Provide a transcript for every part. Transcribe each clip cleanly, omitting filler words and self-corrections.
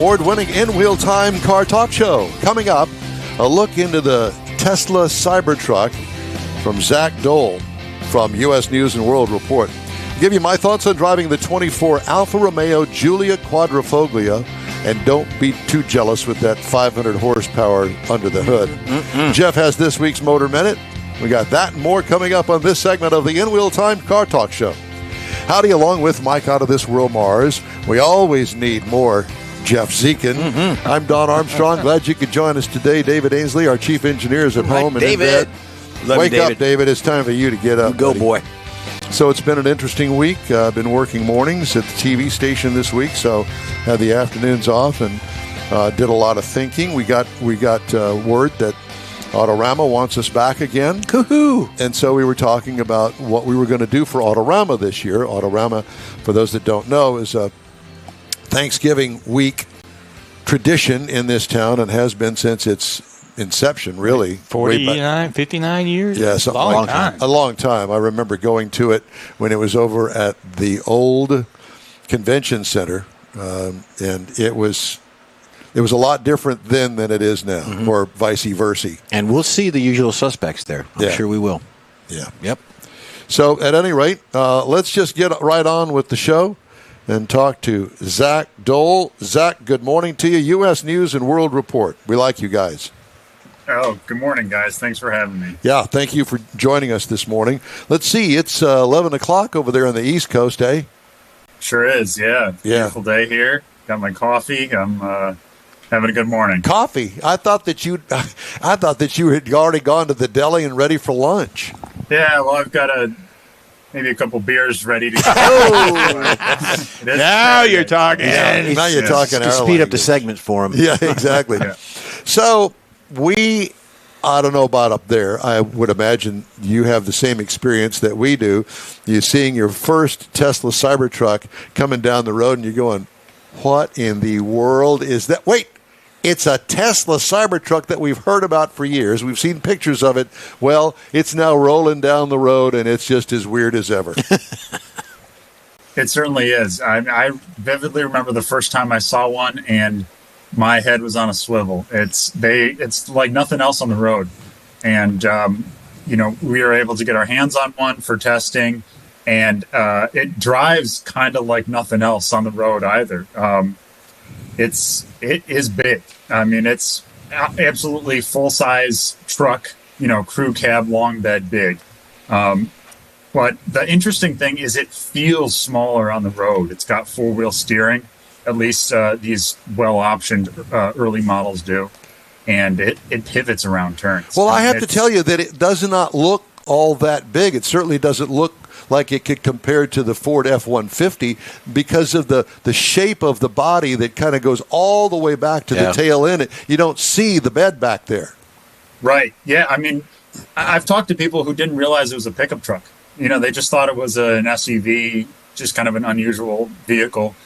Award-winning in-wheel time car talk show. Coming up, a look into the Tesla Cybertruck from Zach Dole from U.S. News and World Report. I'll give you my thoughts on driving the 24 Alfa Romeo Giulia Quadrifoglia, and don't be too jealous with that 500 horsepower under the hood. Jeff has this week's Motor Minute. We got that and more coming up on this segment of the In-Wheel Time Car Talk Show. Howdy, along with Mike out of this world Mars. We always need more Jeff Zekin. I'm Don Armstrong. Glad you could join us today. David Ainsley, our chief engineer, is at home and David. in bed. Wake up, David. It's time for you to get up. Go, boy. So it's been an interesting week. I've been working mornings at the TV station this week, so had the afternoons off and did a lot of thinking. We got word that Autorama wants us back again. Woohoo! And so we were talking about what we were going to do for Autorama this year. Autorama, for those that don't know, is a Thanksgiving week tradition in this town and has been since its inception, really. 59 years? Yes, a long time. A long time. I remember going to it when it was over at the old convention center, and it was a lot different then than it is now, or vice versa. And we'll see the usual suspects there. I'm sure we will. Yeah. Yep. So at any rate, let's just get right on with the show and talk to Zach Dole. Zach, good morning to you. U.S. News and World Report. We like you guys. Oh, good morning, guys. Thanks for having me. Yeah, thank you for joining us this morning. Let's see, it's 11 o'clock over there on the East Coast, eh? Sure is, yeah. Beautiful day here. Got my coffee. I'm having a good morning. Coffee? I thought that you had already gone to the deli and ready for lunch. Yeah, well, I've got maybe a couple beers ready to go. Now you're talking. Yeah, now you're talking. To speed up the segments for him. Yeah, exactly. So I don't know about up there. I would imagine you have the same experience that we do. You're seeing your first Tesla Cybertruck coming down the road, and you're going, what in the world is that? Wait, it's a Tesla Cybertruck that we've heard about for years. We've seen pictures of it. Well, it's now rolling down the road, and it's just as weird as ever. It certainly is. I vividly remember the first time I saw one, and my head was on a swivel. It's like nothing else on the road. And, we were able to get our hands on one for testing, and it drives kind of like nothing else on the road either. It is big. I mean, it's absolutely full-size truck, crew cab, long bed, big. But the interesting thing is it feels smaller on the road. It's got four-wheel steering. At least these well-optioned early models do. And it pivots around turns. Well, I have to tell you that it does not look all that big. It certainly doesn't look like it could compare to the Ford F-150 because of the shape of the body that kind of goes all the way back to the tail end. You don't see the bed back there. Right. Yeah. I mean, I've talked to people who didn't realize it was a pickup truck. They just thought it was an SUV, just kind of an unusual vehicle.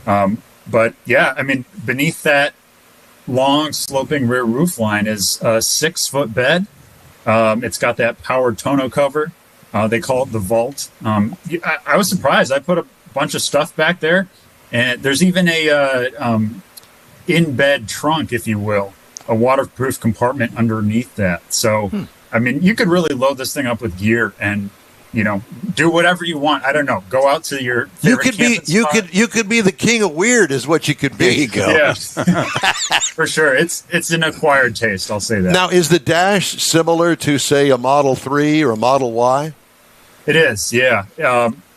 But yeah, I mean, beneath that long sloping rear roof line is a 6-foot bed. It's got that powered tonneau cover. They call it the vault. I was surprised. I put a bunch of stuff back there, and there's even a in-bed trunk, if you will, a waterproof compartment underneath that. So, I mean, you could really load this thing up with gear and do whatever you want. I don't know. Go out to your favorite you could be the king of weird, is what you could be. There you go. Yeah, for sure. It's an acquired taste. I'll say that. Now, is the dash similar to, say, a Model 3 or a Model Y? It is. Yeah.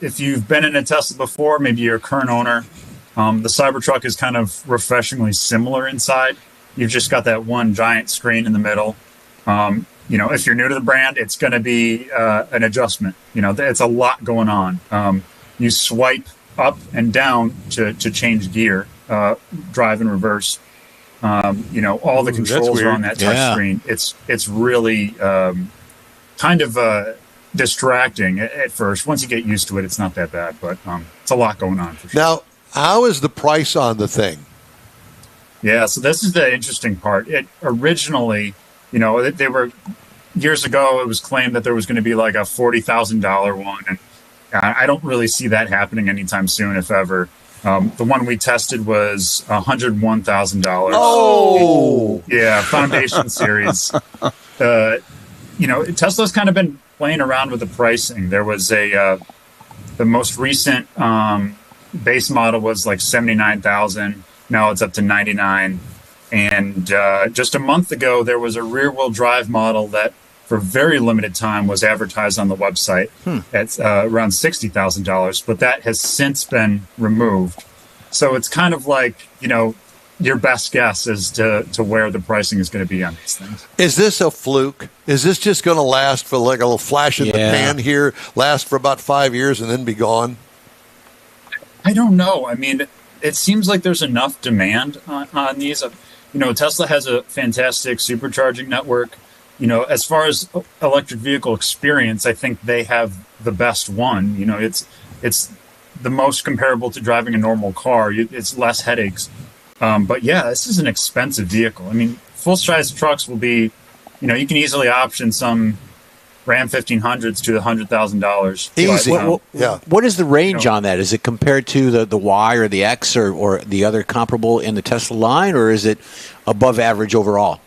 If you've been in a Tesla before, maybe you're a current owner. The Cybertruck is kind of refreshingly similar inside. You've just got that one giant screen in the middle. If you're new to the brand, it's going to be an adjustment. It's a lot going on. You swipe up and down to change gear, drive and reverse. All the controls are on that touch screen. It's really kind of distracting at first. Once you get used to it, it's not that bad, but it's a lot going on for sure. Now, how is the price on the thing? Yeah, so this is the interesting part. It originally, they were years ago, it was claimed that there was going to be like a $40,000 one, and I don't really see that happening anytime soon, if ever. The one we tested was $101,000. Oh, yeah, Foundation Series. Tesla's kind of been playing around with the pricing. There was the most recent base model was like 79,000. Now it's up to 99. And just a month ago, there was a rear-wheel drive model that, for very limited time, was advertised on the website at around $60,000. But that has since been removed. So it's kind of like, your best guess as to where the pricing is going to be on these things. is this a fluke? Is this just going to last for like a little flash in the pan here, last for about 5 years and then be gone? I don't know. I mean, it seems like there's enough demand on these. Tesla has a fantastic supercharging network. As far as electric vehicle experience, I think they have the best one. It's the most comparable to driving a normal car. It's less headaches. But yeah, this is an expensive vehicle. I mean, full-size trucks will be, you can easily option some Ram 1500s to $100,000. Easy. Yeah. What is the range on that? Is it compared to the Y or the X or the other comparable in the Tesla line, or is it above average overall?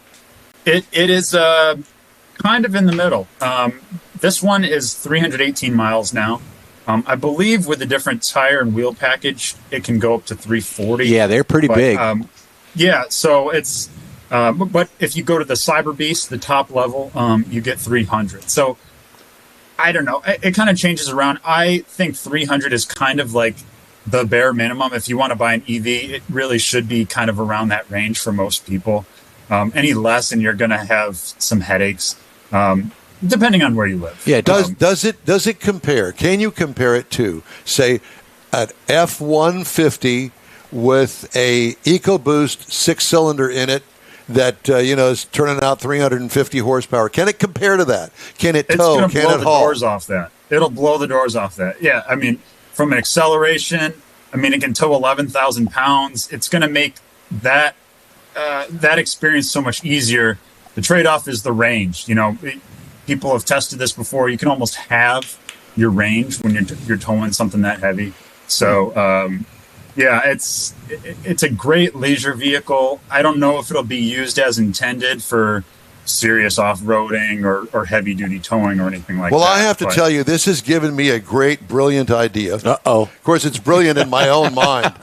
It is kind of in the middle. This one is 318 miles now. I believe with a different tire and wheel package, it can go up to 340. Yeah, they're pretty big. So it's but if you go to the Cyber Beast, the top level, you get 300. So I don't know. It kind of changes around. I think 300 is kind of like the bare minimum. If you want to buy an EV, it really should be kind of around that range for most people. Any less, and you're going to have some headaches. Depending on where you live. Yeah, does it compare? Can you compare it to, say, an F-150 with a EcoBoost 6-cylinder in it that is turning out 350 horsepower? Can it compare to that? Can it tow? It's Can blow it the haul? doors off that. It'll blow the doors off that. Yeah, I mean, from an acceleration, it can tow 11,000 pounds. It's going to make that experience so much easier. The trade-off is the range. People have tested this before. You can almost have your range when you're towing something that heavy. So, it's a great leisure vehicle. I don't know if it'll be used as intended for serious off-roading or heavy-duty towing or anything like that. Well, I have to tell you, this has given me a great, brilliant idea. Uh-oh. Of course, it's brilliant in my own mind.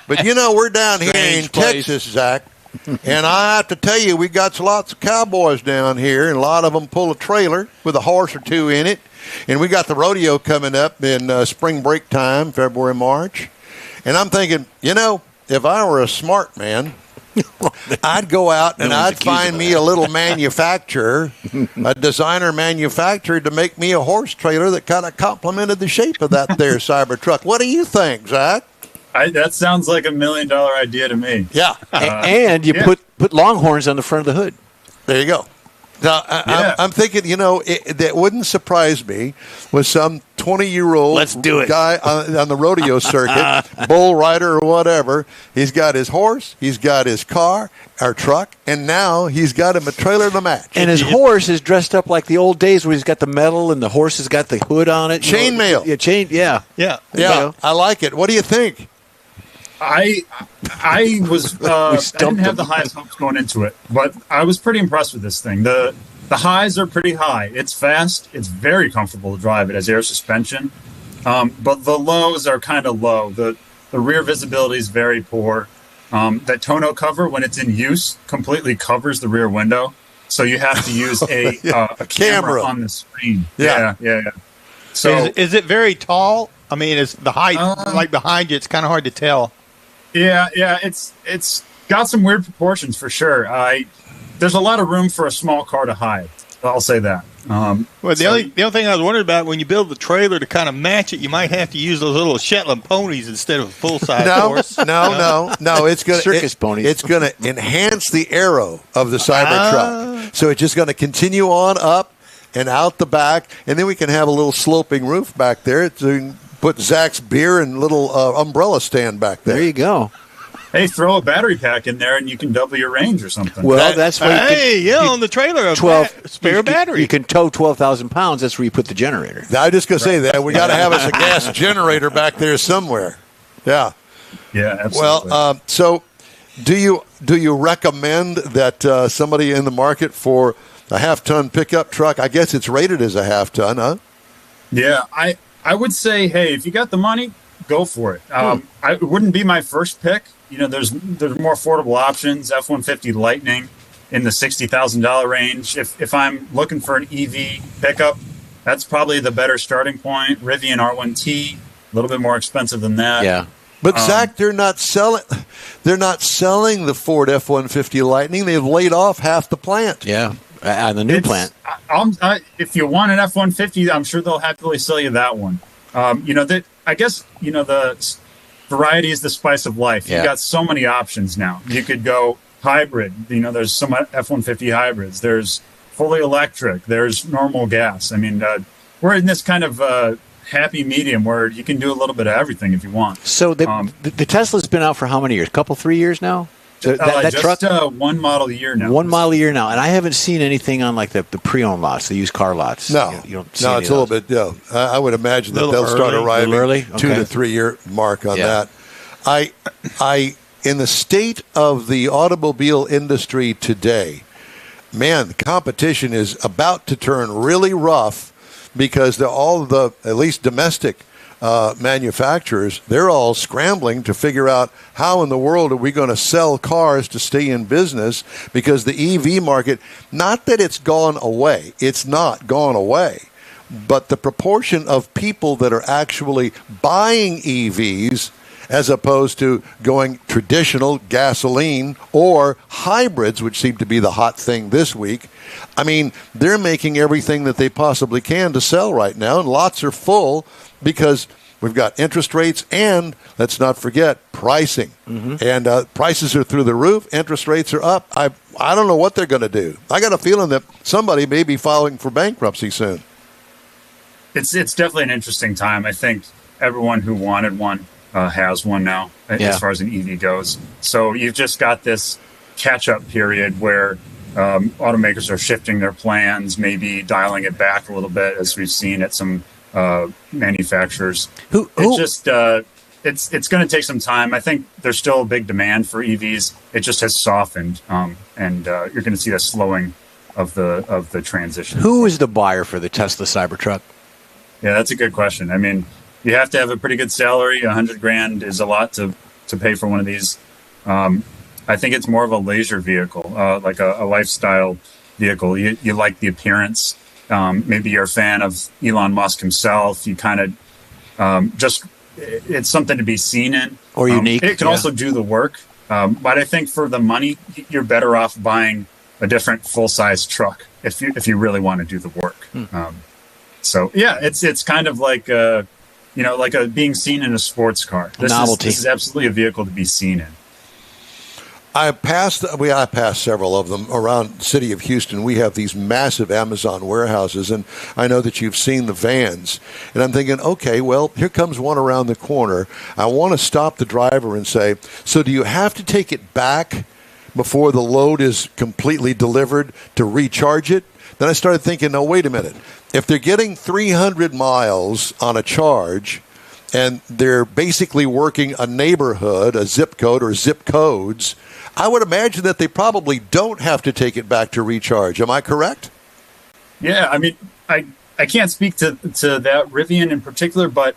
But, we're down here in Texas, Zach. And I have to tell you, we got lots of cowboys down here, and a lot of them pull a trailer with a horse or two in it. And we got the rodeo coming up in spring break time, February, March. And I'm thinking, if I were a smart man, I'd go out and I'd find me a little manufacturer, a designer manufacturer to make me a horse trailer that kind of complemented the shape of that there Cybertruck. What do you think, Zach? That sounds like $1 million idea to me. Yeah. And you put Longhorns on the front of the hood. There you go. Now, I'm thinking, that wouldn't surprise me with some 20-year-old Let's do it. guy on the rodeo circuit, bull rider or whatever. He's got his horse, he's got his car, our truck, and now he's got him a trailer to match. And his horse is dressed up like the old days where he's got the metal and the horse has got the hood on it. Chainmail. Yeah. Yeah, I like it. What do you think? I was I didn't have the highest hopes going into it, but I was pretty impressed with this thing. The highs are pretty high. It's fast. It's very comfortable to drive. It has air suspension, but the lows are kind of low. The rear visibility is very poor. That tonneau cover, when it's in use, completely covers the rear window, so you have to use a camera on the screen. Yeah. So is it very tall? Is the height like behind you? It's kind of hard to tell. Yeah, it's got some weird proportions for sure. There's a lot of room for a small car to hide. I'll say that. The only thing I was wondering about, when you build the trailer to kind of match it, you might have to use those little Shetland ponies instead of a full size horse. No. It's going circus ponies. It's going to enhance the aero of the Cybertruck. So it's just going to continue on up and out the back, and then we can have a little sloping roof back there to put Zach's beer and little umbrella stand back there. There you go. Hey, throw a battery pack in there and you can double your range or something. Well, that's why on the trailer, 12 spare battery. You can tow 12,000 pounds. That's where you put the generator. I'm just going to say that. We got to have us a gas generator back there somewhere. Yeah. Yeah, absolutely. Well, so do you recommend that somebody in the market for a half-ton pickup truck? I guess it's rated as a half-ton, huh? Yeah, I would say, hey, if you got the money, go for it. It wouldn't be my first pick. There's more affordable options. F-150 Lightning in the $60,000 range. If I'm looking for an EV pickup, that's probably the better starting point. Rivian R1T, a little bit more expensive than that. Yeah. But Zach, they're not selling the Ford F-150 Lightning. They've laid off half the plant. Yeah, and the new plant. If you want an F-150, I'm sure they'll happily sell you that one. I guess the variety is the spice of life. Yeah. You've got so many options now. You could go hybrid. There's some F-150 hybrids. There's fully electric. There's normal gas. I mean, we're in this kind of happy medium where you can do a little bit of everything if you want. So the Tesla's been out for how many years? Couple, 3 years now? That just truck? one model a year now. 1 mile a year now, and I haven't seen anything on like the pre-owned lots, the used car lots. No, you don't see no, any it's a of little those. bit. I would imagine that Little they'll start early. arriving Early? 2 Okay. to 3 year mark on Yeah. that. I in the state of the automobile industry today, man, the competition is about to turn really rough because all the at least domestic manufacturers, they're all scrambling to figure out how in the world are we going to sell cars to stay in business, because the EV market, not that it's gone away, it's not gone away, but the proportion of people that are actually buying EVs as opposed to going traditional gasoline or hybrids, which seem to be the hot thing this week. I mean, they're making everything that they possibly can to sell right now, and lots are full because we've got interest rates and, let's not forget, pricing. And prices are through the roof. Interest rates are up. I don't know what they're going to do. I got a feeling that somebody may be filing for bankruptcy soon. It's definitely an interesting time. I think everyone who wanted one has one now, as far as an EV goes. So you've just got this catch-up period where automakers are shifting their plans, maybe dialing it back a little bit, as we've seen at some manufacturers. It's going to take some time. I think there's still a big demand for EVs. It just has softened, and you're going to see a slowing of the transition. Who is the buyer for the Tesla Cybertruck? Yeah, that's a good question. I mean, you have to have a pretty good salary. $100,000 is a lot to pay for one of these. I think it's more of a leisure vehicle, like a lifestyle vehicle. You like the appearance. Maybe you're a fan of Elon Musk himself. You kind of it's something to be seen in. Or unique. It can also do the work. But I think for the money, you're better off buying a different full-size truck if you really want to do the work. So yeah, it's kind of like being seen in a sports car. Novelty. This is absolutely a vehicle to be seen in. I passed several of them around the city of Houston. We have these massive Amazon warehouses, and I know that you've seen the vans. And I'm thinking, okay, well, here comes one around the corner. I want to stop the driver and say, so do you have to take it back before the load is completely delivered to recharge it? Then I started thinking, no, wait a minute. If they're getting 300 miles on a charge, and they're basically working a neighborhood, a zip code or zip codes, I would imagine that they probably don't have to take it back to recharge. Am I correct? Yeah, I mean, I can't speak to that Rivian in particular, but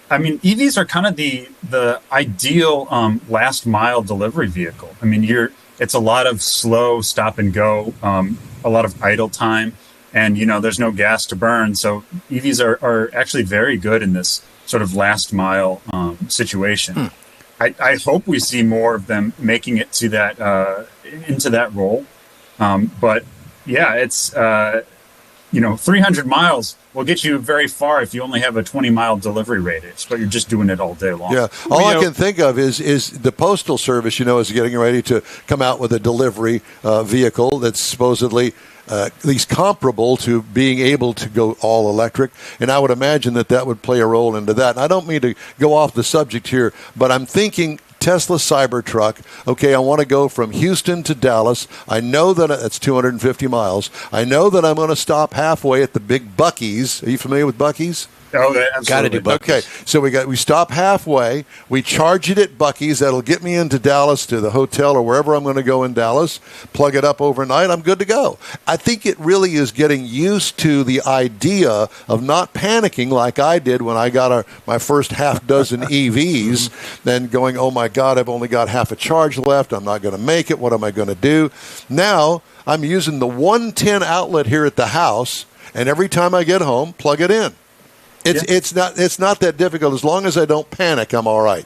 I mean, EVs are kind of the ideal last mile delivery vehicle. I mean, it's a lot of slow stop and go, a lot of idle time, and there's no gas to burn. So EVs are actually very good in this sort of last mile situation. I hope we see more of them making it to that into that role. But yeah, it's 300 miles will get you very far if you only have a 20-mile delivery radius, but you're just doing it all day long. Yeah, all I can think of is the Postal Service, is getting ready to come out with a delivery vehicle that's supposedly at least comparable to being able to go all electric. And I would imagine that would play a role into that. And I don't mean to go off the subject here, but I'm thinking Tesla Cybertruck. Okay, I want to go from Houston to Dallas. I know that it's 250 miles. I know that I'm going to stop halfway at the big Buc-ee's. Are you familiar with Buc-ee's? Oh, absolutely. Got to do Buc-ee's. Okay, so we stop halfway. We charge it at Buc-ee's. That'll get me into Dallas to the hotel or wherever I'm going to go in Dallas. Plug it up overnight. I'm good to go. I think it really is getting used to the idea of not panicking like I did when I got my first half dozen EVs, then going, oh my God, I've only got half a charge left. I'm not going to make it. What am I going to do? Now I'm using the 110 outlet here at the house, and every time I get home, plug it in. It's not that difficult. As long as I don't panic, I'm all right.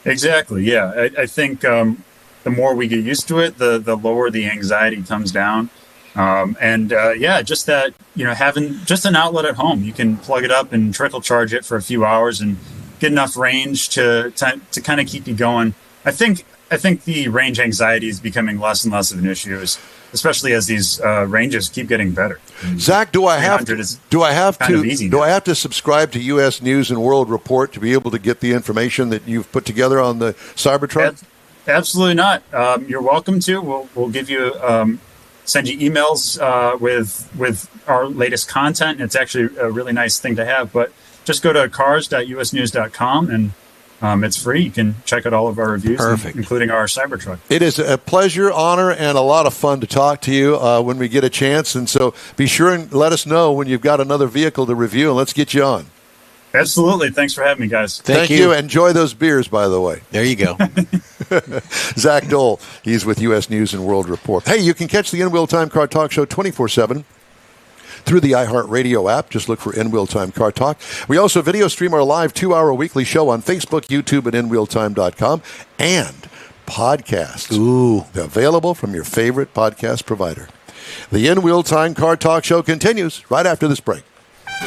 Exactly. Yeah, I think the more we get used to it, the lower the anxiety comes down. Just that, having just an outlet at home, you can plug it up and trickle charge it for a few hours and get enough range to kind of keep you going. I think the range anxiety is becoming less and less of an issue, especially as these ranges keep getting better. Zach, do I have to subscribe to U.S. News and World Report to be able to get the information that you've put together on the Cybertruck? Absolutely not. You're welcome to. We'll give you send you emails with our latest content. It's actually a really nice thing to have. But just go to cars.usnews.com and it's free. You can check out all of our reviews, including our Cybertruck. It is a pleasure, honor, and a lot of fun to talk to you when we get a chance. And so be sure and let us know when you've got another vehicle to review, and let's get you on. Absolutely. Thanks for having me, guys. Thank you. Enjoy those beers, by the way. There you go. Zach Dole, he's with U.S. News and World Report. Hey, you can catch the In-Wheel Time Car Talk Show 24/7. Through the iHeartRadio app. Just look for In-Wheel Time Car Talk. We also video stream our live 2-hour weekly show on Facebook, YouTube, and InWheelTime.com, and podcasts. Ooh. They're available from your favorite podcast provider. The In-Wheel Time Car Talk Show continues right after this break.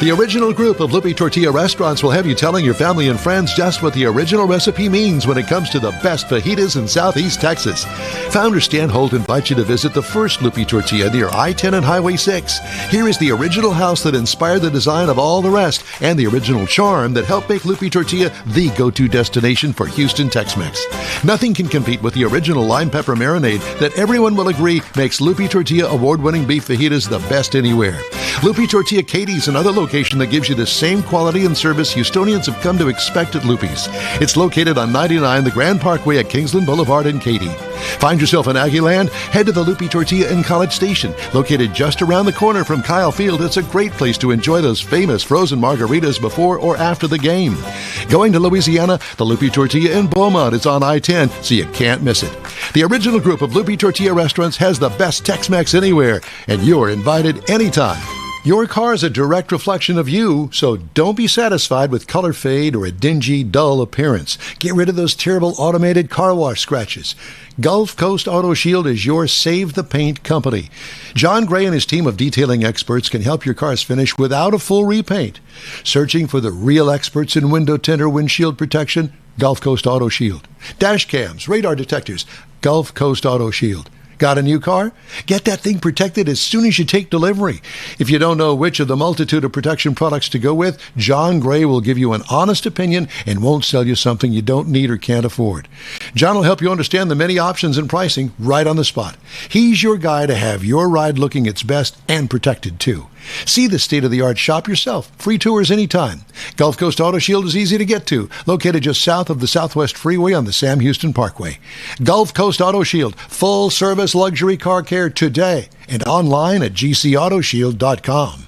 The original group of Lupe Tortilla restaurants will have you telling your family and friends just what the original recipe means when it comes to the best fajitas in Southeast Texas. Founder Stan Holt invites you to visit the first Lupe Tortilla near I-10 and Highway 6. Here is the original house that inspired the design of all the rest and the original charm that helped make Lupe Tortilla the go-to destination for Houston Tex-Mex. Nothing can compete with the original lime pepper marinade that everyone will agree makes Lupe Tortilla award-winning beef fajitas the best anywhere. Lupe Tortilla Katie's another location that gives you the same quality and service Houstonians have come to expect at Lupe's. It's located on 99 the Grand Parkway at Kingsland Boulevard in Katy. Find yourself in Aggieland? Head to the Lupe Tortilla in College Station. Located just around the corner from Kyle Field, it's a great place to enjoy those famous frozen margaritas before or after the game. Going to Louisiana? The Lupe Tortilla in Beaumont is on I-10, so you can't miss it. The original group of Lupe Tortilla restaurants has the best Tex-Mex anywhere, and you're invited anytime. Your car is a direct reflection of you, so don't be satisfied with color fade or a dingy, dull appearance. Get rid of those terrible automated car wash scratches. Gulf Coast Auto Shield is your Save the Paint company. John Gray and his team of detailing experts can help your cars finish without a full repaint. Searching for the real experts in window tint or windshield protection? Gulf Coast Auto Shield. Dash cams, radar detectors? Gulf Coast Auto Shield. Got a new car? Get that thing protected as soon as you take delivery. If you don't know which of the multitude of protection products to go with, John Gray will give you an honest opinion and won't sell you something you don't need or can't afford. John will help you understand the many options and pricing right on the spot. He's your guy to have your ride looking its best and protected too. See the state-of-the-art shop yourself. Free tours anytime. Gulf Coast Auto Shield is easy to get to, located just south of the Southwest Freeway on the Sam Houston Parkway. Gulf Coast Auto Shield, full-service luxury car care today, and online at gcautoshield.com.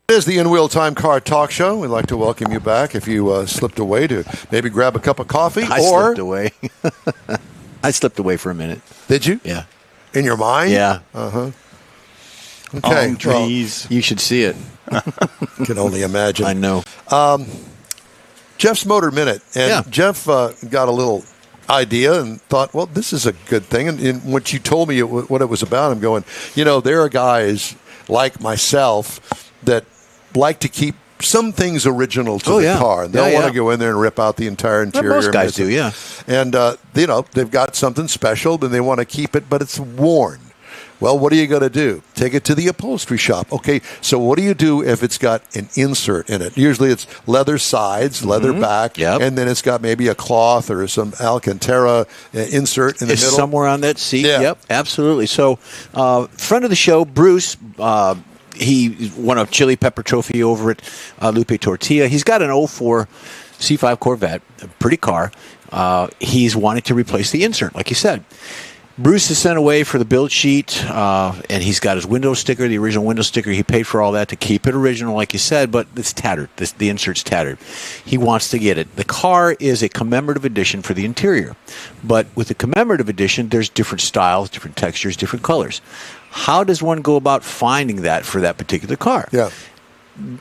It is the In-Wheel Time Car Talk Show. We'd like to welcome you back if you slipped away to maybe grab a cup of coffee. I slipped away. I slipped away for a minute. Did you? Yeah. In your mind? Yeah. Uh-huh. Okay. Trees. You should see it. Can only imagine. I know. Jeff's Motor Minute. And Jeff got a little idea and thought, well, this is a good thing. And when you told me what it was about, I'm going, there are guys like myself that like to keep some things original to the car. And they'll want to go in there and rip out the entire interior. Most guys do, yeah. And, they've got something special, and they want to keep it, but it's worn. Well, what are you going to do? Take it to the upholstery shop. Okay, so what do you do if it's got an insert in it? Usually it's leather sides, leather back, and then it's got maybe a cloth or some Alcantara insert in the middle. Somewhere on that seat. Yeah. Yep, absolutely. So, friend of the show, Bruce, he won a Chili Pepper Trophy over at Lupe Tortilla. He's got an 04 C5 Corvette, a pretty car. He's wanting to replace the insert, like you said. Bruce is sent away for the build sheet, and he's got his window sticker, the original window sticker. He paid for all that to keep it original, like you said, but it's tattered. The insert's tattered. He wants to get it. The car is a commemorative edition for the interior, but with the commemorative edition, there's different styles, different textures, different colors. How does one go about finding that for that particular car? Yeah.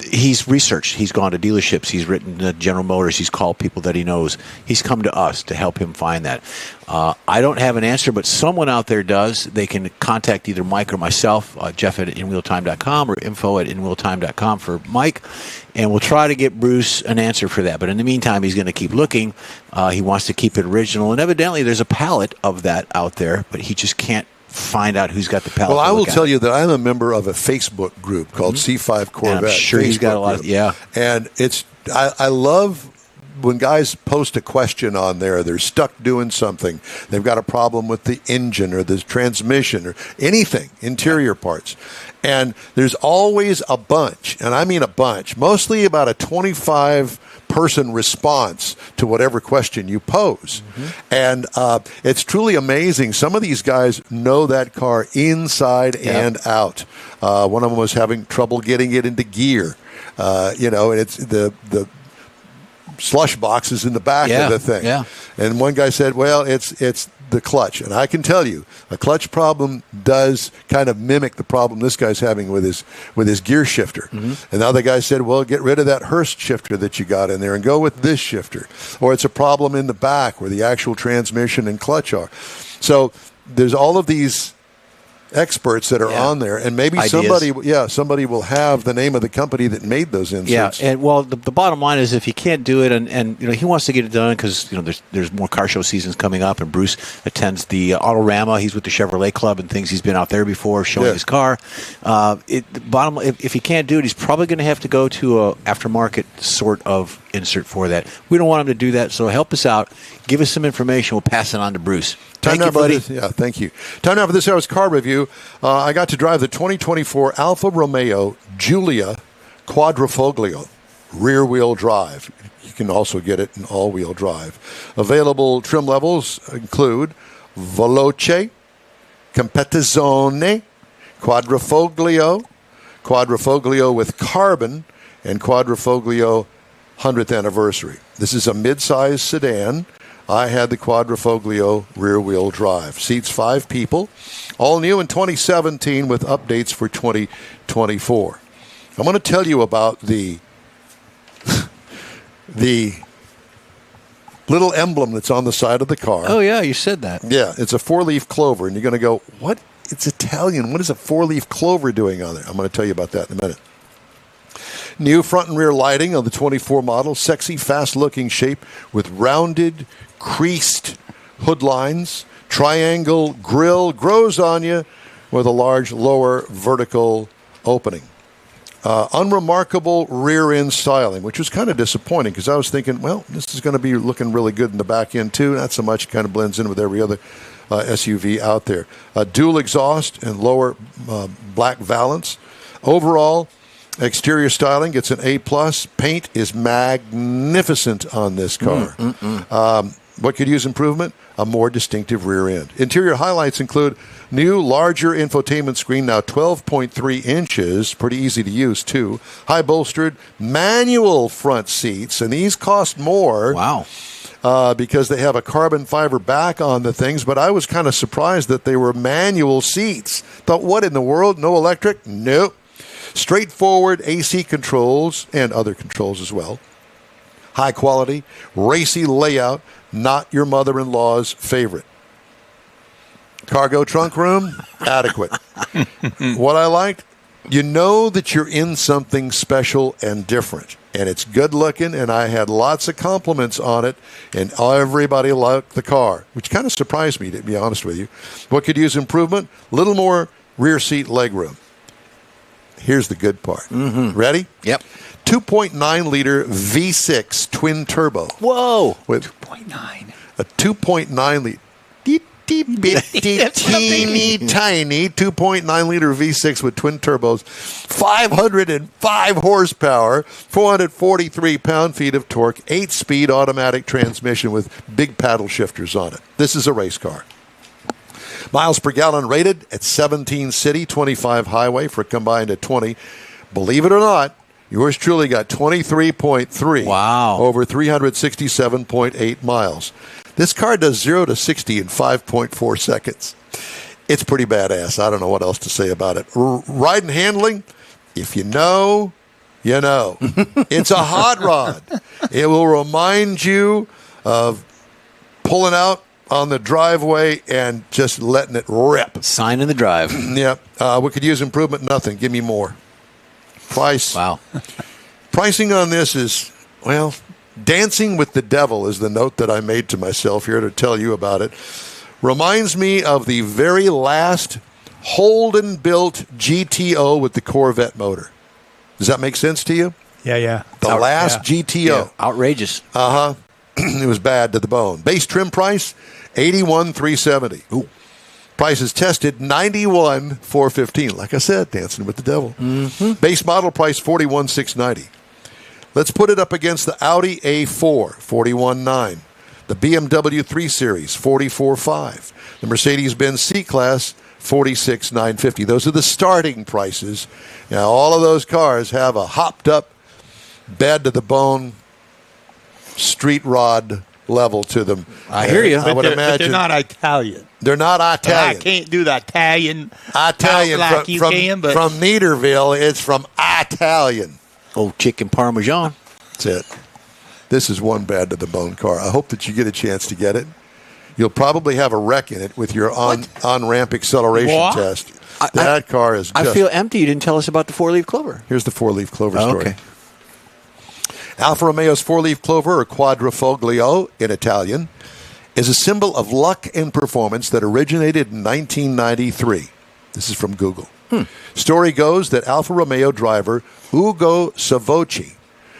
He's researched. He's gone to dealerships. He's written to General Motors. He's called people that he knows. He's come to us to help him find that. I don't have an answer, but someone out there does. They can contact either Mike or myself, Jeff at InWheelTime.com or info at InWheelTime.com for Mike, and we'll try to get Bruce an answer for that. But in the meantime, he's going to keep looking. He wants to keep it original, and evidently there's a palette of that out there, but he just can't find out who's got the palette. Well, I will tell you that I'm a member of a Facebook group called C5 Corvette. And I'm sure he's got a lot of, And I love when guys post a question on there. They're stuck doing something. They've got a problem with the engine or the transmission or anything, interior parts. And there's always a bunch, and I mean a bunch, mostly about a 25-person response to whatever question you pose. And it's truly amazing. Some of these guys know that car inside and out. One of them was having trouble getting it into gear. And it's the slush boxes in the back of the thing. Yeah. And one guy said, well, it's the clutch. And I can tell you, a clutch problem does kind of mimic the problem this guy's having with his gear shifter. And the other guy said, well, get rid of that Hurst shifter that you got in there and go with this shifter. Or it's a problem in the back where the actual transmission and clutch are. So there's all of these experts that are on there, and maybe Ideas. somebody will have the name of the company that made those inserts. Yeah, and well, the bottom line is if he can't do it, and he wants to get it done because there's more car show seasons coming up, and Bruce attends the Autorama. He's with the Chevrolet Club and things. He's been out there before showing his car. If he can't do it, he's probably going to have to go to a aftermarket sort of insert for that. We don't want him to do that, so help us out. Give us some information. We'll pass it on to Bruce. Thank you, buddy. Thank you. Time now for this hour's car review. I got to drive the 2024 Alfa Romeo Giulia Quadrifoglio rear-wheel drive. You can also get it in all-wheel drive. Available trim levels include Veloce, Competizione, Quadrifoglio, Quadrifoglio with carbon, and Quadrifoglio 100th anniversary. This is a mid-size sedan. I had the Quadrifoglio rear-wheel drive. Seats 5 people. All new in 2017 with updates for 2024. I'm going to tell you about the little emblem that's on the side of the car. Oh, yeah, you said that. Yeah, it's a 4-leaf clover. And you're going to go, what? It's Italian. What is a 4-leaf clover doing on there? I'm going to tell you about that in a minute. New front and rear lighting on the 24 model. Sexy, fast-looking shape with rounded, creased hood lines. Triangle grille grows on you with a large lower vertical opening. Unremarkable rear end styling, which was kind of disappointing because I was thinking, well, this is going to be looking really good in the back end too. Not so much, kind of blends in with every other SUV out there. Dual exhaust and lower black valance. Overall, exterior styling gets an A+. Paint is magnificent on this car. What could use improvement? A more distinctive rear end. Interior highlights include new, larger infotainment screen, now 12.3 inches. Pretty easy to use, too. High bolstered manual front seats, and these cost more. Wow. Because they have a carbon fiber back on the things, but I was kind of surprised that they were manual seats. Thought, what in the world? No electric? Nope. Straightforward AC controls and other controls as well. High quality, racy layout, not your mother-in-law's favorite. Cargo trunk room, adequate. What I liked, you know that you're in something special and different. And it's good looking, and I had lots of compliments on it, and everybody liked the car, which kind of surprised me, to be honest with you. What could use improvement? A little more rear seat legroom. Here's the good part. Ready? Yep. 2.9-liter V6 twin turbo. Whoa. With 2.9. a 2.9 liter. itty-bitty, teeny tiny 2.9-liter V6 with twin turbos, 505 horsepower, 443 pound-feet of torque, 8-speed automatic transmission with big paddle shifters on it. This is a race car. Miles per gallon rated at 17 city, 25 highway for a combined at 20. Believe it or not, yours truly got 23.3 Wow. over 367.8 miles. This car does 0 to 60 in 5.4 seconds. It's pretty badass. I don't know what else to say about it. Ride and handling, if you know, you know. It's a hot rod. It will remind you of pulling out on the driveway and just letting it rip. Sign in the drive. Yep. We could use improvement. Nothing. Give me more. Price. Wow. Pricing on this is, well, dancing with the devil is the note that I made to myself here to tell you about it. Reminds me of the very last Holden-built GTO with the Corvette motor. Does that make sense to you? Yeah. The last GTO. Outrageous. It was bad to the bone. Base trim price, $81,370. Ooh. Prices tested, $91,415. Like I said, dancing with the devil. Mm-hmm. Base model price, $41,690. Let's put it up against the Audi A4, $41,900. The BMW 3 Series, $44,500. The Mercedes-Benz C-Class, $46,950. Those are the starting prices. Now, all of those cars have a hopped-up, bad-to-the-bone, street rod level to them. I hear you. I would But imagine they're not Italian. they're not Italian. I can't do the Italian Italian like from Niederville. It's from Italian. Oh, chicken parmesan. That's it. This is one bad to the bone car. I hope that you get a chance to get it. You'll probably have a wreck in it with your on-ramp acceleration What? test. That car is just... I feel empty. You didn't tell us about the four-leaf clover. Here's the four-leaf clover story. Okay. Alfa Romeo's four-leaf clover, or quadrifoglio in Italian, is a symbol of luck and performance that originated in 1993. This is from Google. Story goes that Alfa Romeo driver Ugo Savocci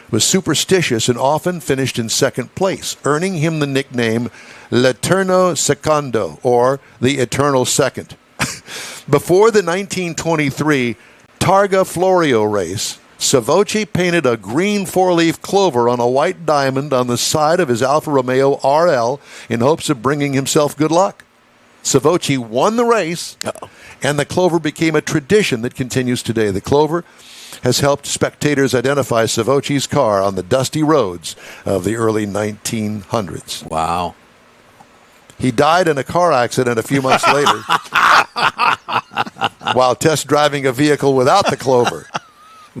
was superstitious and often finished in second place, earning him the nickname L'Eterno Secondo, or the Eternal Second. Before the 1923 Targa Florio race, Savocci painted a green four-leaf clover on a white diamond on the side of his Alfa Romeo RL in hopes of bringing himself good luck. Savocci won the race, and the clover became a tradition that continues today. The clover has helped spectators identify Savocci's car on the dusty roads of the early 1900s. Wow. He died in a car accident a few months later while test driving a vehicle without the clover.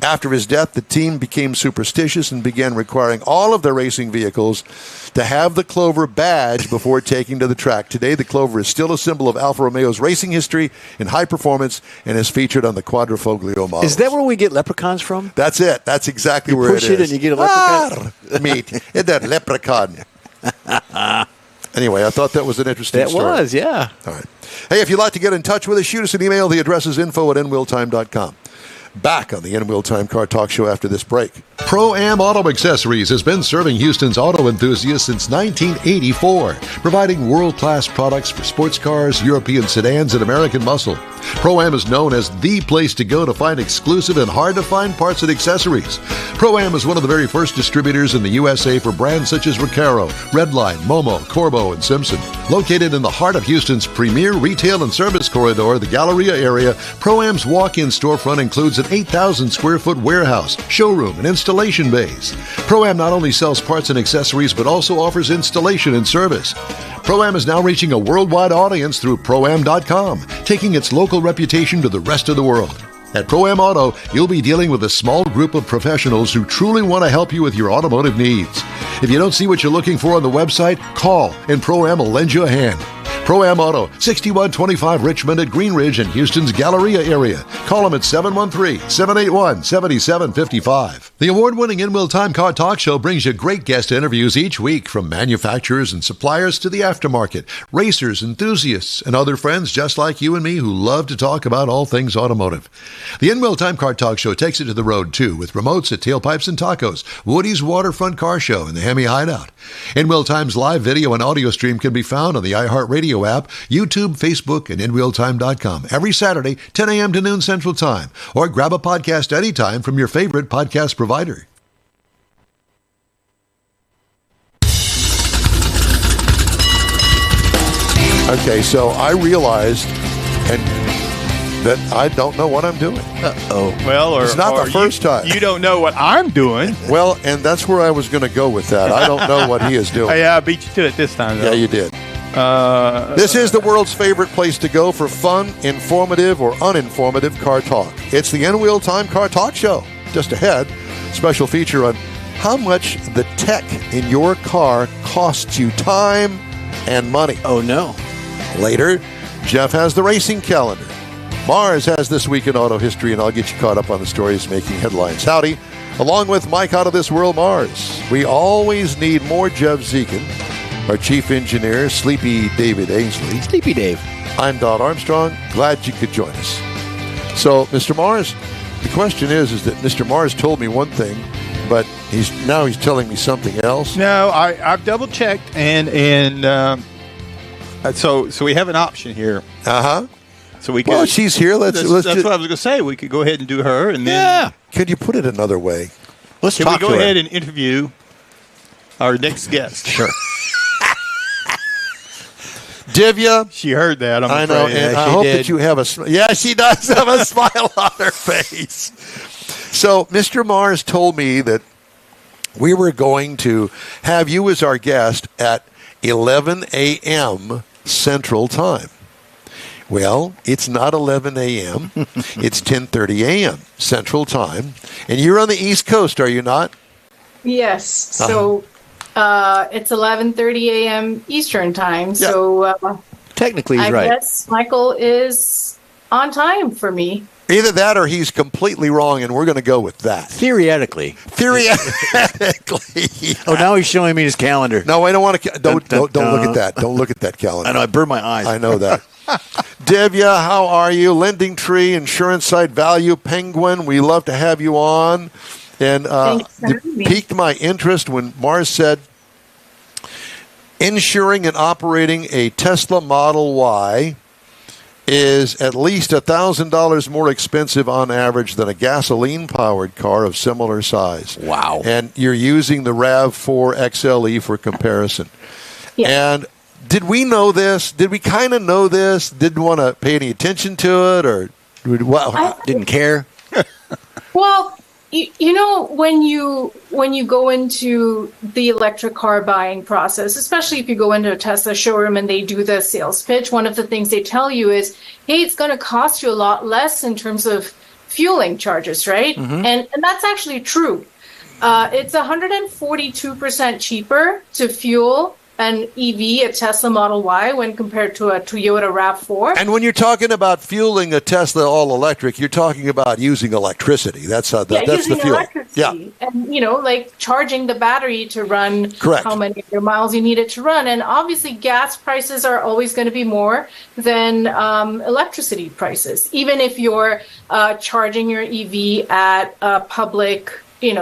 After his death, the team became superstitious and began requiring all of their racing vehicles to have the clover badge before taking to the track. Today, the clover is still a symbol of Alfa Romeo's racing history and high performance and is featured on the Quadrifoglio models. Is that where we get leprechauns from? That's it. That's exactly You where push it is. it and you get a leprechaun? Meat. It's that leprechaun. Anyway, I thought that was an interesting That story. was, yeah. All right. Hey, if you'd like to get in touch with us, shoot us an email. The address is info@nwheeltime.com. Back on the N-Wheel Time Car Talk Show after this break. Pro-Am Auto Accessories has been serving Houston's auto enthusiasts since 1984, providing world-class products for sports cars, European sedans, and American muscle. Pro-Am is known as the place to go to find exclusive and hard-to-find parts and accessories. Pro-Am is one of the very first distributors in the USA for brands such as Recaro, Redline, Momo, Corbo, and Simpson. Located in the heart of Houston's premier retail and service corridor, the Galleria area, Pro-Am's walk-in storefront includes an 8,000-square-foot warehouse, showroom, and installation bays. Pro-Am not only sells parts and accessories, but also offers installation and service. Pro-Am is now reaching a worldwide audience through Pro-Am.com, taking its local reputation to the rest of the world. At Pro-Am Auto, you'll be dealing with a small group of professionals who truly want to help you with your automotive needs. If you don't see what you're looking for on the website, call and Pro-Am will lend you a hand. Pro-Am Auto, 6125 Richmond at Green Ridge in Houston's Galleria area. Call them at 713-781-7755. The award-winning In Wheel Time Car Talk Show brings you great guest interviews each week from manufacturers and suppliers to the aftermarket, racers, enthusiasts, and other friends just like you and me who love to talk about all things automotive. The In Wheel Time Car Talk Show takes it to the road, too, with remotes at Tailpipes and Tacos, Woody's Waterfront Car Show, and the Hemi Hideout. In Wheel Time's live video and audio stream can be found on the iHeartRadio app, YouTube, Facebook, and InWheelTime.com every Saturday, 10 a.m. to noon Central Time, or grab a podcast anytime from your favorite podcast provider. Okay, so I realized that I don't know what I'm doing. Well, or It's not the or first time. You don't know what I'm doing. Well, and that's where I was going to go with that. I don't know what he is doing. Hey, I beat you to it this time, though. Yeah, you did. This is the world's favorite place to go for fun, informative, or uninformative car talk. It's the In Wheel Time Car Talk Show. Just ahead, special feature on how much the tech in your car costs you time and money. Oh, no. Later, Jeff has the racing calendar. Mars has This Week in Auto History, and I'll get you caught up on the stories making headlines. Howdy, along with Mike Out of This World Mars. We always need more Jeff Zekin, our chief engineer, Sleepy David Ainsley. Sleepy Dave. I'm Don Armstrong. Glad you could join us. So, Mr. Mars, the question is that Mr. Mars told me one thing, but he's telling me something else. No, I've double checked, and so we have an option here. Uh-huh. So we could. Well, she's here. Let's That's what I was going to say. We could go ahead and do her, and then Yeah. Could you put it another way? Let's can we talk go to her. ahead and interview our next guest? Sure. Divya. She heard that. I'm I know, afraid. and Yeah, I she hope did. that you have a. Yeah, she does have a smile on her face. So, Mr. Mars told me that we were going to have you as our guest at 11 a.m. Central Time. Well, it's not 11 a.m. It's 10:30 a.m. Central Time, and you're on the East Coast, are you not? Yes. So it's 11:30 a.m. Eastern time. So Technically, he's I right. guess Michael is on time for me. Either that, or he's completely wrong, and we're going to go with that. Theoretically. Theoretically. Oh, now he's showing me his calendar. No, I don't want to. Don't look dun. at that. Don't look at that calendar. I know, I burned my eyes. I know that. Divya, how are you? Lending Tree, Insurance Site Value, Penguin. We love to have you on. And Thanks for you having me. piqued my interest when Mars said insuring and operating a Tesla Model Y is at least $1,000 more expensive on average than a gasoline-powered car of similar size. Wow. And you're using the RAV4 XLE for comparison. Yes. And did we know this? Did we kind of know this? Didn't want to pay any attention to it, or Didn't care. Well, you know, when you go into the electric car buying process, especially if you go into a Tesla showroom and they do the sales pitch, one of the things they tell you is, hey, it's going to cost you a lot less in terms of fueling charges, right? Mm-hmm. And that's actually true. It's 142% cheaper to fuel an EV, a Tesla Model Y, when compared to a Toyota RAV4. And when you're talking about fueling a Tesla all electric, you're talking about using electricity. That's that's using the fuel. electricity. Yeah. And, like charging the battery to run Correct. how many miles you need it to run. And obviously, gas prices are always going to be more than electricity prices, even if you're charging your EV at a public. I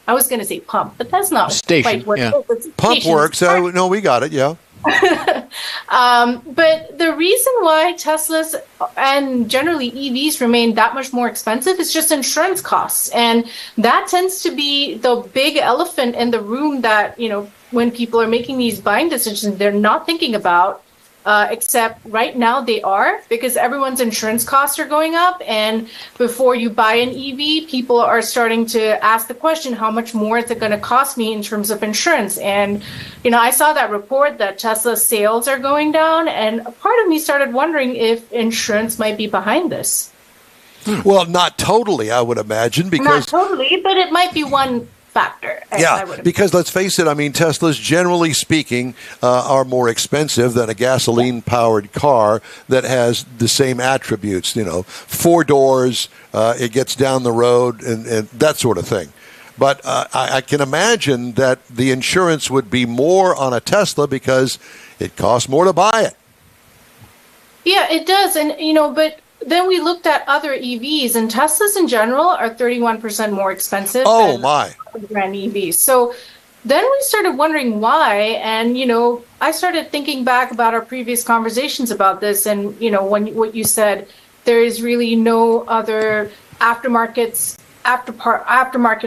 was going to say pump, but that's not Station, quite what yeah. it is. It's Pump station. works. No, we got it. Yeah. But the reason why Teslas and generally EVs remain that much more expensive is just insurance costs. And that tends to be the big elephant in the room that, when people are making these buying decisions, they're not thinking about. Except right now they are, because everyone's insurance costs are going up. And before you buy an EV, people are starting to ask the question, how much more is it going to cost me in terms of insurance? And, I saw that report that Tesla sales are going down. And a part of me started wondering if insurance might be behind this. Well, not totally, I would imagine, Not because totally, but it might be one factor. I Yeah, would because let's face it, I mean, Teslas, generally speaking, are more expensive than a gasoline-powered car that has the same attributes, 4 doors, it gets down the road, and that sort of thing. But I can imagine that the insurance would be more on a Tesla because it costs more to buy it. Yeah, it does. And, but then we looked at other EVs, and Teslas in general are 31% more expensive Oh, than my. brand EVs. So then we started wondering why. And, I started thinking back about our previous conversations about this. And, what you said, there is really no other aftermarket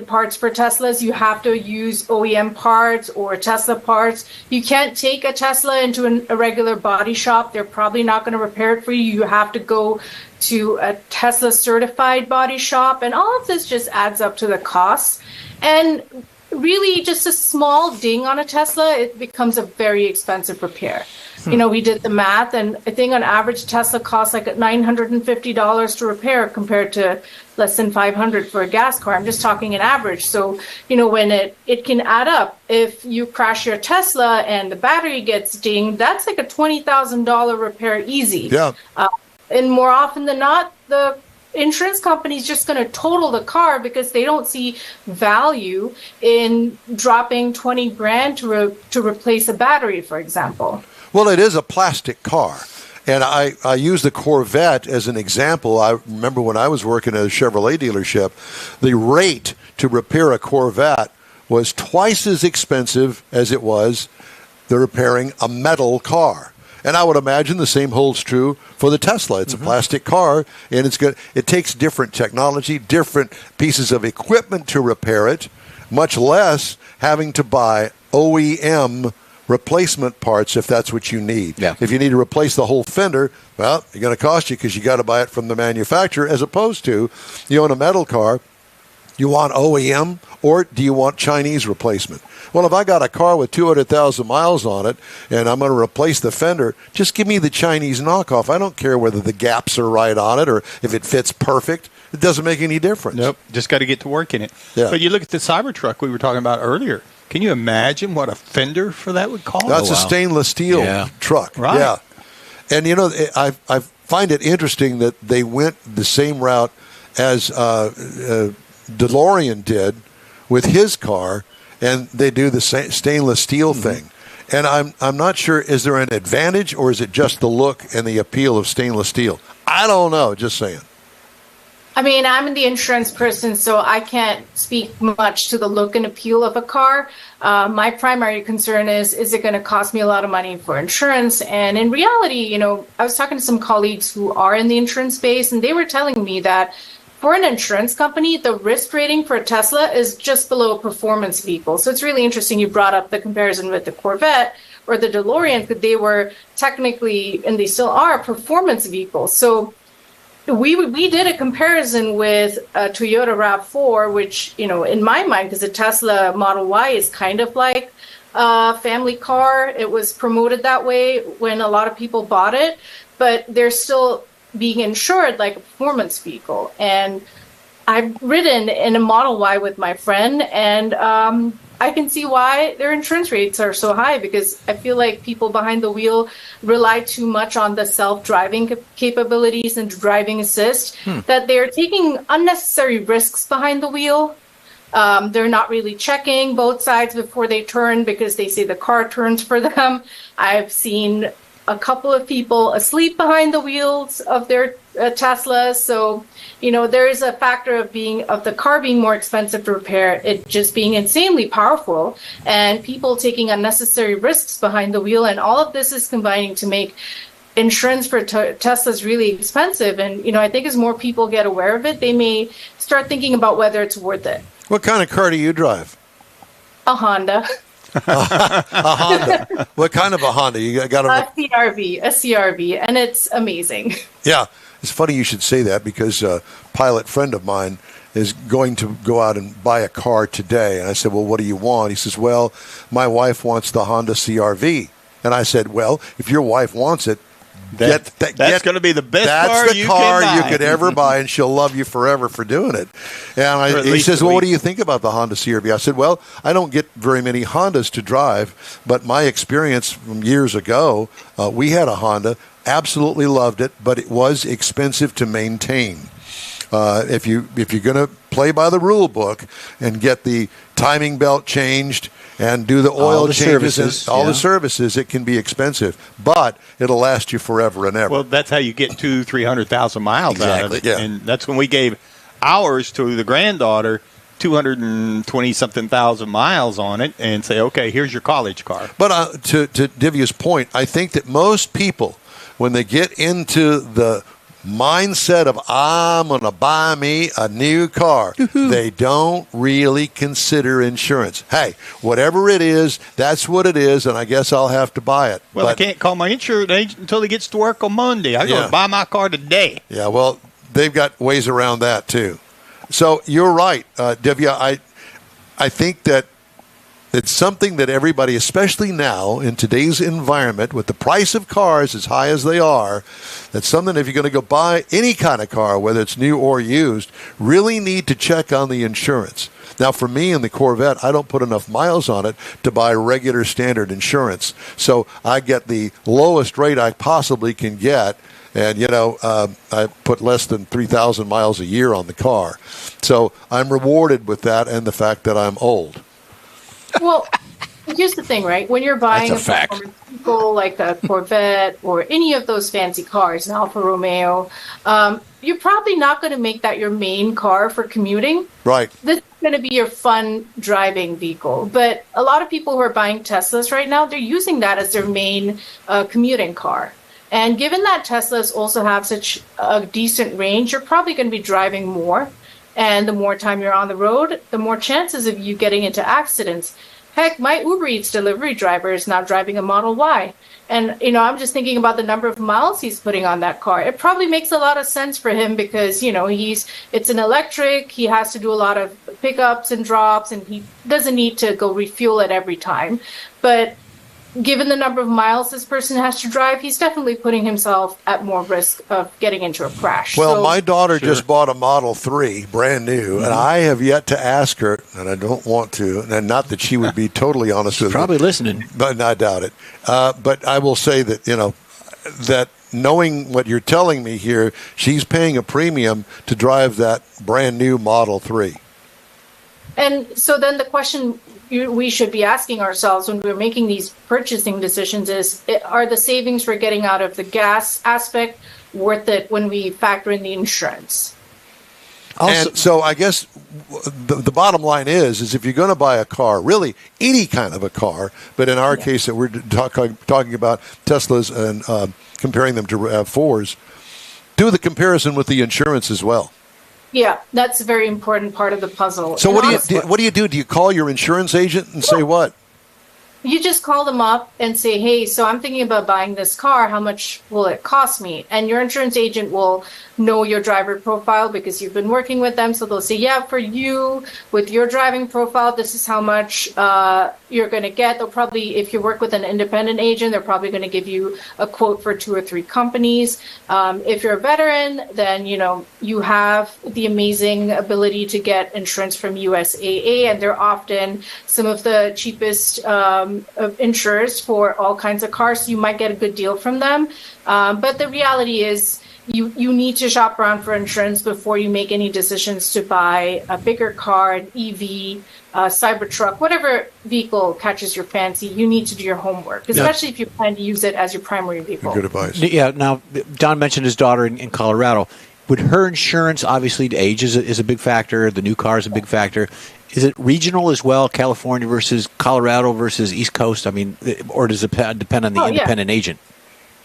parts for Teslas. You have to use OEM parts or Tesla parts. You can't take a Tesla into a regular body shop. They're probably not going to repair it for you. You have to go to a Tesla certified body shop. And all of this just adds up to the costs. And really just a small ding on a Tesla, it becomes a very expensive repair. We did the math, and I think on average Tesla costs like $950 to repair compared to less than $500 for a gas car. I'm just talking an average. So, when it can add up. If you crash your Tesla and the battery gets dinged, that's like a $20,000 repair easy. Yeah. And more often than not, the insurance company is just going to total the car because they don't see value in dropping $20,000 to replace a battery, for example. Well, it is a plastic car. And I use the Corvette as an example. I remember when I was working at a Chevrolet dealership, the rate to repair a Corvette was twice as expensive as it was the repairing a metal car. And I would imagine the same holds true for the Tesla. It's a plastic car, and it takes different technology, different pieces of equipment to repair it, much less having to buy OEM replacement parts if that's what you need. Yeah. If you need to replace the whole fender, well, it's going to cost you because you got to buy it from the manufacturer, as opposed to, you own a metal car, you want OEM, or do you want Chinese replacement? Well, if I got a car with 200,000 miles on it and I'm going to replace the fender, just give me the Chinese knockoff. I don't care whether the gaps are right on it or if it fits perfect. It doesn't make any difference. Nope, just got to get to work in it. Yeah. But you look at the Cybertruck we were talking about earlier. Can you imagine what a fender for that would cost? That's a stainless steel truck. Right. Yeah. And, I find it interesting that they went the same route as DeLorean did with his car, and they do the stainless steel thing. And I'm not sure, is there an advantage, or is it just the look and the appeal of stainless steel? I don't know, just saying. I mean, I'm the insurance person, so I can't speak much to the look and appeal of a car. My primary concern is it going to cost me a lot of money for insurance? And in reality, I was talking to some colleagues who are in the insurance space, and they were telling me that for an insurance company, the risk rating for a Tesla is just below a performance vehicle. So it's really interesting you brought up the comparison with the Corvette or the DeLorean, because they were technically, and they still are, performance vehicles. So we did a comparison with a Toyota RAV4, which, in my mind, because the Tesla Model Y is kind of like a family car. It was promoted that way when a lot of people bought it, but they're still being insured like a performance vehicle. And I've ridden in a Model Y with my friend, and I can see why their insurance rates are so high, because I feel like people behind the wheel rely too much on the self-driving capabilities and driving assist, that they're taking unnecessary risks behind the wheel. They're not really checking both sides before they turn because they say the car turns for them. I've seen a couple of people asleep behind the wheels of their Teslas. So, there is a factor of the car being more expensive to repair, it just being insanely powerful, and people taking unnecessary risks behind the wheel. And all of this is combining to make insurance for Teslas really expensive. And, I think as more people get aware of it, they may start thinking about whether it's worth it. What kind of car do you drive? A Honda. A Honda. What kind of a Honda? You got a CRV, and it's amazing. Yeah, it's funny you should say that, because a pilot friend of mine is going to go out and buy a car today. And I said, well, what do you want? He says, well, my wife wants the Honda CRV. And I said, well, if your wife wants it, That's going to be the best car That's the you car can you buy. could ever buy, and she'll love you forever for doing it. And he least says, a well, what do week. you think about the Honda CRV? I said, well, I don't get very many Hondas to drive, but my experience from years ago, we had a Honda, absolutely loved it, but it was expensive to maintain. If you're going to play by the rule book and get the timing belt changed and do the oil the changes services, and all yeah. the services, it can be expensive, but it'll last you forever and ever. Well, that's how you get 300,000 miles out of Exactly, it. yeah. And that's when we gave ours to the granddaughter 220 something thousand miles on it and say, okay, here's your college car. But to Divya's point, I think that most people, when they get into the mindset of I'm going to buy me a new car, they don't really consider insurance. Hey, whatever it is, that's what it is, and I guess I'll have to buy it. Well, But- I can't call my insurance agent until he gets to work on Monday. I'm going Yeah. to buy my car today. Yeah, well, they've got ways around that too. So you're right, Divya. I think that it's something that everybody, especially now in today's environment, with the price of cars as high as they are, that's something if you're going to go buy any kind of car, whether it's new or used, really need to check on the insurance. Now, for me in the Corvette, I don't put enough miles on it to buy regular standard insurance. So I get the lowest rate I possibly can get. And, I put less than 3,000 miles a year on the car. So I'm rewarded with that and the fact that I'm old. Well, here's the thing, right? When you're buying That's a fact. performance vehicle like a Corvette or any of those fancy cars, an Alfa Romeo, you're probably not going to make that your main car for commuting. Right. This is going to be your fun driving vehicle. But a lot of people who are buying Teslas right now, they're using that as their main commuting car. And given that Teslas also have such a decent range, you're probably going to be driving more. And the more time you're on the road, the more chances of you getting into accidents. Heck, my Uber Eats delivery driver is now driving a Model Y. And, I'm just thinking about the number of miles he's putting on that car. It probably makes a lot of sense for him because, it's an electric. He has to do a lot of pickups and drops, and he doesn't need to go refuel it every time. But given the number of miles this person has to drive, he's definitely putting himself at more risk of getting into a crash. Well, So- my daughter just bought a Model 3, brand new, and I have yet to ask her, and I don't want to, and not that she would be totally honest with me. Probably listening. But I doubt it. But I will say that, that knowing what you're telling me here, she's paying a premium to drive that brand new Model 3. And so then the question we should be asking ourselves when we're making these purchasing decisions is, are the savings we're getting out of the gas aspect worth it when we factor in the insurance? And so I guess the bottom line is if you're going to buy a car, really any kind of a car, but in our case that we're talking about Teslas and comparing them to RAV4s, do the comparison with the insurance as well. Yeah, that's a very important part of the puzzle. So And what honestly, do you do? Do you call your insurance agent and say what? You just call them up and say, hey, so I'm thinking about buying this car. How much will it cost me? And your insurance agent will know your driver profile because you've been working with them. So they'll say, yeah, for you, with your driving profile, this is how much you're going to get. They'll probably, if you work with an independent agent, they're probably going to give you a quote for 2 or 3 companies. If you're a veteran, then, you have the amazing ability to get insurance from USAA, and they're often some of the cheapest of insurers for all kinds of cars. So you might get a good deal from them. But the reality is you need to shop around for insurance before you make any decisions to buy a bigger car, an EV, Cybertruck, whatever vehicle catches your fancy. You need to do your homework, especially if you plan to use it as your primary vehicle. Good advice. Yeah. Now, Don mentioned his daughter in Colorado. Would her insurance, obviously, age is a big factor. The new car is a big factor. Is it regional as well, California versus Colorado versus East Coast? I mean, or does it depend on the independent agent?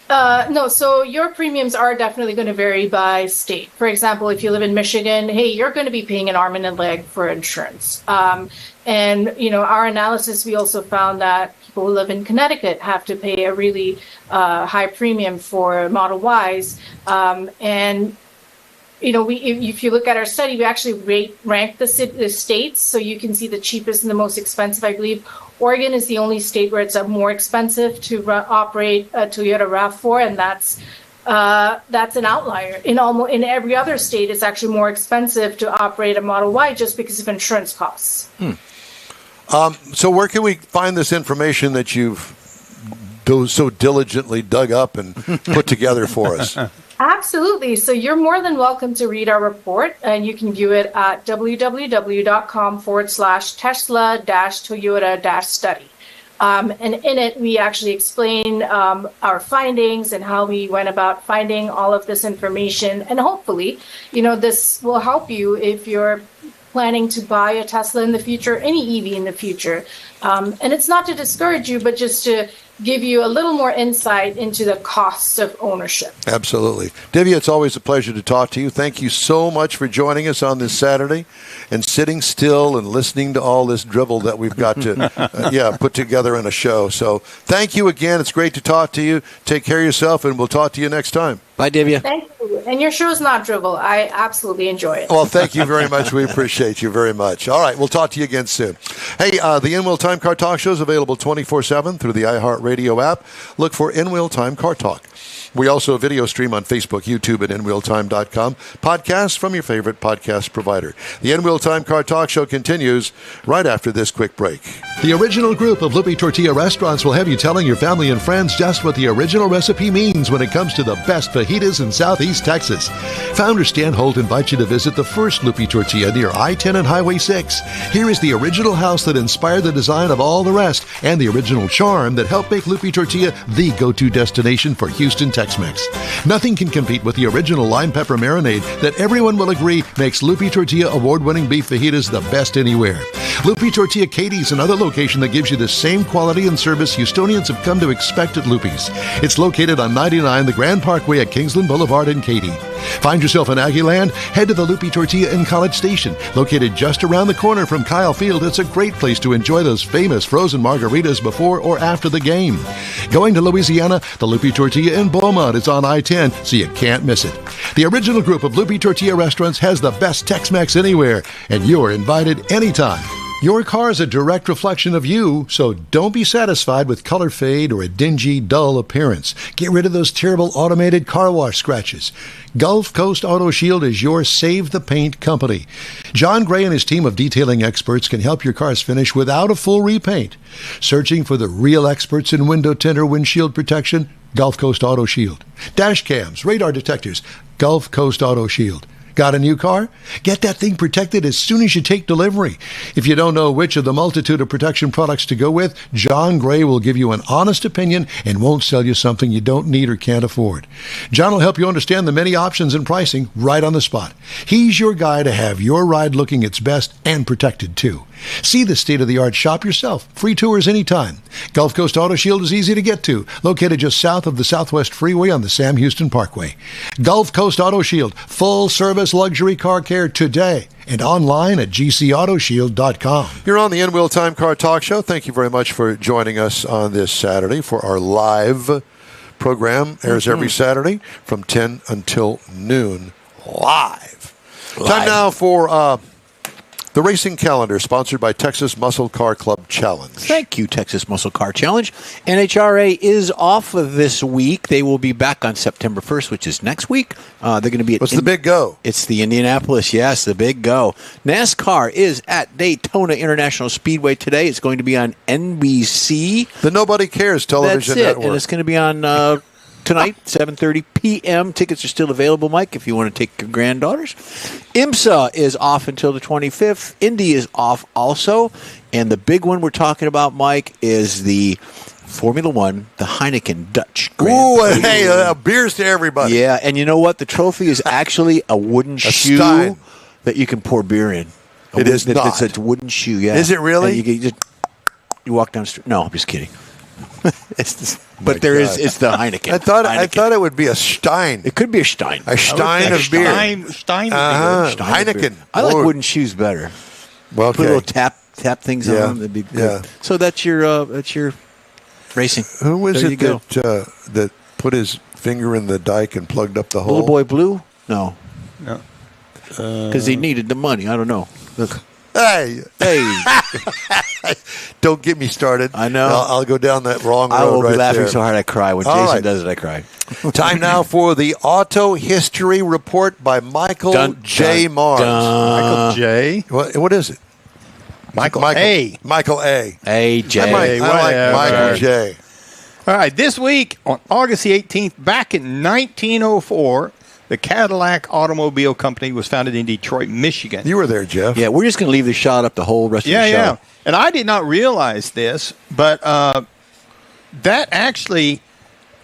No, so your premiums are definitely going to vary by state. For example, if you live in Michigan, hey, you're going to be paying an arm and a leg for insurance. And, our analysis, we also found that people who live in Connecticut have to pay a really high premium for Model Ys. And if you look at our study, we actually rank the states, so you can see the cheapest and the most expensive. I believe Oregon is the only state where it's more expensive to operate a Toyota RAV4, and that's an outlier. In every other state, it's actually more expensive to operate a Model Y just because of insurance costs. So where can we find this information that you've so diligently dug up and put together for us? Absolutely. So you're more than welcome to read our report, and you can view it at www.com/Tesla-Toyota-study. And in it, we actually explain our findings and how we went about finding all of this information. And hopefully, this will help you if you're planning to buy a Tesla in the future, any EV in the future. And it's not to discourage you, but just to give you a little more insight into the costs of ownership. Absolutely. Divya, it's always a pleasure to talk to you. Thank you so much for joining us on this Saturday and sitting still and listening to all this drivel that we've got to put together in a show. So thank you again. It's great to talk to you. Take care of yourself, and we'll talk to you next time. Bye, Divya. Thank you. And your show's not drivel. I absolutely enjoy it. Well, thank you very much. We appreciate you very much. All right, we'll talk to you again soon. Hey, the In-Wheel Time Car Talk Show is available 24/7 through the iHeartRadio app. Look for In-Wheel Time Car Talk. We also video stream on Facebook, YouTube, and InWheelTime.com. Podcasts from your favorite podcast provider. The In-Wheel Time Car Talk Show continues right after this quick break. The original group of Lupe Tortilla restaurants will have you telling your family and friends just what the original recipe means when it comes to the best fajitas in Southeast Texas. Founder Stan Holt invites you to visit the first Lupe Tortilla near I-10 and Highway 6. Here is the original house that inspired the design of all the rest and the original charm that helped make Lupe Tortilla the go-to destination for Houston, Tex-Mex. Nothing can compete with the original lime pepper marinade that everyone will agree makes Lupe Tortilla award-winning beef fajitas the best anywhere. Lupe Tortilla Katie's another location that gives you the same quality and service Houstonians have come to expect at Lupe's. It's located on 99 the Grand Parkway at Kingsland Boulevard in Katy. Find yourself in Aggieland? Head to the Lupe Tortilla in College Station. Located just around the corner from Kyle Field, it's a great place to enjoy those famous frozen margaritas before or after the game. Going to Louisiana, the Lupe Tortilla in Beaumont is on I-10, so you can't miss it. The original group of Lupe Tortilla restaurants has the best Tex-Mex anywhere, and you're invited anytime. Your car is a direct reflection of you, so don't be satisfied with color fade or a dingy, dull appearance. Get rid of those terrible automated car wash scratches. Gulf Coast Auto Shield is your Save the Paint company. John Gray and his team of detailing experts can help your cars finish without a full repaint. Searching for the real experts in window tint or windshield protection? Gulf Coast Auto Shield. Dash cams, radar detectors? Gulf Coast Auto Shield. Got a new car? Get that thing protected as soon as you take delivery. If you don't know which of the multitude of protection products to go with, John Gray will give you an honest opinion and won't sell you something you don't need or can't afford. John will help you understand the many options and pricing right on the spot. He's your guy to have your ride looking its best and protected too. See the state-of-the-art shop yourself. Free tours anytime. Gulf Coast Auto Shield is easy to get to, located just south of the Southwest Freeway on the Sam Houston Parkway. Gulf Coast Auto Shield, full-service luxury car care today, and online at gcautoshield.com. You're on the In-Wheel Time Car Talk Show. Thank you very much for joining us on this Saturday for our live program. Airs every Saturday from 10 until noon live. Time now for the racing calendar, sponsored by Texas Muscle Car Club Challenge. Thank you, Texas Muscle Car Challenge. NHRA is off this week. They will be back on September 1st, which is next week. They're going to be at What's the big go? It's the Indianapolis, yes, the big go. NASCAR is at Daytona International Speedway today. It's going to be on NBC. The Nobody Cares television network. And it's going to be on tonight, 7:30 p.m. Tickets are still available, Mike, if you want to take your granddaughters. IMSA is off until the 25th. Indy is off also. And the big one we're talking about, Mike, is the Formula One, the Heineken Dutch Grand Prix. Ooh, hey, beers to everybody. Yeah, and you know what? The trophy is actually a wooden shoe stein that you can pour beer in. It is not. It's a wooden shoe, yeah. Is it really? And you walk down the street. No, I'm just kidding. But there is. It's the Heineken. I thought it would be a stein. It could be a stein. A stein of beer. Stein Heineken. I like wooden shoes better. Well, okay. Put a little tap things on them. That'd be good. Yeah. So that's your racing. Who was there it that put his finger in the dike and plugged up the hole? Little Boy Blue? No. No. Because he needed the money. I don't know. Look. Hey, don't get me started. I know. I'll go down that wrong road. I will be right laughing there. so hard I cry. When All Jason right. does it, I cry. Time now for the Auto History Report by Michael J. Mars. Michael J. What is it? Michael A. Michael A. AJ. I like whatever. Michael J. All right, this week on August the 18th, back in 1904, the Cadillac Automobile Company was founded in Detroit, Michigan. You were there, Jeff. Yeah, we're just going to leave the shot up the whole rest of the show. Yeah. And I did not realize this, but that actually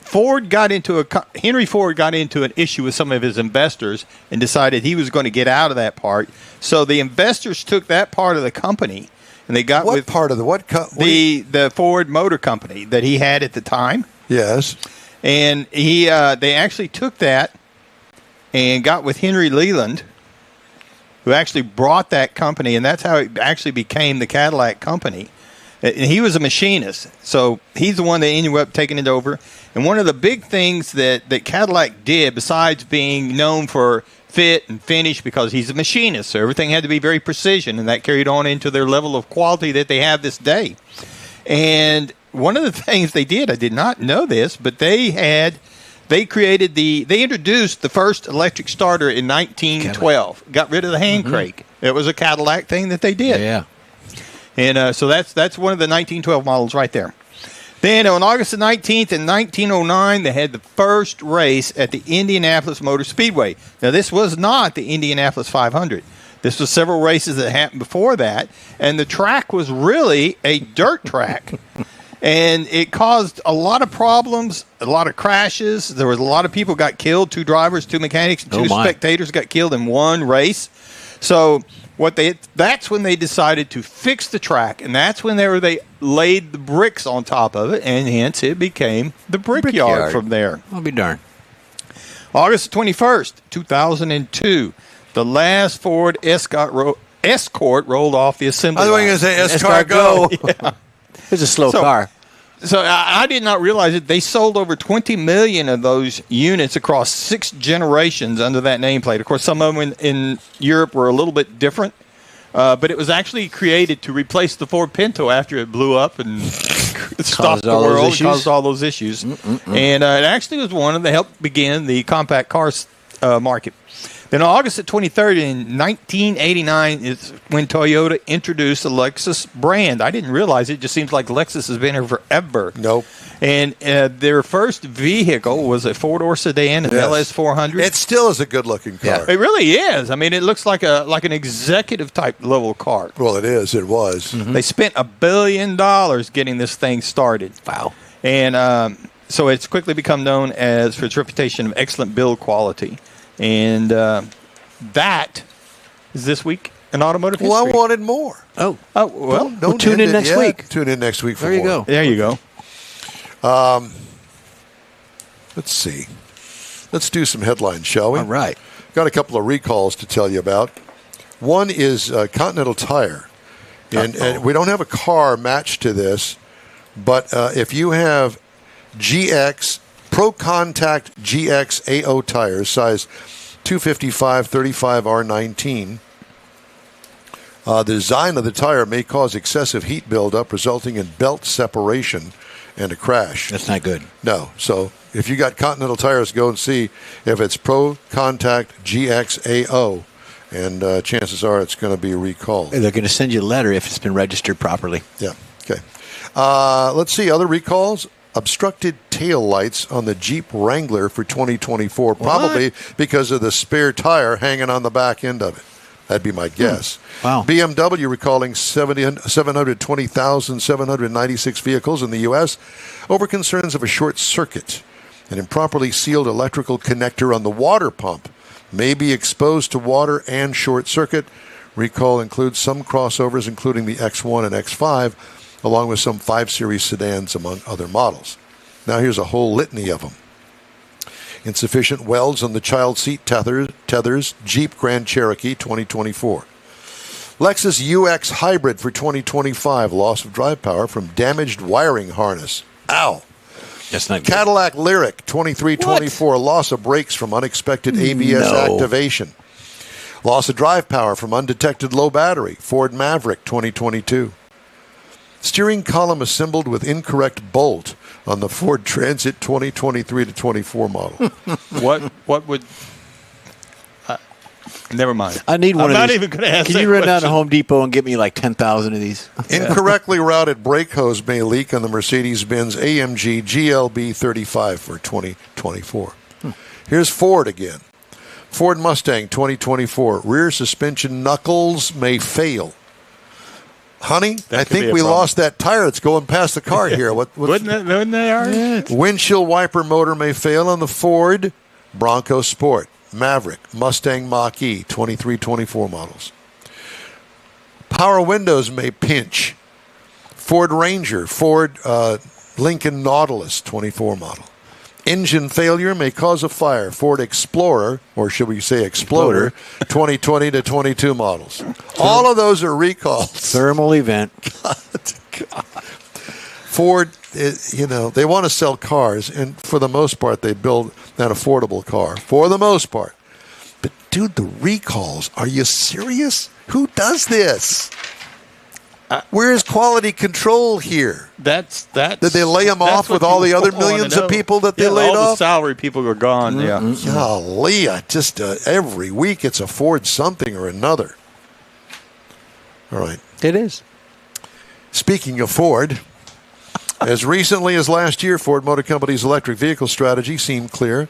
Henry Ford got into an issue with some of his investors and decided he was going to get out of that part. So the investors took that part of the company and they got What part of the Ford Motor Company that he had at the time. Yes. And they actually took that and got with Henry Leland, who actually brought that company, and that's how it actually became the Cadillac Company. And he was a machinist, so he's the one that ended up taking it over. And one of the big things that Cadillac did, besides being known for fit and finish, because he's a machinist, so everything had to be very precision, and that carried on into their level of quality that they have this day. And one of the things they did, I did not know this, but they introduced the first electric starter in 1912. Got rid of the hand crank. It was a Cadillac thing that they did. Yeah. And so that's one of the 1912 models right there. Then on August the 19th in 1909, they had the first race at the Indianapolis Motor Speedway. Now, this was not the Indianapolis 500. This was several races that happened before that, and the track was really a dirt track. And it caused a lot of problems, a lot of crashes. There was a lot of people got killed, 2 drivers, 2 mechanics, 2 spectators got killed in one race. So that's when they decided to fix the track, and that's when they laid the bricks on top of it, and hence it became the Brickyard from there. I'll be darned. August 21st, 2002, the last Ford Escort rolled off the assembly line. I was going to say Escort Go. Yeah. It's a slow car. So I did not realize it. They sold over 20 million of those units across 6 generations under that nameplate. Of course, some of them in Europe were a little bit different, but it was actually created to replace the Ford Pinto after it blew up and stopped the world and caused all those issues. And it actually was one that helped begin the compact car market. Then on August the 23rd in 1989 is when Toyota introduced the Lexus brand. I didn't realize it. It just seems like Lexus has been here forever. Nope. And their first vehicle was a 4-door sedan, an LS400. It still is a good-looking car. Yeah. It really is. I mean, it looks like an executive type level car. Well, it is. It was. They spent $1 billion getting this thing started. Wow. And so it's quickly become known for its reputation of excellent build quality. And that is this week in automotive history. Well, I wanted more. Oh, well, Don't tune in end it next yet. week. Tune in next week for there you more. go. there you go. Let's see. Let's do some headlines, shall we? All right. Got a couple of recalls to tell you about. One is Continental Tire. And we don't have a car matched to this, but if you have GX Pro Contact GX AO tires, size 255 35 R19. The design of the tire may cause excessive heat buildup, resulting in belt separation and a crash. That's not good. No. So if you got Continental tires, go and see if it's Pro Contact GX AO, and chances are it's going to be recalled. They're going to send you a letter if it's been registered properly. Yeah. Okay. Let's see other recalls. Obstructed tail lights on the Jeep Wrangler for 2024, probably because of the spare tire hanging on the back end of it. That'd be my guess. Wow. BMW recalling 720,796 vehicles in the U.S. over concerns of a short circuit. An improperly sealed electrical connector on the water pump may be exposed to water and short circuit. Recall includes some crossovers, including the X1 and X5, along with some 5 Series sedans, among other models. Now here's a whole litany of them. Insufficient welds on the child seat tethers, Jeep Grand Cherokee 2024. Lexus UX Hybrid for 2025, loss of drive power from damaged wiring harness. Ow. That's not good. Cadillac Lyric 2324, loss of brakes from unexpected ABS activation. Loss of drive power from undetected low battery. Ford Maverick 2022. Steering column assembled with incorrect bolt on the Ford Transit 2023 to 24 model. What would... never mind. I need one I'm of not these. even going to ask Can that you run down to question. Home Depot and get me like 10,000 of these? Incorrectly routed brake hose may leak on the Mercedes-Benz AMG GLB 35 for 2024. Here's Ford again. Ford Mustang 2024. Rear suspension knuckles may fail. Honey, I could be think a we problem. lost that tire that's going past the car here. Wouldn't they already? Windshield wiper motor may fail on the Ford Bronco Sport, Maverick, Mustang Mach-E 23-24 models. Power windows may pinch. Ford Ranger, Ford Lincoln Nautilus 24 model. Engine failure may cause a fire. Ford Explorer, or should we say Exploder, 2020 to 22 models. All of those are recalls. Thermal event. Ford, they want to sell cars, and for the most part, they build an affordable car. For the most part. But, dude, the recalls, are you serious? Who does this? Where is quality control here? That's Did they lay them off with all the other millions of people that they laid all off? the salary people are gone. Yeah. Golly, just every week it's a Ford something or another. All right. It is. Speaking of Ford, as recently as last year, Ford Motor Company's electric vehicle strategy seemed clear.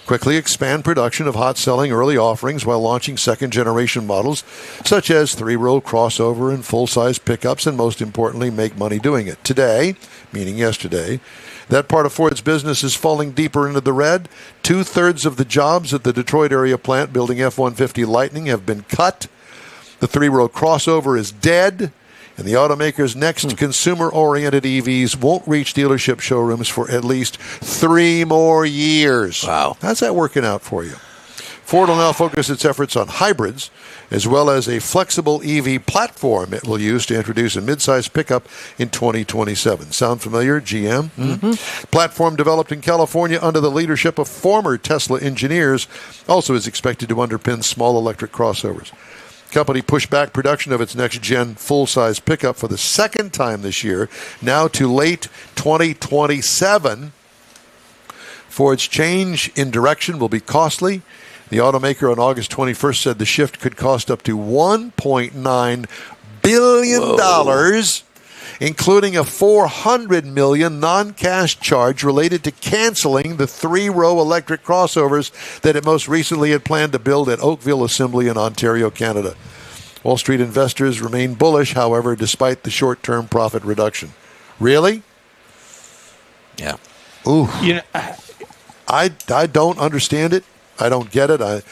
Quickly expand production of hot-selling early offerings while launching second-generation models, such as three-row crossover and full-size pickups, and most importantly, make money doing it. Today, meaning yesterday, that part of Ford's business is falling deeper into the red. 2/3 of the jobs at the Detroit area plant building F-150 Lightning have been cut. The three-row crossover is dead. And the automaker's next consumer-oriented EVs won't reach dealership showrooms for at least 3 more years. Wow. How's that working out for you? Ford will now focus its efforts on hybrids, as well as a flexible EV platform it will use to introduce a midsize pickup in 2027. Sound familiar, GM? Platform developed in California under the leadership of former Tesla engineers also is expected to underpin small electric crossovers. Company pushed back production of its next-gen full-size pickup for the second time this year, now to late 2027. Ford's change in direction will be costly. The automaker on August 21st said the shift could cost up to $1.9 billion, including a $400 million non-cash charge related to canceling the three-row electric crossovers that it most recently had planned to build at Oakville Assembly in Ontario, Canada. Wall Street investors remain bullish, however, despite the short-term profit reduction. Really? Yeah. Ooh. You know, I don't understand it. I don't get it.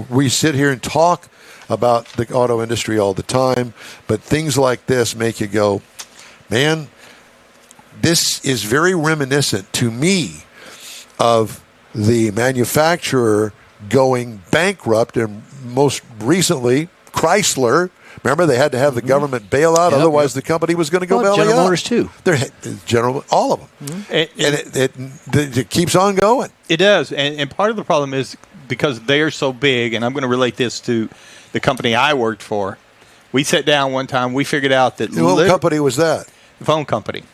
We sit here and talk about the auto industry all the time, but things like this make you go, man, this is very reminiscent to me of the manufacturer going bankrupt, and most recently Chrysler. Remember, they had to have the government bail out, otherwise the company was going to go belly General up. Motors too. General, all of them. It keeps on going. It does, and part of the problem is because they are so big, and I'm going to relate this to the company I worked for. We sat down one time, we figured out that What company was that? the phone company.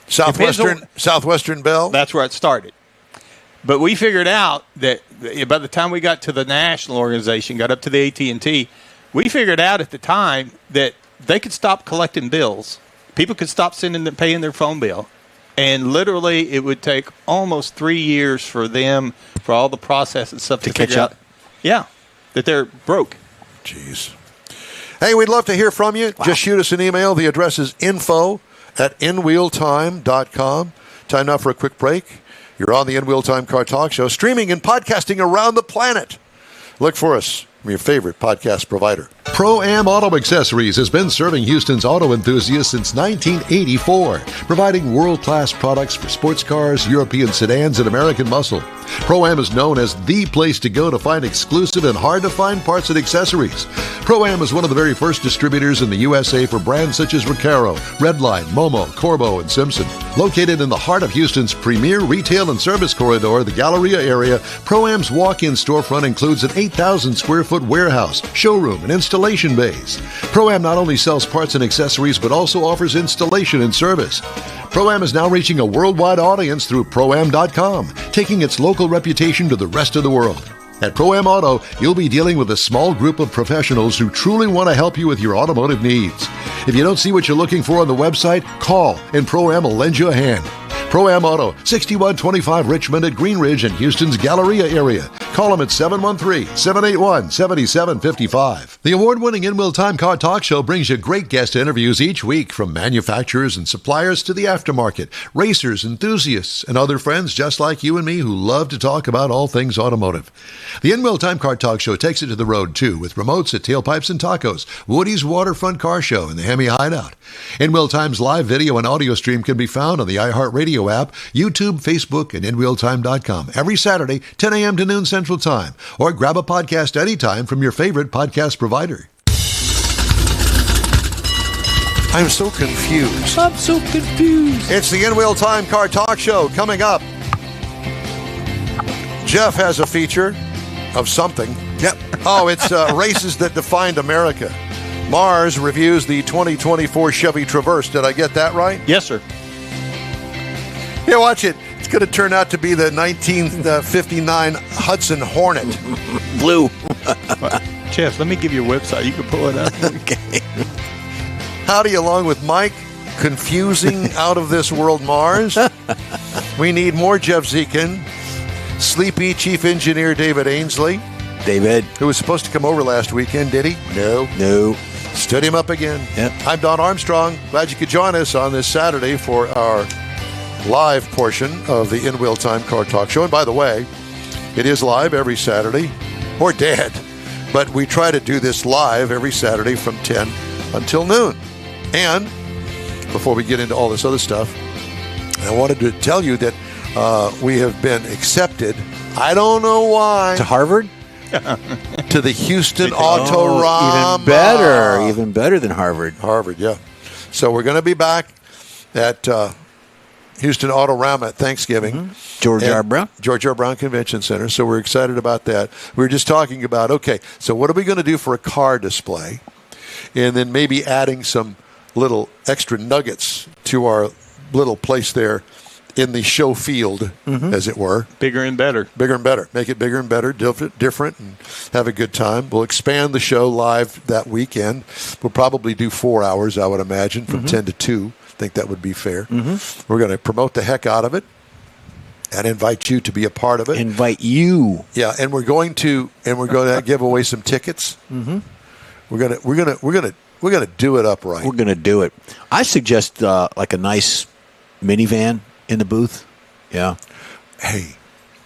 Southwestern Bell? That's where it started. But we figured out that by the time we got to the national organization, got up to the AT&T, we figured out at the time that they could stop collecting bills. People could stop paying their phone bill. And literally, it would take almost 3 years for them, for all the process and stuff to catch figure up. out. Yeah, that they're broke. Jeez. Hey, we'd love to hear from you. Just shoot us an email. The address is info@inwheeltime.com. Time now for a quick break. You're on the In Wheel Time Car Talk Show, streaming and podcasting around the planet. Look for us from your favorite podcast provider. Pro-Am Auto Accessories has been serving Houston's auto enthusiasts since 1984, providing world-class products for sports cars, European sedans, and American muscle. Pro-Am is known as the place to go to find exclusive and hard-to-find parts and accessories. Pro-Am is one of the very first distributors in the USA for brands such as Recaro, Redline, Momo, Corbo, and Simpson. Located in the heart of Houston's premier retail and service corridor, the Galleria area, Pro-Am's walk-in storefront includes an 8,000 square foot square-foot warehouse, showroom, and installation bays. Pro-Am not only sells parts and accessories, but also offers installation and service. Pro-Am is now reaching a worldwide audience through Pro-Am.com, taking its local reputation to the rest of the world. At Pro-Am Auto, you'll be dealing with a small group of professionals who truly want to help you with your automotive needs. If you don't see what you're looking for on the website, call and Pro-Am will lend you a hand. Pro-Am Auto, 6125 Richmond at Green Ridge in Houston's Galleria area. Call them at 713-781-7755. The award-winning In Will Time Car Talk Show brings you great guest interviews each week from manufacturers and suppliers to the aftermarket, racers, enthusiasts, and other friends just like you and me who love to talk about all things automotive. The In Will Time Car Talk Show takes it to the road, too, with remotes at Tailpipes and Tacos, Woody's Waterfront Car Show, and the Hemi Hideout. In Will Time's live video and audio stream can be found on the iHeartRadio app, YouTube, Facebook, and InWheelTime.com every Saturday, 10 a.m. to noon Central Time, or grab a podcast anytime from your favorite podcast provider. I'm so confused. I'm so confused. It's the In Wheel Time Car Talk Show coming up. Jeff has a feature of something. Yep. Oh, it's races that defined America. Mars reviews the 2024 Chevy Traverse. Did I get that right? Yes, sir. Here, watch it. It's going to turn out to be the 1959 Hudson Hornet. Blue. Jeff, let me give you a website. You can pull it up. Okay. Howdy, along with Mike. Confusing out of this world Mars. We need more Jeff Zekin. Sleepy Chief Engineer David Ainsley. David. Who was supposed to come over last weekend, did he? No. Stood him up again. Yep. I'm Don Armstrong. Glad you could join us on this Saturday for our live portion of the In Wheel Time Car Talk Show. And by the way, it is live every Saturday, or dead, but we try to do this live every Saturday from 10 until noon. And before we get into all this other stuff, I wanted to tell you that we have been accepted, I don't know why, To Harvard? to the Houston Autorama. Even better than Harvard. Harvard, yeah. So we're going to be back at Houston Autorama at Thanksgiving. George R. Brown. George R. Brown Convention Center. So we're excited about that. We were just talking about, okay, so what are we going to do for a car display? And then maybe adding some little extra nuggets to our little place there in the show field, as it were. Bigger and better. Bigger and better. Make it bigger and better, different, and have a good time. We'll expand the show live that weekend. We'll probably do 4 hours, I would imagine, from 10 to 2. I think that would be fair. We're going to promote the heck out of it and invite you to be a part of it. Invite you. Yeah, and we're going to give away some tickets. We're gonna do it upright. We're going to do it. I suggest like a nice minivan in the booth. Yeah. Hey,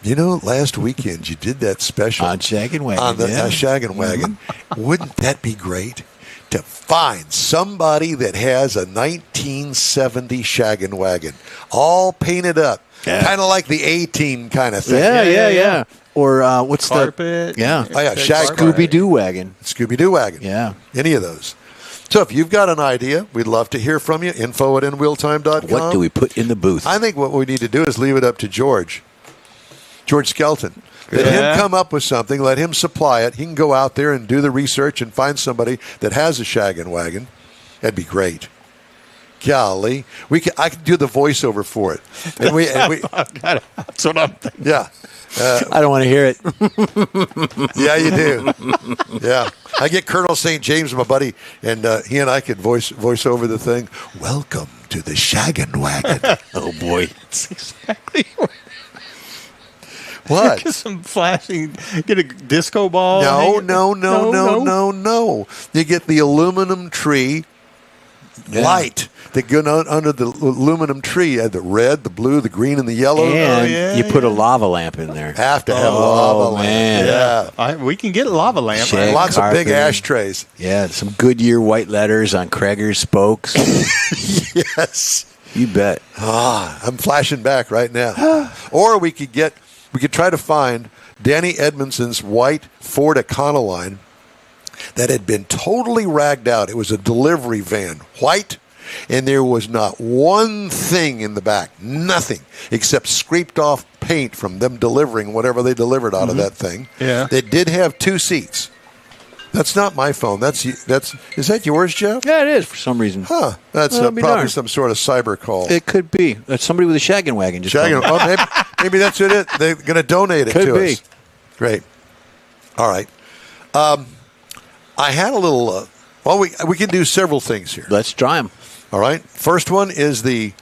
last weekend you did that special On Shaggin' Wagon. on the yeah. Shaggin' Wagon. Wouldn't that be great to find somebody that has a 1970 Shaggin' Wagon, all painted up, kind of like the A-Team kind of thing? Yeah. Or what's Carpet. the... Yeah. Oh, yeah, Scooby-Doo wagon. Scooby-Doo wagon. Yeah. Any of those. So if you've got an idea, we'd love to hear from you. info@inwheeltime.com. What do we put in the booth? I think what we need to do is leave it up to George Skelton. Let him come up with something. Let him supply it. He can go out there and do the research and find somebody that has a Shaggin' Wagon. That'd be great. Golly, I could do the voiceover for it. And we That's what I'm thinking. yeah. I don't want to hear it. Yeah, you do. Yeah. I get Colonel St. James, my buddy, and he and I could voice over the thing. Welcome to the Shaggin' Wagon. Oh, boy. That's exactly What? Get some flashing, get a disco ball. No. You get the aluminum tree light that go under the aluminum tree. The red, the blue, the green, and the yellow. And you put a lava lamp in there. Have to have lava man. lamp. Yeah. We can get a lava lamp. Shag Lots of big carpet. ashtrays. Yeah, some Goodyear white letters on Krager's spokes. Yes. You bet. I'm flashing back right now. Or we could try to find Danny Edmondson's white Ford Econoline that had been totally ragged out. It was a delivery van, white, and there was not one thing in the back, nothing, except scraped off paint from them delivering whatever they delivered out of that thing. Yeah. They did have 2 seats. That's not my phone. Is that yours, Jeff? Yeah, it is for some reason. Huh. That's Well, be probably darned. some sort of cyber call. It could be. That's somebody with a shaggin' wagon. Just Shaggin'. called me. Oh, maybe that's what it. They're going to donate it Could to be. us. Great. All right. I had a little. Well, we can do several things here. Let's try them. All right. First one is the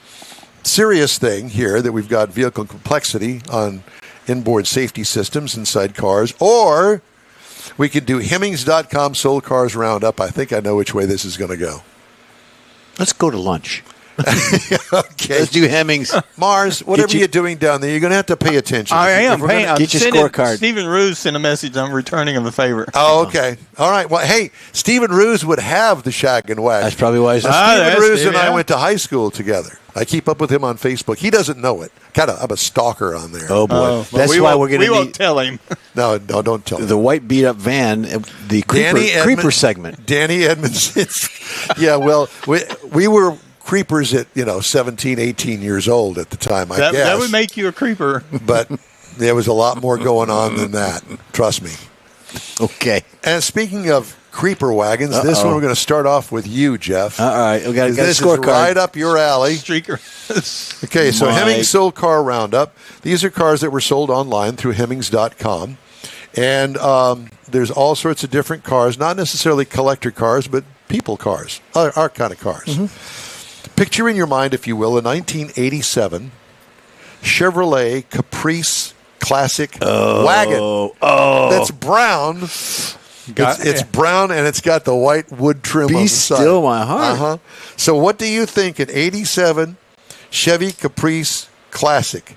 serious thing here that we've got vehicle complexity on inboard safety systems inside cars, or we could do Hemmings.com sold cars roundup. I think I know which way this is going to go. Let's go to lunch. Okay. Let's do Hemmings. Mars, whatever Get you- you're doing down there, you're going to have to pay attention. I am If we're paying. gonna- I'm Get your sending- scorecard. Stephen Roos sent a message. I'm returning him a favor. Oh, okay. All right. Well, hey, Stephen Roos would have the shag and wagon. That's probably why he's Ah, Stephen that's Roos it, and I yeah. went to high school together. I keep up with him on Facebook. He doesn't know it. I'm a stalker on there. Oh boy, Well, that's we why won't- we're going We to won't need tell him. No, don't tell him. the white beat up van, the creeper segment. Danny Edmonds. Yeah, well, we were creepers at 17, 18 years old at the time, I guess. That would make you a creeper. But there was a lot more going on than that. Trust me. Okay. And speaking of creeper wagons, this one we're going to start off with you, Jeff. All right, we got a This is scorecard. right up your alley. Streaker. Okay, so My- Hemmings sold car roundup. These are cars that were sold online through Hemmings.com. And there's all sorts of different cars, not necessarily collector cars, but people cars, our kind of cars. Mm-hmm. Picture in your mind, if you will, a 1987 Chevrolet Caprice Classic wagon. Oh, That's brown. It's brown and it's got the white wood trim Be on the side. still my heart. Uh-huh. So what do you think an 87 Chevy Caprice Classic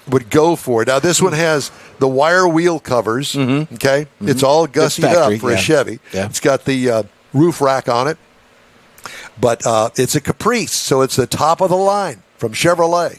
would go for? Now, this one has the wire wheel covers, okay? It's all gussied factory, up for a yeah. Chevy. Yeah. It's got the roof rack on it. But it's a Caprice, so it's the top of the line from Chevrolet.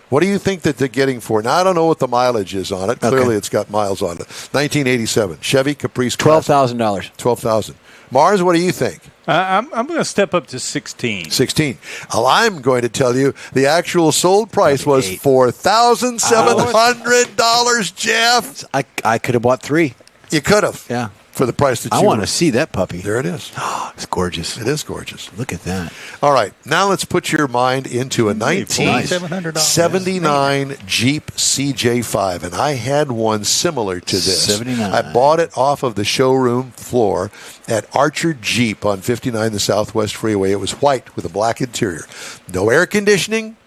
What do you think that they're getting for? Now, I don't know what the mileage is on it. Clearly, it's got miles on it. 1987 Chevy Caprice Classic. $12,000. $12,000. Mars, what do you think? I'm going to step up to 16. 16. Well, I'm going to tell you the actual sold price was $8. $4,700, Jeff. I could have bought 3. You could have. Yeah. For the price that you I want were- to see that puppy. There it is. It's gorgeous. It is gorgeous. Look at that. All right. Now let's put your mind into a $4,700. 1979 Jeep CJ5. And I had one similar to this. 79. I bought it off of the showroom floor at Archer Jeep on 59 the Southwest Freeway. It was white with a black interior. No air conditioning,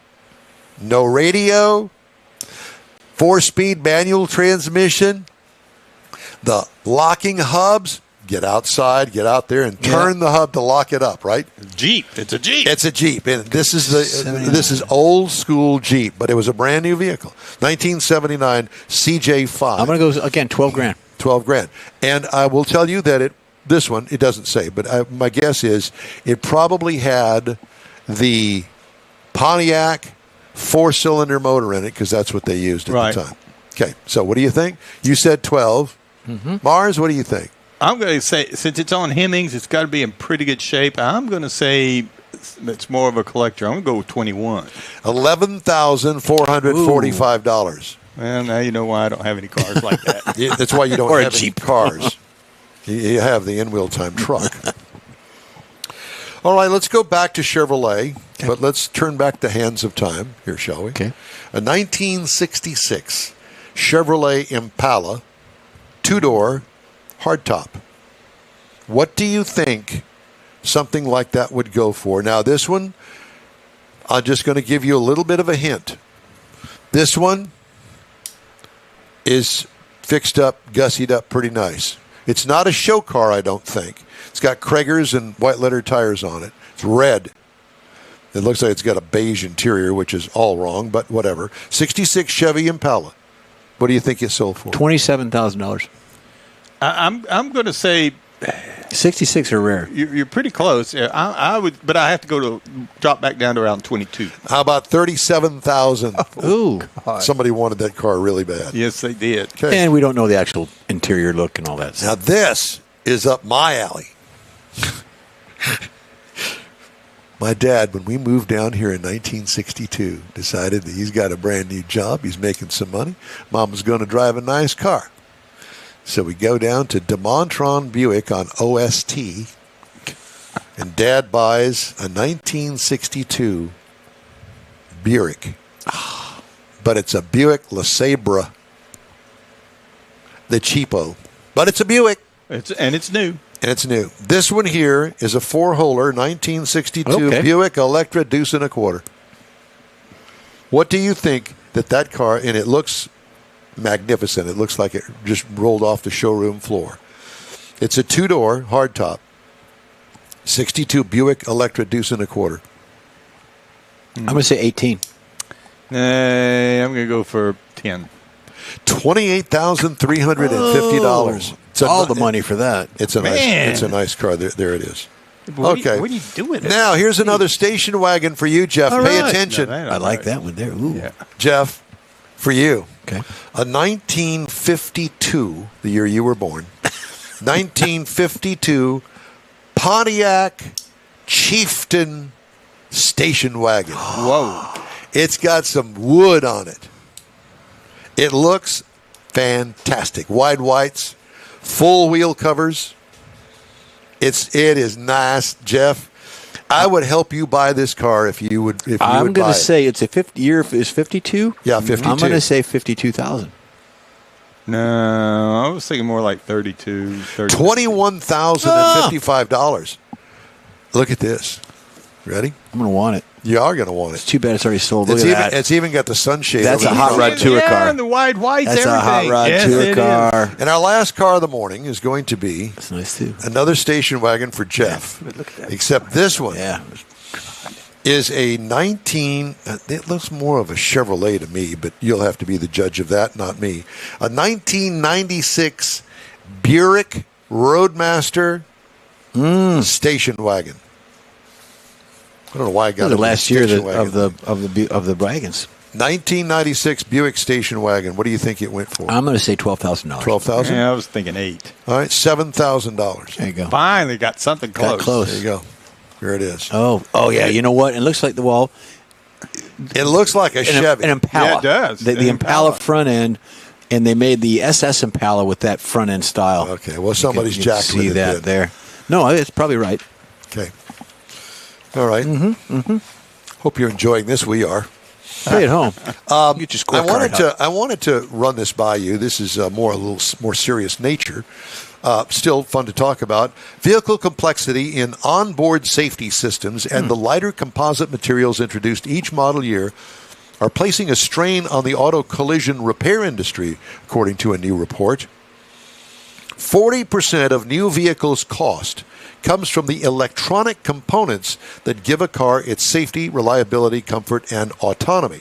no radio, 4-speed manual transmission. The locking hubs, get outside, get out there, and turn the hub to lock it up, right? Jeep. It's a Jeep. It's a Jeep, and this is the 79. this is old school Jeep, but it was a brand new vehicle, 1979 CJ5. I'm going to go, again, $12,000. $12,000, and I will tell you that this one it doesn't say, but my guess is it probably had the Pontiac 4-cylinder motor in it because that's what they used at Right. the time. Okay, so what do you think? You said 12. Mars, what do you think? I'm going to say, since it's on Hemmings, it's got to be in pretty good shape. I'm going to say it's more of a collector. I'm going to go with 21. $11,445. Well, now you know why I don't have any cars like that. Yeah, that's why you don't Or a have any Jeep. cars. You have the in-wheel time truck. All right, let's go back to Chevrolet, but let's turn back the hands of time here, shall we? Okay. A 1966 Chevrolet Impala, 2-door, hardtop. What do you think something like that would go for? Now, this one, I'm just going to give you a little bit of a hint. This one is fixed up, gussied up pretty nice. It's not a show car, I don't think. It's got Kragers and white letter tires on it. It's red. It looks like it's got a beige interior, which is all wrong, but whatever. 66 Chevy Impala. What do you think it sold for? $27,000. I'm going to say 66 are rare. you're pretty close. I would, but I have to drop back down to around 22. How about 37,000? Ooh. Somebody wanted that car really bad. Yes, they did. Okay. And we don't know the actual interior look and all that Now stuff. this is up my alley. My dad, when we moved down here in 1962, decided that he's got a brand new job. He's making some money. Mom was going to drive a nice car. So we go down to DeMontron Buick on OST, and Dad buys a 1962 Buick. But it's a Buick LeSabre, the cheapo. But it's a Buick. It's new. And it's new. This one here is a four-holer 1962 Okay. Buick Electra Deuce and a Quarter. What do you think that car, and it looks magnificent. It looks like it just rolled off the showroom floor. It's a two-door hardtop 62 Buick Electra Deuce and a Quarter. I'm going to say 18. I'm going to go for 10. $28,350. It's All the money for that. It's a Man. nice car. There it is. What Okay. What do you do with it? Now here's another station wagon for you, Jeff. All Pay right. attention, No, I like that one there. Ooh. Yeah. Jeff. For you, Okay. a 1952, the year you were born, 1952 Pontiac Chieftain station wagon. Whoa. It's got some wood on it. It looks fantastic. Wide whites, full wheel covers. It is nice, Jeff. I would help you buy this car if you would. I'm going buy to it. say it's a 50 year is 52. Yeah, 52. I'm going to say 52,000. No, I was thinking more like 32. $21,055. Look at this. Ready? I'm going to want it. You are going to want It's it. too bad it's already sold. Look at that. It's even got the sunshade. That's over a the hot front. rod tour car. And the wide whites, That's everything. a hot rod Yes, tour it car. And our last car of the morning is going to be That's nice too. another station wagon for Jeff. Look at that. Except this one Yeah. is a 19. It looks more of a Chevrolet to me, but you'll have to be the judge of that, not me. A 1996 Buick Roadmaster station wagon. I don't know why I got The it. last year Station of wagon. the wagons. 1996 Buick station wagon. What do you think it went for? I'm going to say $12,000. 12,000. Yeah, I was thinking 8. All right, $7,000. There you go. Finally got something close. Got close. There you go. Here it is. Oh yeah. You know what? It looks like the wall. It looks like a Chevy. An Impala. Yeah, it does. The An Impala Impala. front end, and they made the SS Impala with that front end style. Okay, well, somebody's You can jacked see with it that then. there. No, it's probably right. Okay. All right. Hope you're enjoying this. We are. Stay at home. Get your scorecard out. I wanted to run this by you. This is a little more serious nature. Still fun to talk about. Vehicle complexity in onboard safety systems and the lighter composite materials introduced each model year are placing a strain on the auto collision repair industry, according to a new report. 40% of new vehicles' cost comes from the electronic components that give a car its safety, reliability, comfort, and autonomy.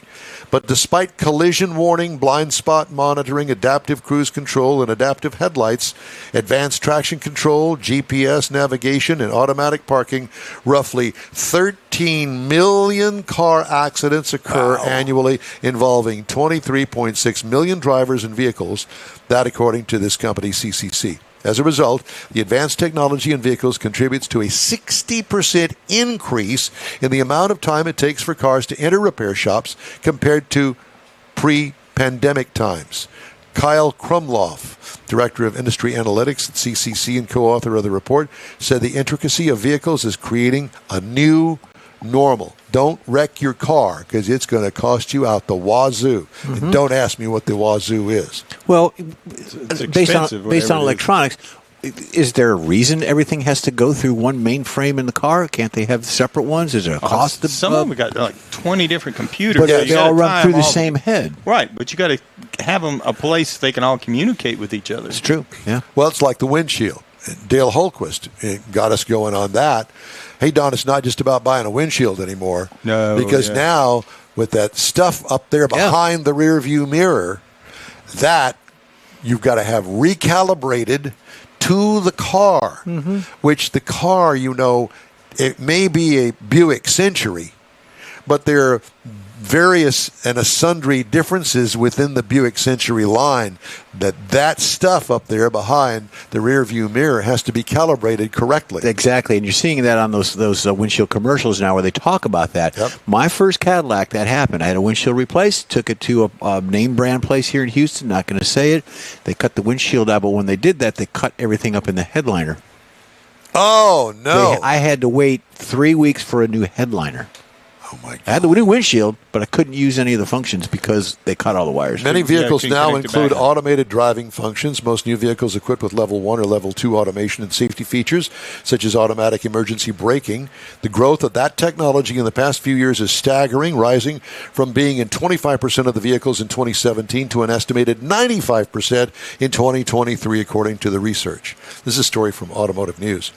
But despite collision warning, blind spot monitoring, adaptive cruise control, and adaptive headlights, advanced traction control, GPS navigation, and automatic parking, roughly 13 million car accidents occur annually involving 23.6 million drivers and vehicles. That according to this company, CCC. As a result, the advanced technology in vehicles contributes to a 60% increase in the amount of time it takes for cars to enter repair shops compared to pre-pandemic times. Kyle Krumloff, Director of Industry Analytics at CCC and co-author of the report, said the intricacy of vehicles is creating a new normal. Don't wreck your car because it's going to cost you out the wazoo. And don't ask me what the wazoo is. Well, It's based expensive, on whatever it is. electronics, is there a reason everything has to go through one mainframe in the car? Can't they have separate ones? Is there a cost? to Some of them got like 20 different computers. but so they you all gotta run tie through them the all- same head. Right, but you got to have them a place they can all communicate with each other. It's true. Yeah. Well, it's like the windshield. Dale Holquist got us going on that. Hey, Don, it's not just about buying a windshield anymore. No, Because yeah. now, with that stuff up there behind the rear view mirror, that you've got to have recalibrated to the car, which the car, it may be a Buick Century, but they're various and sundry differences within the Buick Century line, that stuff up there behind the rear view mirror has to be calibrated correctly. Exactly, and you're seeing that on those windshield commercials now where they talk about that. Yep. My first Cadillac, that happened. I had a windshield replaced, took it to a name brand place here in Houston, not going to say it. They cut the windshield out, but when they did that, they cut everything up in the headliner. Oh, no. I had to wait 3 weeks for a new headliner. Oh, my God. I had the new windshield, but I couldn't use any of the functions because they cut all the wires. Many vehicles can now connect it include back. automated driving functions. Most new vehicles equipped with level 1 or level 2 automation and safety features, such as automatic emergency braking. The growth of that technology in the past few years is staggering, rising from being in 25% of the vehicles in 2017 to an estimated 95% in 2023, according to the research. This is a story from Automotive News.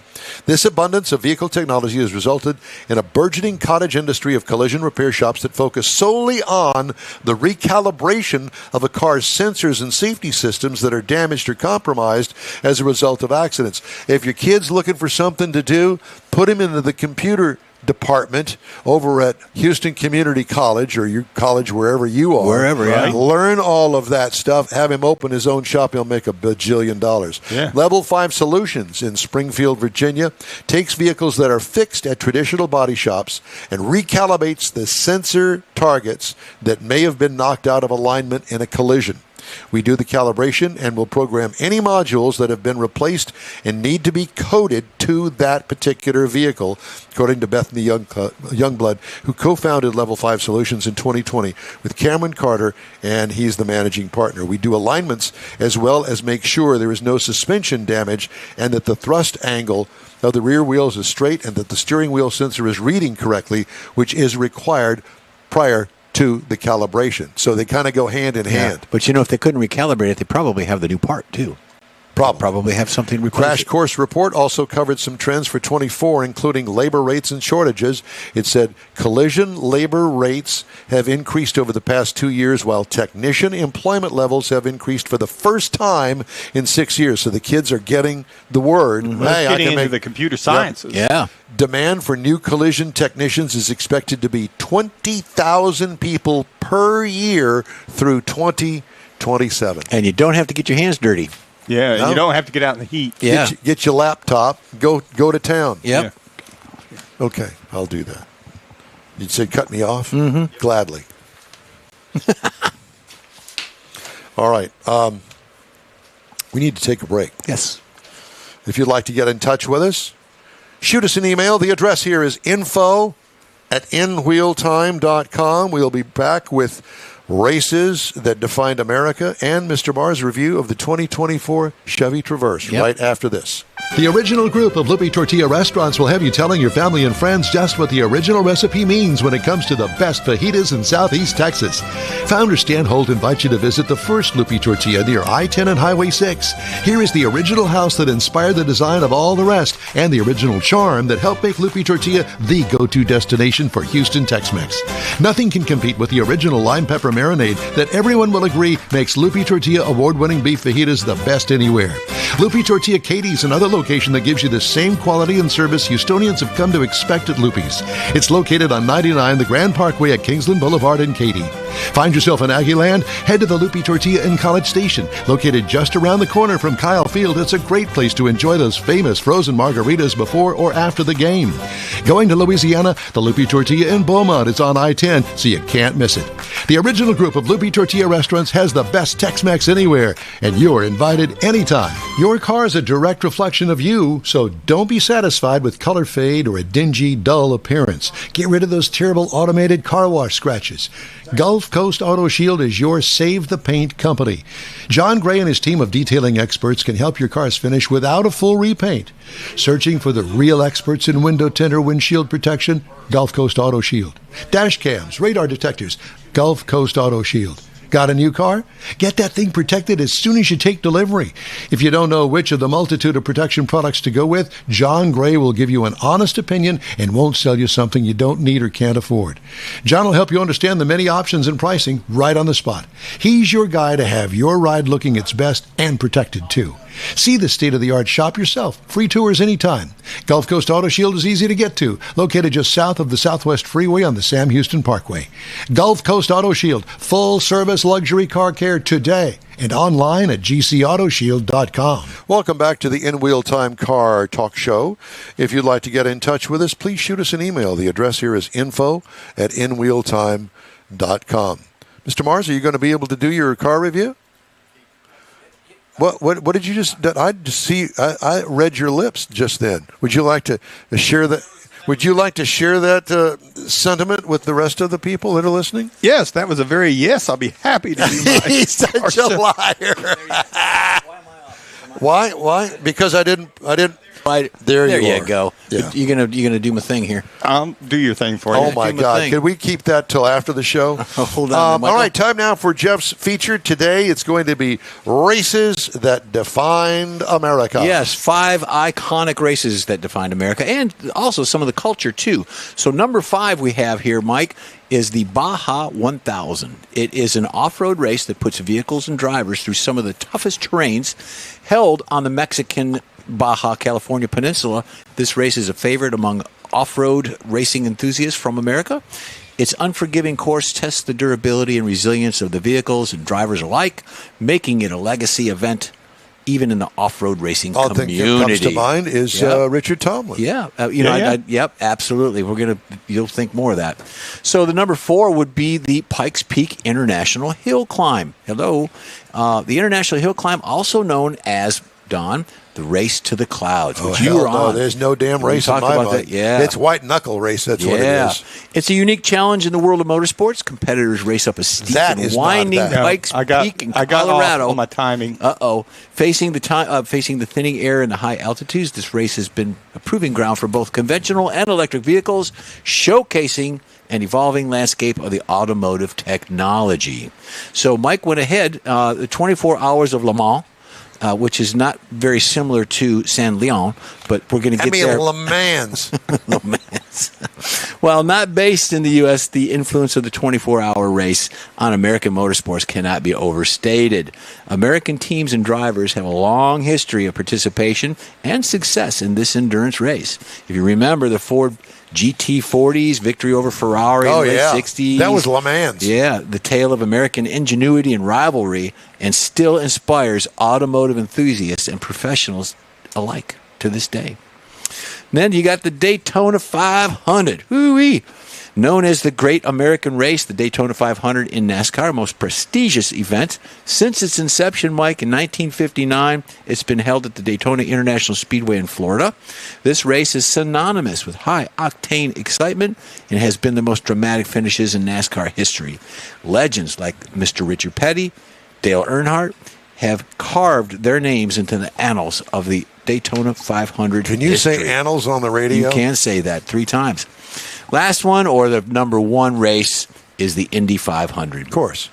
This abundance of vehicle technology has resulted in a burgeoning cottage industry of collision repair shops that focus solely on the recalibration of a car's sensors and safety systems that are damaged or compromised as a result of accidents. If your kid's looking for something to do, put him into the computer department over at Houston Community College or your college wherever you are. Wherever, yeah. Learn all of that stuff. Have him open his own shop. He'll make $1 bajillion. Yeah. Level 5 Solutions in Springfield, Virginia takes vehicles that are fixed at traditional body shops and recalibrates the sensor targets that may have been knocked out of alignment in a collision. We do the calibration and will program any modules that have been replaced and need to be coded to that particular vehicle, according to Bethany Youngblood, who co-founded Level 5 Solutions in 2020 with Cameron Carter, and he's the managing partner. We do alignments as well as make sure there is no suspension damage and that the thrust angle of the rear wheels is straight and that the steering wheel sensor is reading correctly, which is required prior to the calibration. So they kind of go hand in hand. But if they couldn't recalibrate it, they probably have the new part too. Probably have something replaced. Crash Course Report also covered some trends for 24, including labor rates and shortages. It said collision labor rates have increased over the past 2 years, while technician employment levels have increased for the first time in 6 years. So the kids are getting the word. Well, Hey, I getting can into make the computer sciences. Yeah. Demand for new collision technicians is expected to be 20,000 people per year through 2027. And you don't have to get your hands dirty. Yeah, No. you don't have to get out in the heat. Yeah. Get your laptop. Go to town. Yep. Yeah. Okay, I'll do that. You said cut me off? Mm-hmm. Gladly. All right. We need to take a break. Yes. If you'd like to get in touch with us, shoot us an email. The address here is info@inwheeltime.com. We'll be back with races that defined America and Mr. Barr's review of the 2024 Chevy Traverse right after this. The original group of Lupe Tortilla restaurants will have you telling your family and friends just what the original recipe means when it comes to the best fajitas in Southeast Texas. Founder Stan Holt invites you to visit the first Lupe Tortilla near I-10 and Highway 6. Here is the original house that inspired the design of all the rest and the original charm that helped make Lupe Tortilla the go-to destination for Houston Tex-Mex. Nothing can compete with the original lime pepper marinade that everyone will agree makes Lupe Tortilla award-winning beef fajitas the best anywhere. Lupe Tortilla Katie's another location that gives you the same quality and service Houstonians have come to expect at Lupe's. It's located on 99 the Grand Parkway at Kingsland Boulevard in Katy. Find yourself in Aggieland? Head to the Lupe Tortilla in College Station. Located just around the corner from Kyle Field, it's a great place to enjoy those famous frozen margaritas before or after the game. Going to Louisiana? The Lupe Tortilla in Beaumont is on I-10, so you can't miss it. The original group of Lupe Tortilla restaurants has the best Tex-Mex anywhere, and you're invited anytime. Your car is a direct reflection of you, so don't be satisfied with color fade or a dingy, dull appearance. Get rid of those terrible automated car wash scratches. Gulf Coast Auto Shield is your Save the Paint company. John Gray and his team of detailing experts can help your cars finish without a full repaint. Searching for the real experts in window tint or windshield protection? Gulf Coast Auto Shield. Dash cams, radar detectors? Gulf Coast Auto Shield. Got a new car? Get that thing protected as soon as you take delivery. If you don't know which of the multitude of protection products to go with, John Gray will give you an honest opinion and won't sell you something you don't need or can't afford. John will help you understand the many options and pricing right on the spot. He's your guy to have your ride looking its best and protected too. See the state-of-the-art shop yourself. Free tours anytime. Gulf Coast Auto Shield is easy to get to, located just south of the Southwest Freeway on the Sam Houston Parkway. Gulf Coast Auto Shield, full-service luxury car care today, and online at gcautoshield.com. Welcome back to the In Wheel Time Car Talk Show. If you'd like to get in touch with us, please shoot us an email. The address here is info@inwheeltime.com. Mr. Mars, are you going to be able to do your car review? What did you just? I just see. I read your lips just then. Would you like to share that? Would you like to share that sentiment with the rest of the people that are listening? Yes, that was a very yes. I'll be happy to do my He's such a liar. Why? Because I didn't. Right There you go. Yeah. You're gonna do my thing here. Do your thing for you. Oh my do my God! thing. Could we keep that till after the show? Hold on, All Michael. right, time now for Jeff's feature today. It's going to be races that defined America. Yes, 5 iconic races that defined America, and also some of the culture too. So number 5 we have here, Mike, is the Baja 1000. It is an off-road race that puts vehicles and drivers through some of the toughest terrains held on the Mexican Baja California Peninsula. This race is a favorite among off-road racing enthusiasts from America. Its unforgiving course tests the durability and resilience of the vehicles and drivers alike, making it a legacy event even in the off-road racing All thing community. that comes to mind is Yep. Richard Tomlin. Yeah, Yeah. Yep, absolutely. You'll think more of that. So the number 4 would be the Pikes Peak International Hill Climb. Hello, the International Hill Climb, also known as Don, the Race to the Clouds, which you hell were no, on. there's no damn We race in talked my about mind. that, yeah. It's white knuckle race. That's what it is. It's a unique challenge in the world of motorsports. Competitors race up a steep That and is not winding bad. Pikes Peak in I got Colorado. off on my timing. Facing the thinning air and the high altitudes, this race has been a proving ground for both conventional and electric vehicles, showcasing an evolving landscape of the automotive technology. So Mike went ahead, the 24 Hours of Le Mans, which is not very similar to San Leon, but we're going to get there. Le Mans. Le Mans. While not based in the U.S., the influence of the 24-hour race on American motorsports cannot be overstated. American teams and drivers have a long history of participation and success in this endurance race. If you remember the Ford GT40s, victory over Ferrari in the late 60s. That was Le Mans. Yeah, the tale of American ingenuity and rivalry, and still inspires automotive enthusiasts and professionals alike to this day. Then you got the Daytona 500. Woo-wee. Known as the Great American Race, the Daytona 500 in NASCAR, most prestigious event. Since its inception, Mike, in 1959, it's been held at the Daytona International Speedway in Florida. This race is synonymous with high-octane excitement and has been the most dramatic finishes in NASCAR history. Legends like Mr. Richard Petty, Dale Earnhardt, have carved their names into the annals of the Daytona 500 Can you history. say annals on the radio? You can say that 3 times. Last one, or the number 1 race, is the Indy 500. Of course.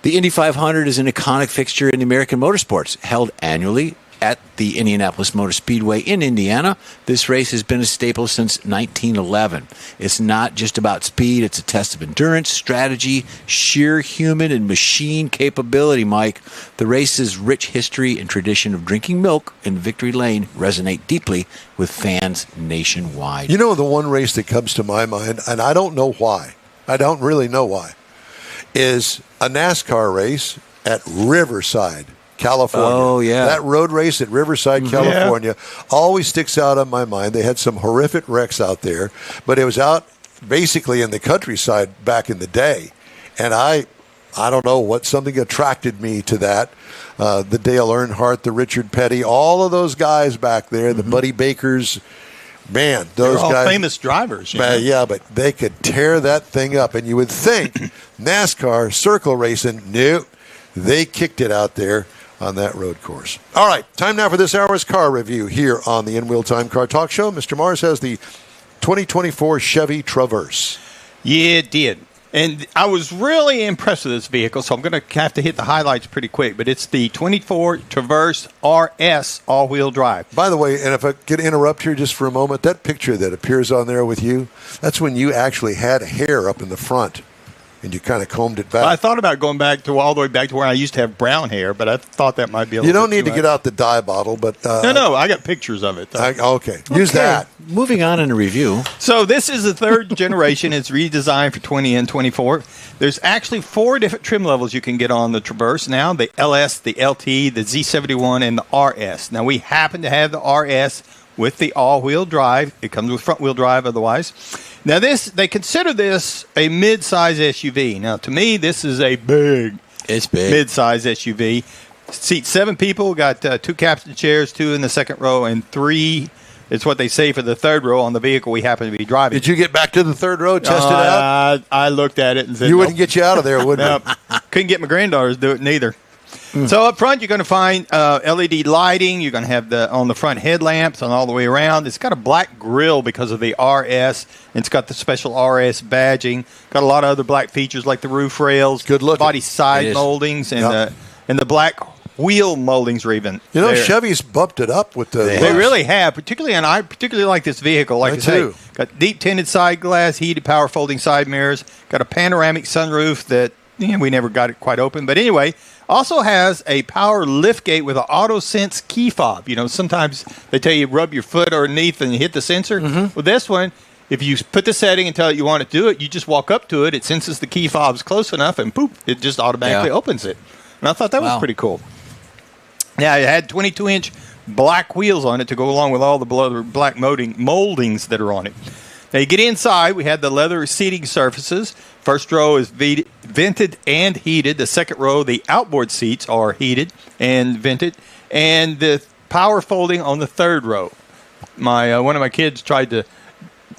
The Indy 500 is an iconic fixture in American motorsports, held annually at the Indianapolis Motor Speedway in Indiana. This race has been a staple since 1911. It's not just about speed, it's a test of endurance, strategy, sheer human and machine capability, Mike. The race's rich history and tradition of drinking milk in Victory Lane resonate deeply with fans nationwide. You know, the one race that comes to my mind, and I don't know why, I don't really know why, is a NASCAR race at Riverside, California. Oh, yeah. That road race at Riverside, California always sticks out on my mind. They had some horrific wrecks out there, but it was out basically in the countryside back in the day. And I don't know what, something attracted me to that. The Dale Earnhardt, the Richard Petty, all of those guys back there, the Buddy Bakers. Man, those They're all guys, famous drivers. You know? yeah, but they could tear that thing up. And you would think NASCAR, circle racing, nope, they kicked it out there on that road course. All right, time now for this hour's car review here on the In Wheel Time Car Talk Show. Mr. Mars has the 2024 Chevy Traverse. Yeah, it did. And I was really impressed with this vehicle, so I'm going to have to hit the highlights pretty quick. But it's the 24 Traverse RS all-wheel drive. By the way, and if I could interrupt here just for a moment, that picture that appears on there with you, that's when you actually had hair up in the front. and you kind of combed it back. I thought about going back to all the way back to where I used to have brown hair, but I thought that might be a you little don't bit need to too get much. out the dye bottle, but No, I got pictures of it. Okay, use that. Moving on in a review. So this is the third generation. It's redesigned for 20 and 24. There's actually 4 different trim levels you can get on the Traverse now: the LS, the LT, the Z71, and the RS. Now we happen to have the RS with the all-wheel drive. It comes with front-wheel drive otherwise. Now they consider this a mid-size SUV. Now to me, this is a big mid-size SUV. Seats 7 people, got 2 captain chairs, 2 in the second row, and 3. It's what they say for the third row on the vehicle we happen to be driving. Did you get back to the third row, test it out? I looked at it and said, You wouldn't get you out of there, would you? Nope. Couldn't get my granddaughters to do it neither. So up front, you're going to find LED lighting. You're going to have on the front headlamps and all the way around. It's got a black grille because of the RS. And it's got the special RS badging. Got a lot of other black features like the roof rails, Good looking. body side moldings, and the black wheel moldings are even. You know, there. Chevy's bumped it up with the. They really have, particularly, and I particularly like this vehicle. Like Me I say, too. got deep tinted side glass, heated power folding side mirrors, got a panoramic sunroof that we never got it quite open. But anyway, also has a power lift gate with an auto sense key fob. You know, sometimes they tell you rub your foot underneath and hit the sensor. Well, this one, if you put the setting and tell it you want it to do it, you just walk up to it, it senses the key fob's close enough, and poof, it just automatically opens it. And I thought that was pretty cool. Yeah, it had 22-inch black wheels on it to go along with all the black moldings that are on it. Now, you get inside, we had the leather seating surfaces. First row is vented and heated. The second row, the outboard seats are heated and vented. And the power folding on the third row. One of my kids tried to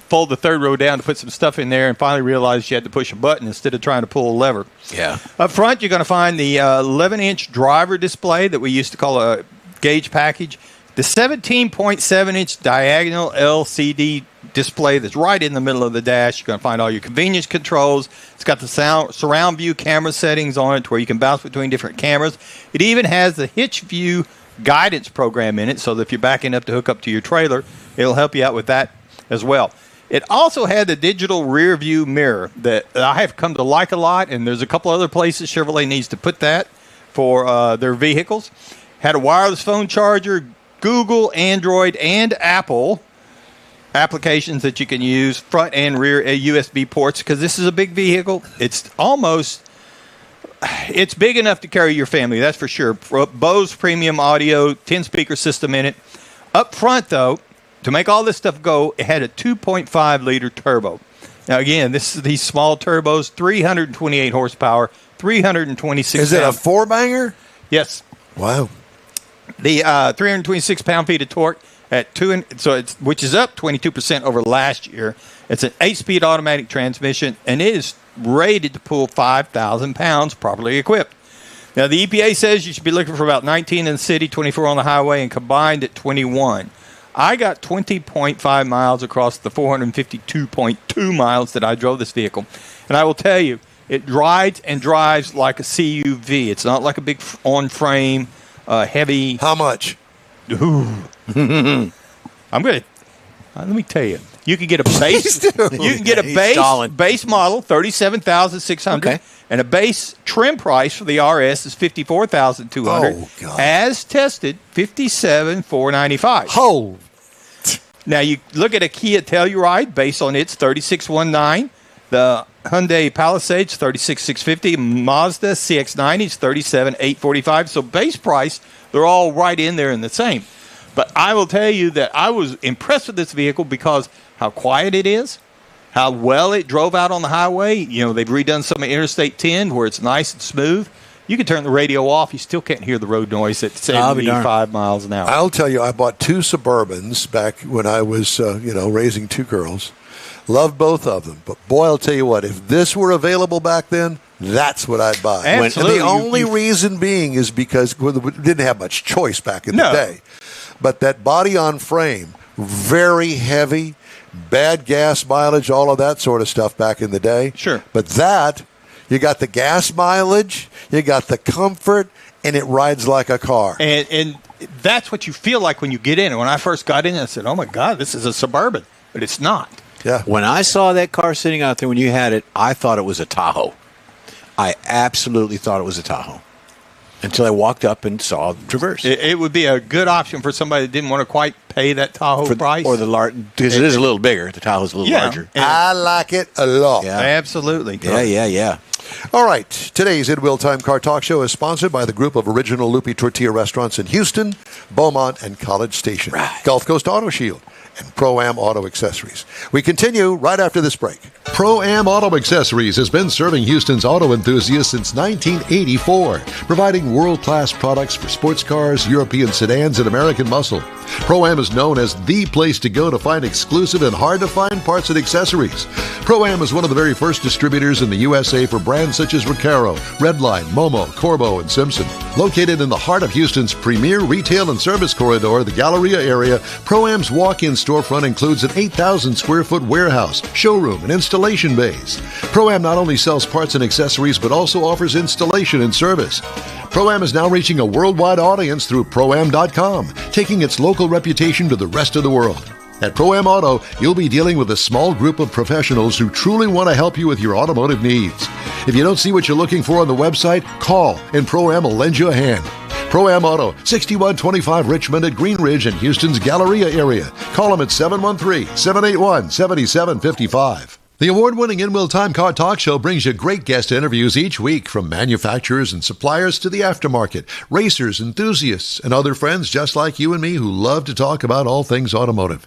fold the third row down to put some stuff in there and finally realized she had to push a button instead of trying to pull a lever. Yeah. Up front, you're going to find the 11-inch driver display that we used to call a gauge package. The 17.7-inch diagonal LCD display that's right in the middle of the dash. You're going to find all your convenience controls. It's got the surround view camera settings on it where you can bounce between different cameras. It even has the hitch view guidance program in it, so that if you're backing up to hook up to your trailer, it'll help you out with that as well. It also had the digital rear view mirror that I have come to like a lot, and there's a couple other places Chevrolet needs to put that for their vehicles. Had a wireless phone charger, Google, Android, and Apple applications that you can use, front and rear USB ports, because this is a big vehicle. It's big enough to carry your family, that's for sure. Bose premium audio, 10-speaker system in it. Up front, though, to make all this stuff go, it had a 2.5-liter turbo. Now, again, these small turbos, 328 horsepower, 326 Is it a four-banger? Yes. Wow. The 326 pound-feet of torque which is up 22% over last year. It's an 8-speed automatic transmission, and it is rated to pull 5,000 pounds properly equipped. Now, the EPA says you should be looking for about 19 in the city, 24 on the highway, and combined at 21. I got 20.5 miles across the 452.2 miles that I drove this vehicle. And I will tell you, it rides and drives like a CUV. It's not like a big on-frame, heavy. How much? Let me tell you. You can get a base. You can get a base model, $37,600, and a base trim price for the RS is $54,200. Oh, God. As tested, $57,495. Oh. Now you look at a Kia Telluride based on its $36,190. The Hyundai Palisades $36,650. Mazda CX-90 is $37,845. So base price, they're all right in there in the same. But I will tell you that I was impressed with this vehicle because how quiet it is, how well it drove out on the highway. You know, they've redone some of Interstate 10 where it's nice and smooth. You can turn the radio off. You still can't hear the road noise at 75 miles an hour. I'll tell you, I bought 2 Suburbans back when I was, raising 2 girls. Loved both of them. But, boy, I'll tell you what, if this were available back then, that's what I'd buy. Absolutely. And the only reason being is because we didn't have much choice back in the day. But that body on frame, very heavy, bad gas mileage, all of that sort of stuff back in the day. Sure. But that, you got the gas mileage, you got the comfort, and it rides like a car. And that's what you feel like when you get in. And when I first got in, I said, oh, my God, this is a Suburban. But it's not. Yeah. When I saw that car sitting out there when you had it, I thought it was a Tahoe. I absolutely thought it was a Tahoe until I walked up and saw the Traverse. It would be a good option for somebody that didn't want to quite pay that Tahoe price. Or the large, because it is a little bigger. The Tahoe's a little larger. I like it a lot. Yeah. Absolutely. Yeah. All right. Today's In Wheel Time Car Talk Show is sponsored by the group of original Lupe Tortilla restaurants in Houston, Beaumont, and College Station. Right. Gulf Coast Auto Shield and Pro-Am Auto Accessories. We continue right after this break. Pro-Am Auto Accessories has been serving Houston's auto enthusiasts since 1984, providing world-class products for sports cars, European sedans, and American muscle. Pro-Am is known as the place to go to find exclusive and hard-to-find parts and accessories. Pro-Am is one of the very first distributors in the USA for brands such as Recaro, Redline, Momo, Corbo, and Simpson. Located in the heart of Houston's premier retail and service corridor, the Galleria area, Pro-Am's walk-in storefront includes an 8,000-square-foot warehouse, showroom, and installation bays. Pro-Am not only sells parts and accessories, but also offers installation and service. Pro-Am is now reaching a worldwide audience through Pro-Am.com, taking its local reputation to the rest of the world. At Pro-Am Auto, you'll be dealing with a small group of professionals who truly want to help you with your automotive needs. If you don't see what you're looking for on the website, call and Pro-Am will lend you a hand. Pro-Am Auto, 6125 Richmond at Green Ridge in Houston's Galleria area. Call them at 713-781-7755. The award-winning In Wheel Time Car Talk Show brings you great guest interviews each week from manufacturers and suppliers to the aftermarket, racers, enthusiasts, and other friends just like you and me who love to talk about all things automotive.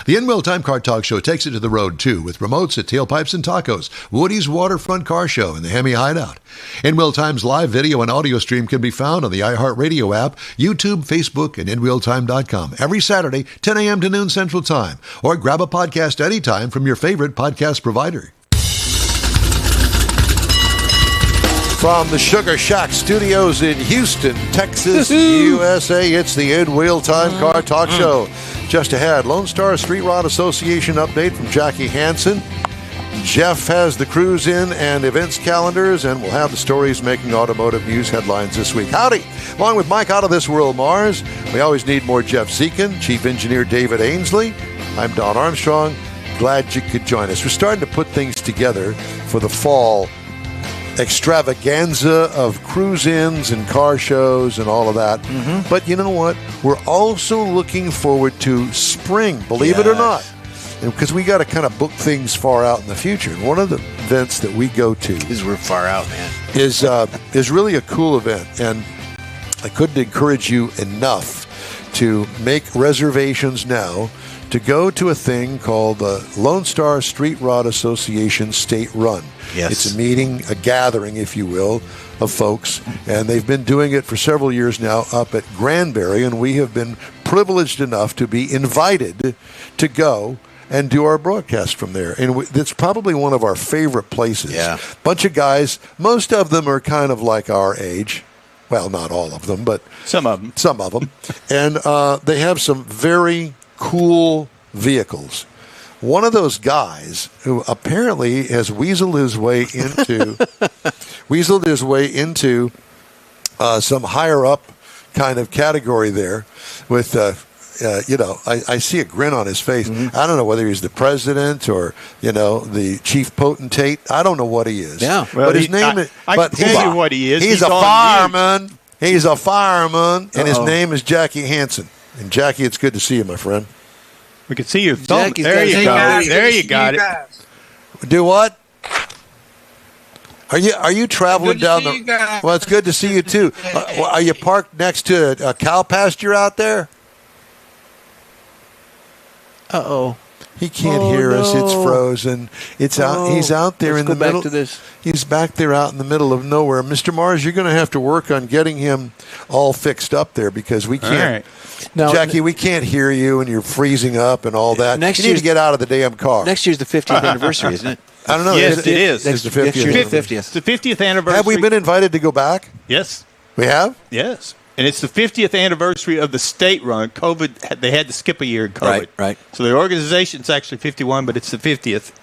The In Wheel Time Car Talk Show takes it to the road, too, with remotes at Tailpipes and Tacos, Woody's Waterfront Car Show, and the Hemi Hideout. In Wheel Time's live video and audio stream can be found on the iHeartRadio app, YouTube, Facebook, and InWheelTime.com every Saturday, 10 a.m. to noon Central Time, or grab a podcast anytime from your favorite podcast provider. From the Sugar Shack Studios in Houston, Texas, USA, it's the In Wheel Time Car Talk Show. Just ahead, Lone Star Street Rod Association update from Jackie Hansen. Jeff has the cruise in and events calendars, and we'll have the stories making automotive news headlines this week. Howdy! Along with Mike Out of This World Mars, we always need more Jeff Zekin, Chief Engineer David Ainsley. I'm Don Armstrong. Glad you could join us. We're starting to put things together for the fall extravaganza of cruise-ins and car shows and all of that. Mm-hmm. But you know what? We're also looking forward to spring, believe it or not. Because we got to kind of book things far out in the future. And one of the events that we go to, Because we're far out, man, is really a cool event. And I couldn't encourage you enough to make reservations now to go to a thing called the Lone Star Street Rod Association State Run. Yes. It's a meeting, a gathering, if you will, of folks. And they've been doing it for several years now up at Granbury, and we have been privileged enough to be invited to go and do our broadcast from there. And it's probably one of our favorite places. Yeah. Bunch of guys, most of them are kind of like our age. Well, not all of them, but Some of them. Some of them. And they have some very cool vehicles. One of those guys who apparently has weaseled his way into some higher up kind of category there with I see a grin on his face. Mm-hmm. I don't know whether he's the president or the chief potentate. I don't know what he is. Yeah, but his name is. I can tell you what he is. He's a fireman. He's a fireman, and his name is Jackie Hansen. And Jackie, it's good to see you, my friend. We can see your thumb. Jackie's There you go. got There you got it. Do what? Are you traveling down the? Well, it's good to see you too. Are you parked next to a cow pasture out there? Uh-oh. He can't hear us. It's frozen. It's out. He's out there in the middle. Back to this. He's back there out in the middle of nowhere. Mr. Mars, you're going to have to work on getting him all fixed up there because we can't. All right. Now, Jackie, we can't hear you, and you're freezing up and all that. You need to get out of the damn car. Next year's the 50th anniversary, isn't it? I don't know. Yes, it is. It's the 50th. Next year's the 50th. It's the 50th anniversary. Have we been invited to go back? Yes. We have? Yes. And it's the 50th anniversary of the state run. COVID, they had to skip a year in COVID. Right. So the organization's actually 51, but it's the 50th.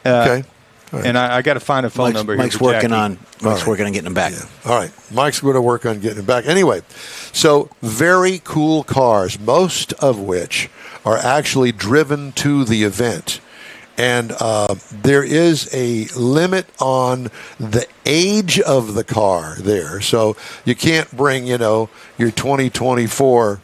Okay. Right. And I got to find a phone number here. Mike's for working Jackie. working on getting them back. Yeah. All right. Mike's going to work on getting it back. Anyway, so very cool cars, most of which are actually driven to the event. And there is a limit on the age of the car there. So you can't bring, your 2024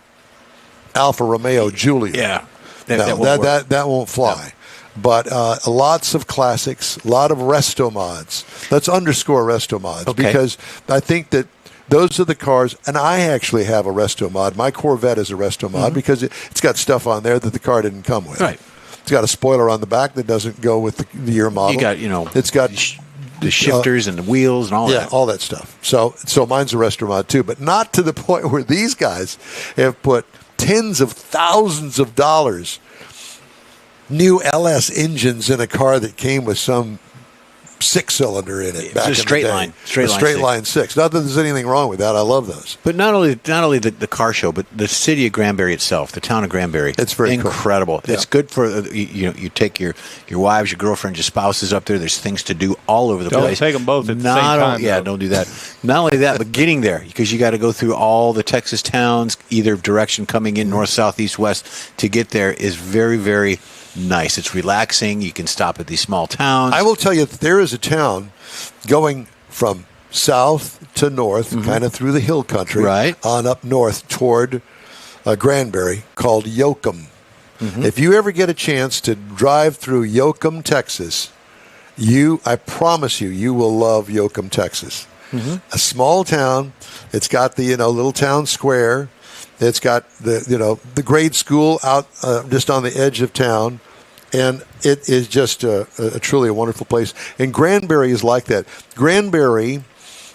Alfa Romeo Giulia. Yeah. That won't fly. No. But lots of classics, a lot of resto mods. Let's underscore resto mods because I think that those are the cars, and I actually have a resto mod. My Corvette is a resto mod because it's got stuff on there that the car didn't come with. Right. It's got a spoiler on the back that doesn't go with the year model. You got, it's got the shifters and the wheels and all that. Yeah, all that stuff. So mine's a resto mod too, but not to the point where these guys have put tens of thousands of dollars new LS engines in a car that came with some six-cylinder in it. Back it's a straight line. Straight line six. Not that there's anything wrong with that. I love those. But not only the car show, but the city of Granbury itself, the town of Granbury. It's very incredible. Cool. It's good for you take your wives, your girlfriends, your spouses up there. There's things to do all over the place. Don't take them both at the same time. Yeah, don't do that. Not only that, but getting there because you got to go through all the Texas towns, either direction coming in north, south, east, west. To get there is very, very nice. It's relaxing. You can stop at these small towns. I will tell you that there is a town going from south to north, kind of through the hill country, on up north toward Granbury, called Yoakum. If you ever get a chance to drive through Yoakum, Texas, I promise you will love Yoakum, Texas. A small town. It's got the little town square. It's got the grade school out just on the edge of town, and it is just a truly a wonderful place. And Granbury is like that. Granbury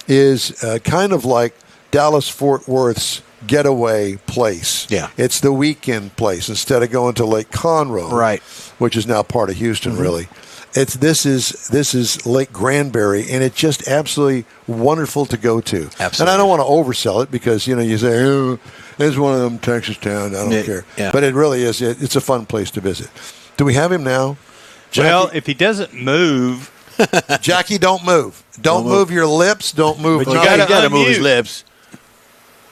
is kind of like Dallas-Fort Worth's getaway place. Yeah, it's the weekend place instead of going to Lake Conroe, right, which is now part of Houston, really. This is Lake Granbury, and it's just absolutely wonderful to go to. Absolutely. And I don't want to oversell it because you say, oh, it's one of them Texas towns. I don't care. Yeah. But it really is. It's a fun place to visit. Do we have him now? Jackie? Well, if he doesn't move, Jackie, don't move. Don't move your lips. Don't move. But you got to move his lips.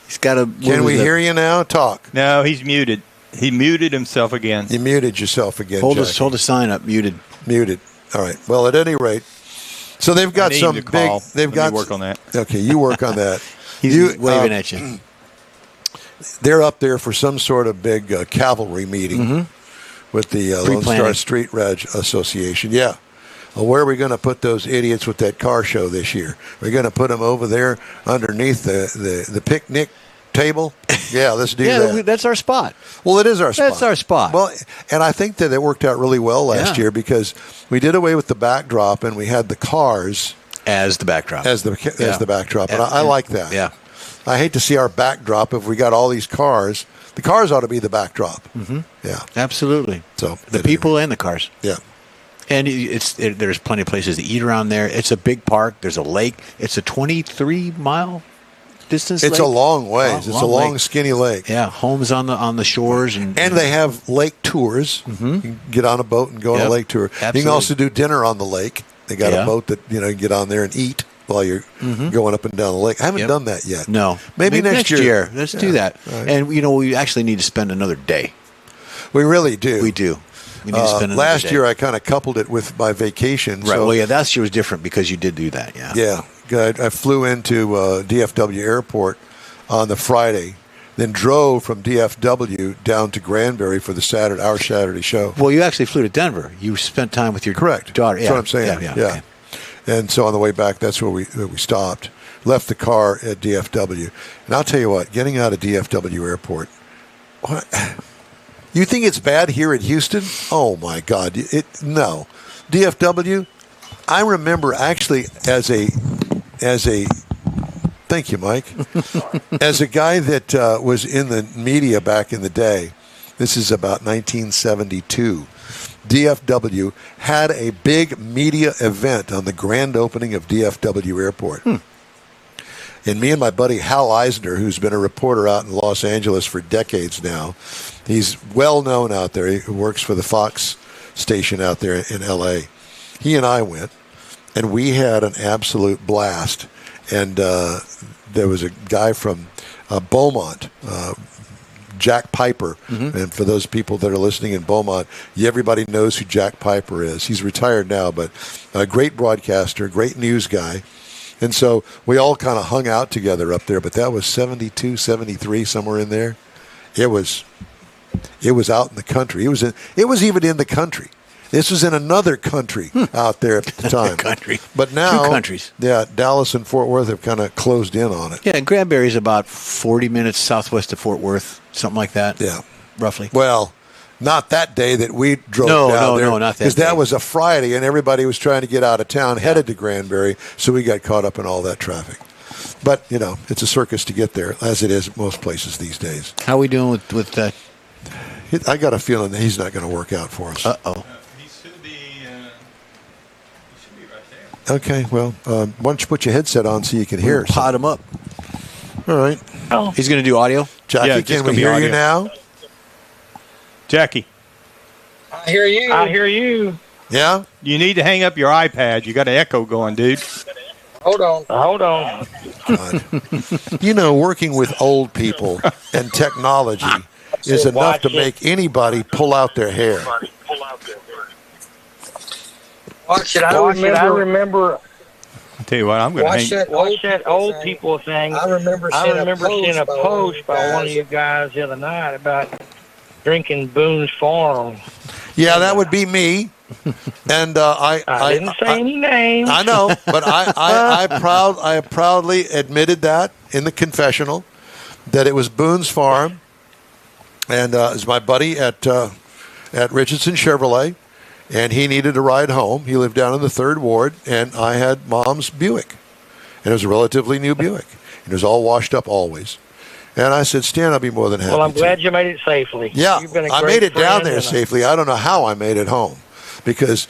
He's got to. Can we hear you now? Talk. No, he's muted. He muted himself again. You muted yourself again. Hold a sign up. Muted. All right. Well, at any rate, so they've got some big. They've got work on that. Okay, you work on that. He's waving at you. They're up there for some sort of big cavalry meeting with the Lone Star Street Reg Association. Yeah. Well, where are we going to put those idiots with that car show this year? We're going to put them over there underneath the picnic table. Yeah, let's do that. Yeah, that's our spot. Well, it is our spot. That's our spot. Well, and I think that it worked out really well last year because we did away with the backdrop and we had the cars as the backdrop. As the backdrop, and I like that. Yeah. I hate to see our backdrop if we got all these cars. The cars ought to be the backdrop. Yeah, absolutely. So the people and the cars. Yeah. And there's plenty of places to eat around there. It's a big park. There's a lake. It's a 23-mile distance. It's lake. A long ways. It's a long, skinny lake. Yeah, homes on the shores, and they have lake tours. You can get on a boat and go on a lake tour. Absolutely. You can also do dinner on the lake. They got a boat that you can get on there and eat while you're going up and down the lake. I haven't done that yet. No, maybe next year. Let's do that. Right. And we actually need to spend another day. We really do. We do. We need to spend another last day. year I kind of coupled it with my vacation. Right. So, well, last year was different because you did do that. Yeah. Yeah. I flew into DFW Airport on the Friday, then drove from DFW down to Granbury for our Saturday show. Well, you actually flew to Denver. You spent time with your daughter. That's what I'm saying. Yeah. Okay. And so on the way back, that's where we stopped. Left the car at DFW. And I'll tell you what, getting out of DFW Airport, you think it's bad here at Houston? Oh, my God. No. DFW, I remember actually as a thank you, Mike. As a guy that was in the media back in the day, this is about 1972, DFW had a big media event on the grand opening of DFW Airport. And me and my buddy Hal Eisner, who's been a reporter out in Los Angeles for decades now, he's well known out there. He works for the Fox station out there in L.A. He and I went, and we had an absolute blast. And there was a guy from Beaumont, Jack Piper. And for those people that are listening in Beaumont, everybody knows who Jack Piper is. He's retired now, but a great broadcaster, great news guy. And so we all kind of hung out together up there, but that was 72, 73, somewhere in there. It was out in the country. It was even in the country. This was in another country out there at the time. Country. But now, 2 countries. Yeah, Dallas and Fort Worth have kind of closed in on it. Yeah, and Granbury's about 40 minutes southwest of Fort Worth, something like that. Yeah. Roughly. Well, not that day that we drove down there. No, not that because that day. was a Friday, and everybody was trying to get out of town, headed to Granbury, so we got caught up in all that traffic. But, it's a circus to get there, as it is at most places these days. How are we doing with that? I got a feeling that he's not going to work out for us. Uh-oh. He should be right there. Okay, well, why don't you put your headset on so you can hear us? Pot him up. All right. He's going to do audio? Jackie, Yeah, just can we gonna be hear you audio. now? Jackie, I hear you. Yeah? you need to hang up your iPad. You got an echo going, dude. Hold on. God. Working with old people and technology is enough to make anybody pull out their hair. Watch it. I remember. I'll tell you what, I'm going to hang. Watch that old people thing. I remember seeing a post by one of you guys the other night about drinking Boone's Farm. Yeah, that would be me. And I didn't say any names. I know, but I proudly admitted that in the confessional that it was Boone's Farm, and it was my buddy at Richardson Chevrolet, and he needed a ride home. He lived down in the 3rd Ward, and I had Mom's Buick, and it was a relatively new Buick, and it was all washed up always. And I said, Stan, I'll be more than happy. Well, I'm to. glad you made it safely. Yeah, You've been a I great made it down friend there and safely. I don't know how I made it home because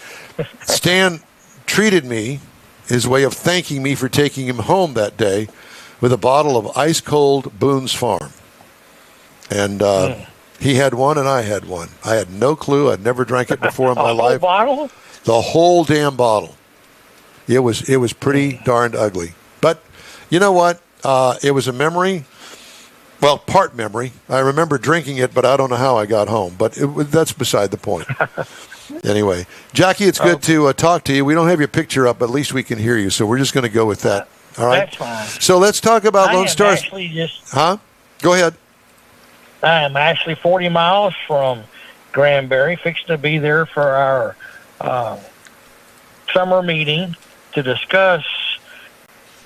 Stan treated me, his way of thanking me for taking him home that day, with a bottle of ice-cold Boone's Farm. And he had one and I had one. I had no clue. I'd never drank it before in my life. Bottle? The whole damn bottle. It was pretty darned ugly. But you know what? It was a memory. Well, part memory. I remember drinking it, but I don't know how I got home. But that's beside the point. Anyway, Jackie, it's good to talk to you. We don't have your picture up, but at least we can hear you. So we're just going to go with that. All right? That's fine. So let's talk about Lone Star. Huh? Go ahead. I am actually 40 miles from Granbury, fixing to be there for our summer meeting to discuss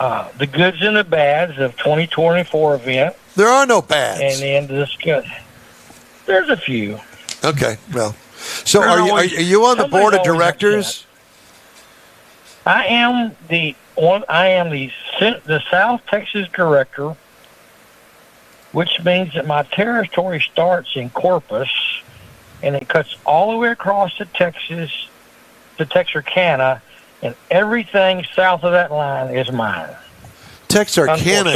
the goods and the bads of 2024 event. There are no bads. And then to discuss. There's a few. Okay, well. So are you on the board of directors? I am the South Texas director, which means that my territory starts in Corpus, and it cuts all the way across to Texas, to Texarkana, and everything south of that line is mine. Texarkana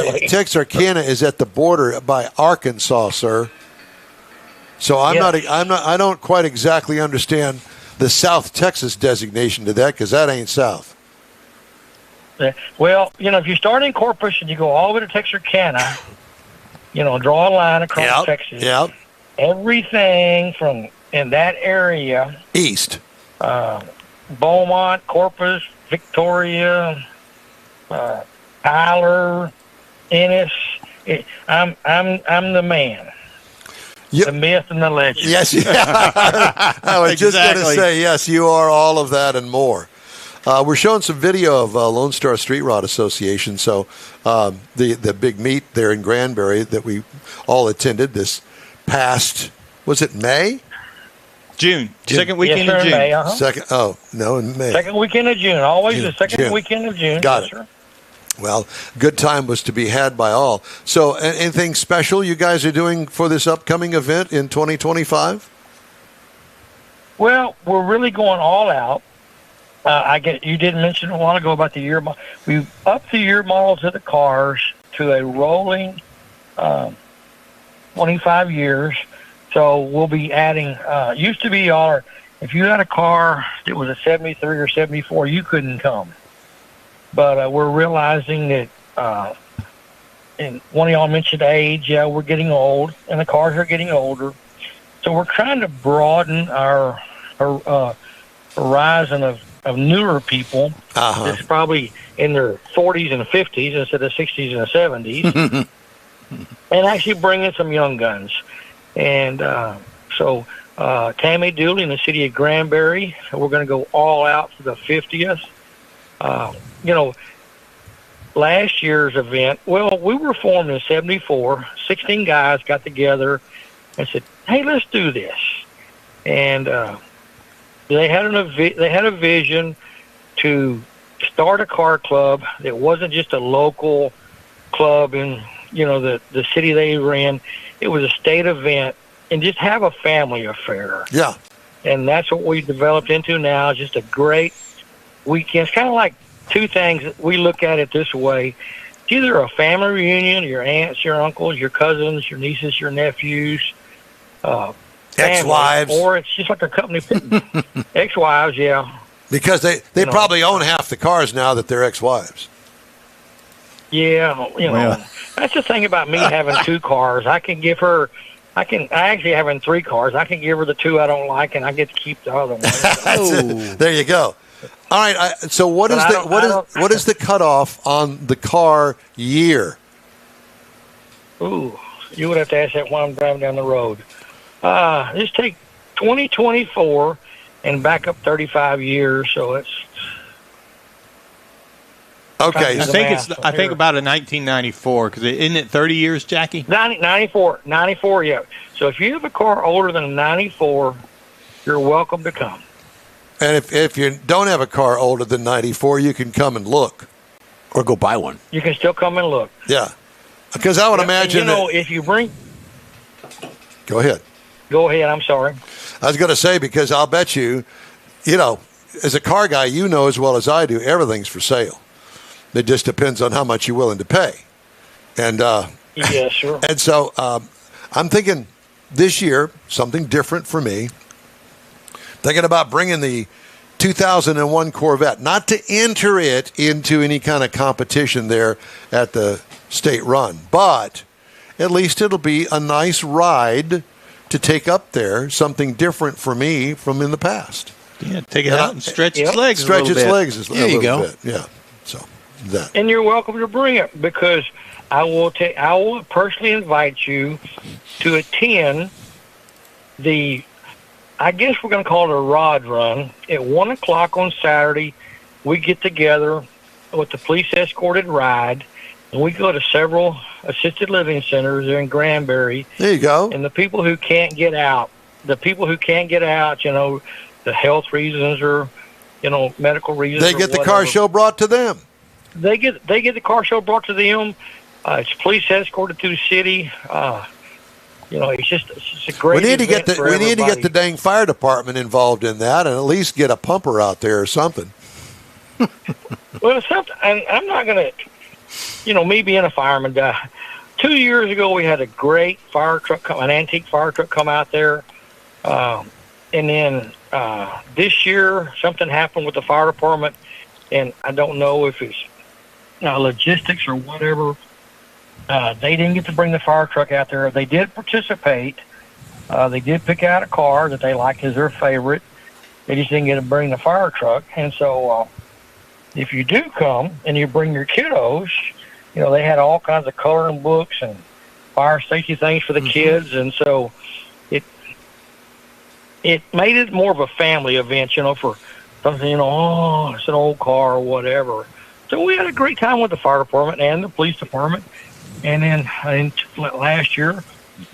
is at the border by Arkansas, sir. So I don't quite exactly understand the South Texas designation to that because that ain't south. Well, if you start in Corpus and you go all the way to Texarkana, draw a line across Texas. Yep. Everything from in that area, east, Beaumont, Corpus, Victoria, Tyler, Ennis. I'm the man. Yep. The myth and the legend. Yes, I was just going to say, yes, you are all of that and more. We're showing some video of Lone Star Street Rod Association. So the big meet there in Granbury that we all attended this past, was it May? June. Second weekend of June. May, In May. Second weekend of June. Always the second weekend of June. Got it. Sir. Well, good time was to be had by all. So anything special you guys are doing for this upcoming event in 2025? Well, we're really going all out. You did mention a while ago about the year. We upped the year models of the cars to a rolling 25 years. So we'll be adding. Used to be if you had a car that was a 73 or 74, you couldn't come. But we're realizing that and one of y'all mentioned age. Yeah, we're getting old, and the cars are getting older. So we're trying to broaden our horizon of newer people. That's probably in their 40s and 50s instead of 60s and 70s, and actually bring in some young guns. And so Tammy Dooley in the city of Granbury, we're going to go all out for the 50th. Last year's event, well, we were formed in 74. 16 guys got together and said, hey, let's do this. And they had a vision to start a car club that wasn't just a local club in, the city they were in. It was a state event, and just have a family affair. Yeah. And that's what we developed into now, just a great weekend. It's kind of like two things. We look at it this way. It's either a family reunion, your aunts, your uncles, your cousins, your nieces, your nephews, ex-wives. Or it's just like a company picnic. Ex-wives, yeah. Because they probably own half the cars now that they're ex-wives. Yeah, that's the thing about me having two cars. I actually having three cars. I can give her the two I don't like, and I get to keep the other one. There you go. All right. So what is the cutoff on the car year? Ooh, you would have to ask that while I'm driving down the road. Just take 2024 and back up 35 years. So it's okay. I think about a 1994 because isn't it 30 years, Jackie? 94, yeah. So if you have a car older than a 94, you're welcome to come. And if you don't have a car older than 94, you can come and look. Or go buy one. You can still come and look. Yeah. Because I would imagine if you bring... Go ahead. Go ahead, I'm sorry. I was going to say, because I'll bet you, as a car guy, as well as I do, everything's for sale. It just depends on how much you're willing to pay. And yeah, sure. And so I'm thinking this year, something different for me. Thinking about bringing the 2001 Corvette, not to enter it into any kind of competition there at the state run, but at least it'll be a nice ride to take up there, something different for me from in the past. Yeah, take it out and stretch its legs Stretch a little its bit. legs a little bit. Yeah, so that. And you're welcome to bring it, because I will personally invite you to attend I guess we're going to call it a rod run. At 1 o'clock on Saturday, we get together with the police escorted ride, and we go to several assisted living centers there in Granbury. There you go. And the people who can't get out, the health reasons or, medical reasons. They get the car show brought to them. They get the car show brought to them. It's police escorted through the city. It's just a great. We need to get the dang fire department involved in that, and at least get a pumper out there or something. Well, something. I'm not going to, me being a fireman. 2 years ago, we had a great fire truck, an antique fire truck, come out there, and then this year something happened with the fire department, and I don't know if it's logistics or whatever. They didn't get to bring the fire truck out there. They did participate. They did pick out a car that they liked as their favorite. They just didn't get to bring the fire truck. And so if you do come and you bring your kiddos, they had all kinds of coloring books and fire safety things for the kids. And so it made it more of a family event, for something, it's an old car or whatever. So we had a great time with the fire department and the police department. And then last year,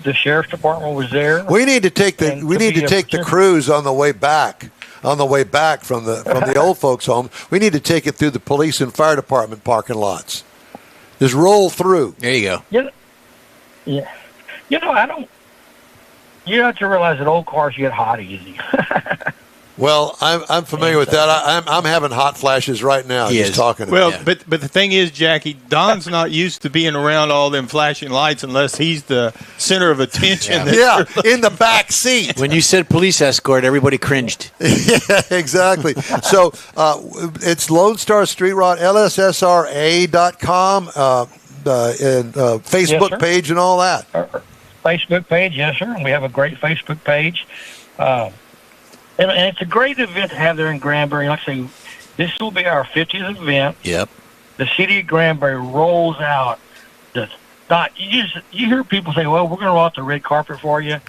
the sheriff's department was there. We need to take the cruise on the way back. On the way back from the old folks' home, we need to take it through the police and fire department parking lots. Just roll through. There you go. Yeah. I don't. You have to realize that old cars get hot easy. Well, I'm familiar with that. I'm having hot flashes right now. Just talking about it. But the thing is, Jackie, Don's not used to being around all them flashing lights unless he's the center of attention. Yeah, in the back seat. When you said police escort, everybody cringed. Yeah, exactly. So it's Lone Star Street Rod, LSSRA.com. and Facebook sir. page and all that. Our Facebook page, yes, sir. We have a great Facebook page. And it's a great event to have there in Granbury. Like I say, this will be our 50th event. Yep. The city of Granbury rolls out the not. You hear people say, "Well, we're going to roll out the red carpet for you."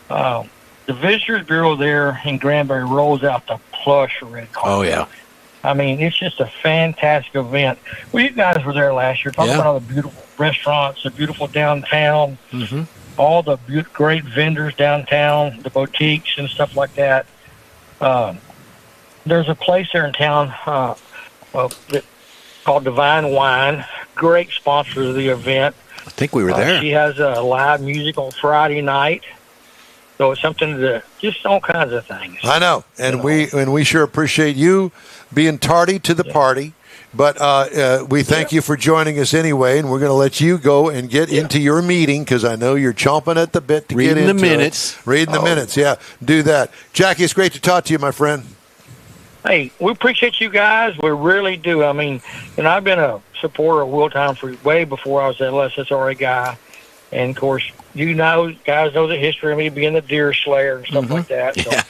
The Visitors Bureau there in Granbury rolls out the plush red carpet. Oh, yeah. I mean, it's just a fantastic event. Well, you guys were there last year, talking Yeah. about all the beautiful restaurants, the beautiful downtown, all the great vendors downtown, the boutiques and stuff like that. There's a place there in town called Divine Wine. Great sponsor of the event. I think we were there. She has live music on Friday night. So it's something to just all kinds of things. I know, and we sure appreciate you being tardy to the party. But we thank you for joining us anyway, and we're going to let you go and get into your meeting because I know you're chomping at the bit to Reading get the into minutes. it. Reading the minutes, yeah. Do that. Jackie, it's great to talk to you, my friend. Hey, we appreciate you guys. We really do. I mean, I've been a supporter of Wheel Time for way before I was an LSSRA guy. And, of course, guys know the history of me being the deer slayer and stuff like that. So. Yeah.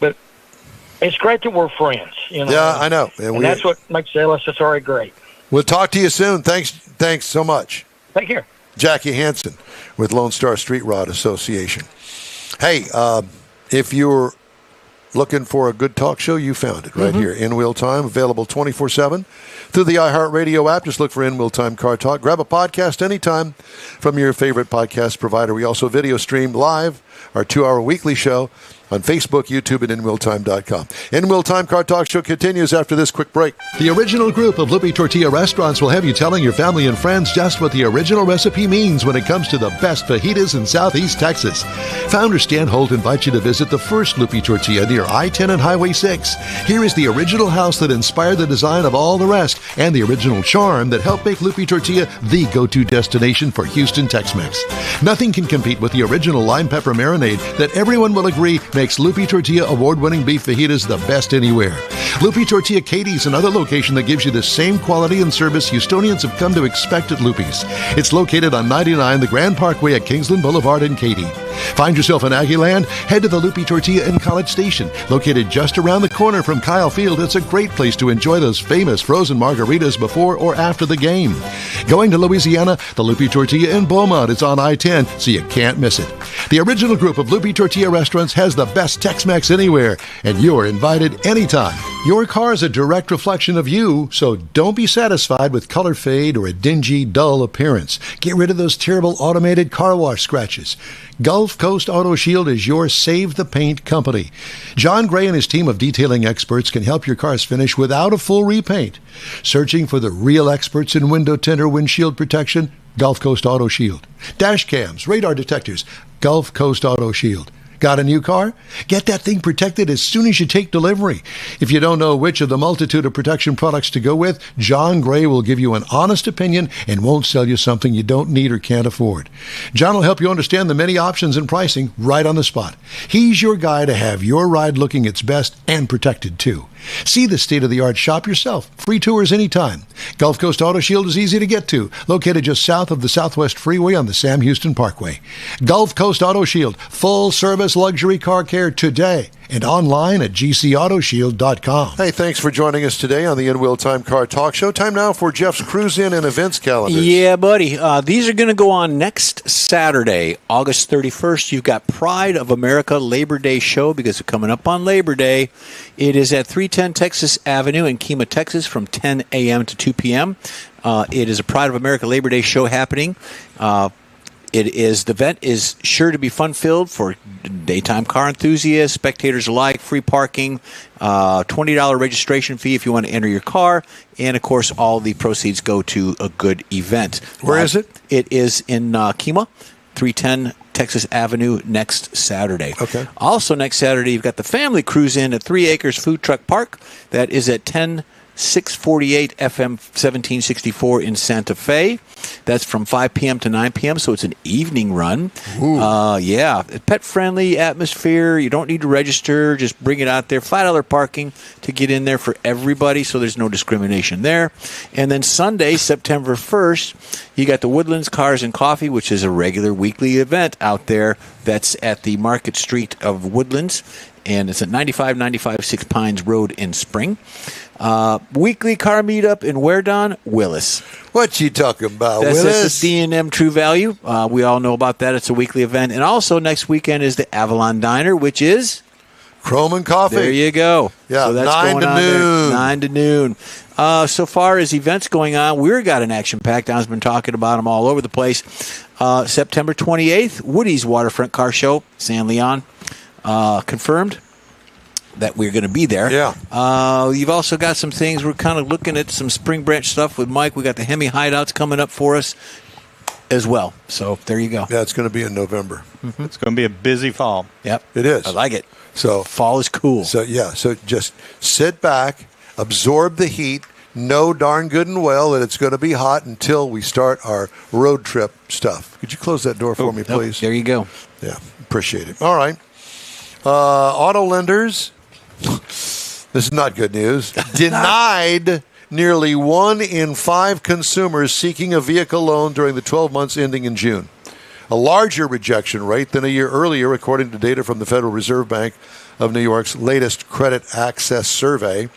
But it's great that we're friends. Yeah, I know. And that's what makes the LSSRA great. We'll talk to you soon. Thanks so much. Take care. Jackie Hansen with Lone Star Street Rod Association. Hey, if you're looking for a good talk show, you found it right here. In Wheel Time, available 24/7 through the iHeartRadio app. Just look for In Wheel Time Car Talk. Grab a podcast anytime from your favorite podcast provider. We also video stream live our 2-hour weekly show on Facebook, YouTube, and InWheelTime.com. In Wheel Time Car Talk Show continues after this quick break. The original group of Lupe Tortilla restaurants will have you telling your family and friends just what the original recipe means when it comes to the best fajitas in Southeast Texas. Founder Stan Holt invites you to visit the first Lupe Tortilla near I-10 and Highway 6. Here is the original house that inspired the design of all the rest and the original charm that helped make Lupe Tortilla the go-to destination for Houston Tex-Mex. Nothing can compete with the original lime pepper marinade that everyone will agree makes Lupe Tortilla award-winning beef fajitas the best anywhere. Lupe Tortilla Katie's another location that gives you the same quality and service Houstonians have come to expect at Lupe's. It's located on 99 the Grand Parkway at Kingsland Boulevard in Katy. Find yourself in Aggieland? Head to the Lupe Tortilla in College Station. Located just around the corner from Kyle Field, it's a great place to enjoy those famous frozen margaritas before or after the game. Going to Louisiana, the Lupe Tortilla in Beaumont is on I-10, so you can't miss it. The original group of Lupe Tortilla restaurants has the best Tex-Mex anywhere, and you're invited anytime. Your car is a direct reflection of you, so don't be satisfied with color fade or a dingy, dull appearance. Get rid of those terrible automated car wash scratches. Gulf Coast Auto Shield is your Save the Paint company. John Gray and his team of detailing experts can help your cars finish without a full repaint. Searching for the real experts in window tint or windshield protection? Gulf Coast Auto Shield. Dash cams, radar detectors, Gulf Coast Auto Shield. Got a new car? Get that thing protected as soon as you take delivery. If you don't know which of the multitude of protection products to go with, John Gray will give you an honest opinion and won't sell you something you don't need or can't afford. John will help you understand the many options and pricing right on the spot. He's your guy to have your ride looking its best and protected too. See the state-of-the-art shop yourself. Free tours anytime. Gulf Coast Auto Shield is easy to get to, located just south of the Southwest Freeway on the Sam Houston Parkway. Gulf Coast Auto Shield, full-service luxury car care today, and online at gcautoshield.com. Hey, thanks for joining us today on the In Wheel Time Car Talk Show. Time now for Jeff's Cruise In and Events calendar. Yeah, buddy. These are going to go on next Saturday, August 31st. You've got Pride of America Labor Day show because it's coming up on Labor Day. It is at 310 Texas Avenue in Kemah, Texas from 10 a.m. to 2 p.m. It is a Pride of America Labor Day show happening. The event is sure to be fun-filled for daytime car enthusiasts, spectators alike, free parking, $20 registration fee if you want to enter your car, and, of course, all the proceeds go to a good event. Where is it? It is in Kemah, 310 Texas Avenue next Saturday. Okay. Also next Saturday, you've got the Family Cruise In at 3 Acres Food Truck Park. That is at 10 648 FM 1764 in Santa Fe. That's from 5 p.m. to 9 p.m., so it's an evening run. Yeah, pet-friendly atmosphere. You don't need to register. Just bring it out there. $5 parking to get in there for everybody, so there's no discrimination there. And then Sunday, September 1st, you got the Woodlands Cars and Coffee, which is a regular weekly event out there that's at the Market Street of Woodlands, and it's at 9595 Six Pines Road in Spring. Weekly car meetup in Werdon, Willis. What you talking about, That's Willis? at the D&M True Value. We all know about that. It's a weekly event. And also next weekend is the Avalon Diner, which is Chrome and Coffee. There you go. Yeah, so that's 9 going to on there. noon. 9 to noon. So far as events going on, we've got an action pack. Don's been talking about them all over the place. September 28th, Woody's Waterfront Car Show, San Leon. Confirmed that we're going to be there. Yeah. You've also got some things. We're kind of looking at some Spring Branch stuff with Mike. We got the Hemi Hideouts coming up for us as well. So there you go. Yeah, it's going to be in November. It's going to be a busy fall. Yep. It is. I like it. So fall is cool. So just sit back, absorb the heat, know darn good and well that it's going to be hot until we start our road trip stuff. Could you close that door for me, please? There you go. Yeah, appreciate it. All right. Auto lenders, this is not good news, denied nearly 1 in 5 consumers seeking a vehicle loan during the 12 months ending in June. A larger rejection rate than a year earlier, according to data from the Federal Reserve Bank of New York's latest credit access survey.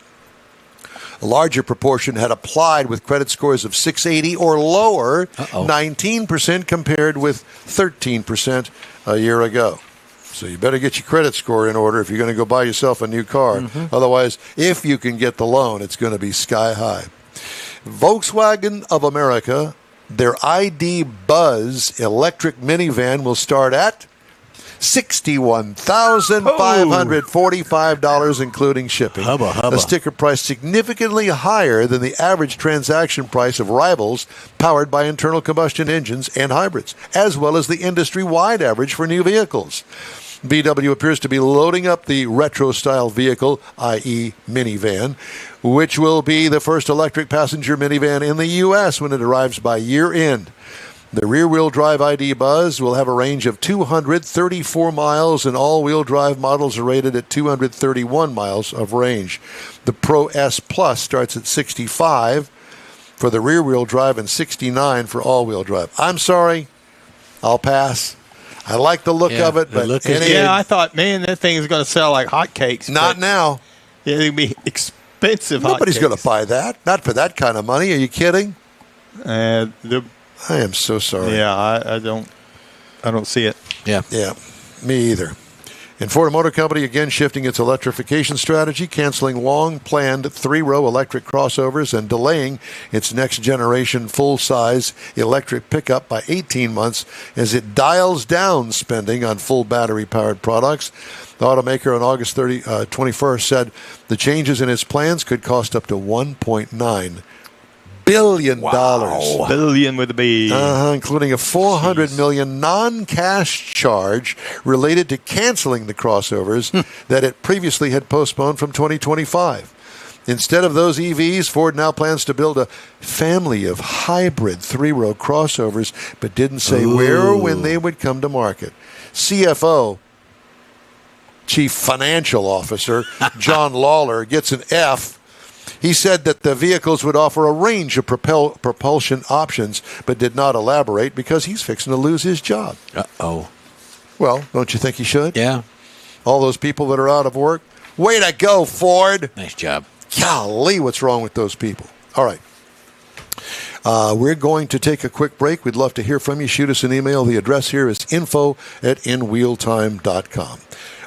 A larger proportion had applied with credit scores of 680 or lower, 19% compared with 13% a year ago. So you better get your credit score in order if you're going to go buy yourself a new car. Otherwise, if you can get the loan, it's going to be sky high. Volkswagen of America, their ID Buzz electric minivan will start at $61,545, including shipping. Hubba. A sticker price significantly higher than the average transaction price of rivals powered by internal combustion engines and hybrids, as well as the industry-wide average for new vehicles. VW appears to be loading up the retro-style vehicle, i.e. minivan, which will be the first electric passenger minivan in the U.S. when it arrives by year-end. The rear-wheel drive ID Buzz will have a range of 234 miles, and all-wheel drive models are rated at 231 miles of range. The Pro S Plus starts at 65 for the rear-wheel drive and 69 for all-wheel drive. I'm sorry, I'll pass. I like the look of it, but I thought, man, that thing is going to sell like hotcakes. Not now. Yeah, it'll be expensive. Nobody's going to buy that. Not for that kind of money. Are you kidding? I am so sorry. Yeah, I don't see it. Yeah, me either. And Ford Motor Company again shifting its electrification strategy, canceling long-planned 3-row electric crossovers and delaying its next-generation full-size electric pickup by 18 months as it dials down spending on full battery-powered products. The automaker on August 21st said the changes in its plans could cost up to $1.9 billion. Wow. Billion with a B. Including a $400 million non-cash charge related to canceling the crossovers that it previously had postponed from 2025. Instead of those EVs, Ford now plans to build a family of hybrid 3-row crossovers, but didn't say where or when they would come to market. CFO, Chief Financial Officer, John Lawler, gets an F. He said that the vehicles would offer a range of propulsion options, but did not elaborate because he's fixing to lose his job. Uh-oh. Well, don't you think he should? Yeah. All those people that are out of work. Way to go, Ford. Nice job. Golly, what's wrong with those people? All right. We're going to take a quick break. We'd love to hear from you. Shoot us an email. The address here is info@inwheeltime.com.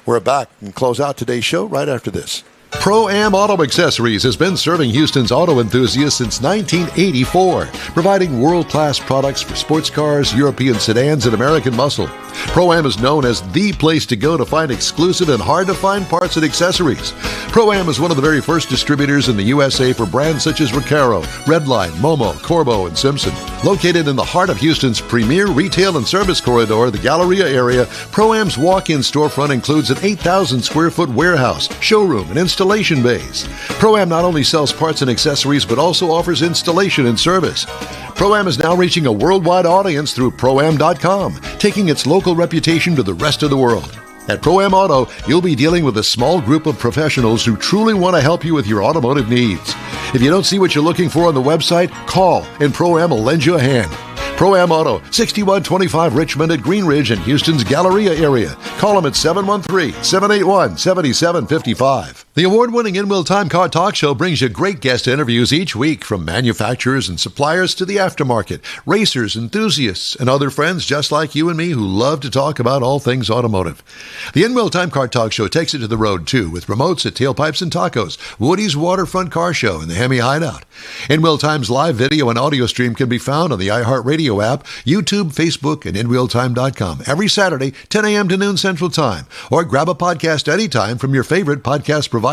We're back and close out today's show right after this. Pro-Am Auto Accessories has been serving Houston's auto enthusiasts since 1984, providing world-class products for sports cars, European sedans, and American muscle. Pro-Am is known as the place to go to find exclusive and hard-to-find parts and accessories. Pro-Am is one of the very first distributors in the USA for brands such as Recaro, Redline, Momo, Corbo, and Simpson. Located in the heart of Houston's premier retail and service corridor, the Galleria area, Pro-Am's walk-in storefront includes an 8,000 square foot warehouse, showroom, and installation installation bays. Pro-Am not only sells parts and accessories, but also offers installation and service. Pro-Am is now reaching a worldwide audience through Pro-Am.com, taking its local reputation to the rest of the world. At Pro-Am Auto, you'll be dealing with a small group of professionals who truly want to help you with your automotive needs. If you don't see what you're looking for on the website, call and Pro-Am will lend you a hand. Pro-Am Auto, 6125 Richmond at Green Ridge in Houston's Galleria area. Call them at 713-781-7755. The award-winning In Wheel Time Car Talk Show brings you great guest interviews each week from manufacturers and suppliers to the aftermarket, racers, enthusiasts, and other friends just like you and me who love to talk about all things automotive. The In Wheel Time Car Talk Show takes it to the road, too, with remotes at Tailpipes and Tacos, Woody's Waterfront Car Show, and the Hemi Hideout. In Wheel Time's live video and audio stream can be found on the iHeartRadio app, YouTube, Facebook, and InWheelTime.com every Saturday, 10 a.m. to noon Central Time, or grab a podcast anytime from your favorite podcast provider.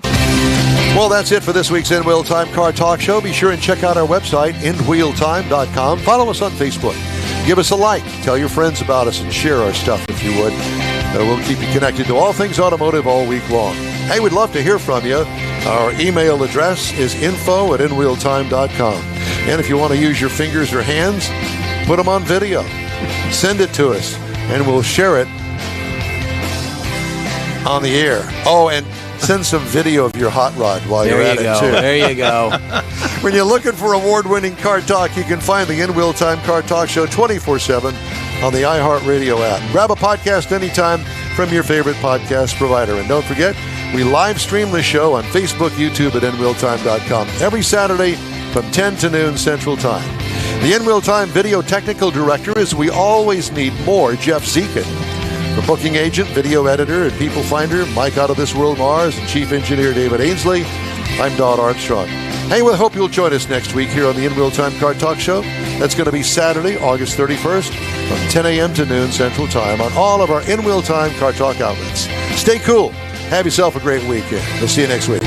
Well, that's it for this week's In Wheel Time Car Talk Show. Be sure and check out our website, InWheelTime.com. Follow us on Facebook. Give us a like. Tell your friends about us and share our stuff if you would. We'll keep you connected to all things automotive all week long. Hey, we'd love to hear from you. Our email address is info@inwheeltime.com. And if you want to use your fingers or hands, put them on video. Send it to us, and we'll share it on the air. Oh, and send some video of your hot rod while you're at it, too. There you go. When you're looking for award-winning car talk, you can find the In Wheel Time Car Talk Show 24/7 on the iHeartRadio app. Grab a podcast anytime from your favorite podcast provider. And don't forget, we live stream the show on Facebook, YouTube at InWheelTime.com every Saturday from 10 to noon Central Time. The In Wheel Time Video Technical Director is We Always Need More, Jeff Zekin. For booking agent, video editor, and people finder, Mike Out of This World Mars, and Chief Engineer David Ainsley, I'm Don Armstrong. Hey, we hope you'll join us next week here on the In Wheel Time Car Talk Show. That's going to be Saturday, August 31st, from 10 a.m. to noon Central Time on all of our In Wheel Time Car Talk outlets. Stay cool. Have yourself a great weekend. We'll see you next week.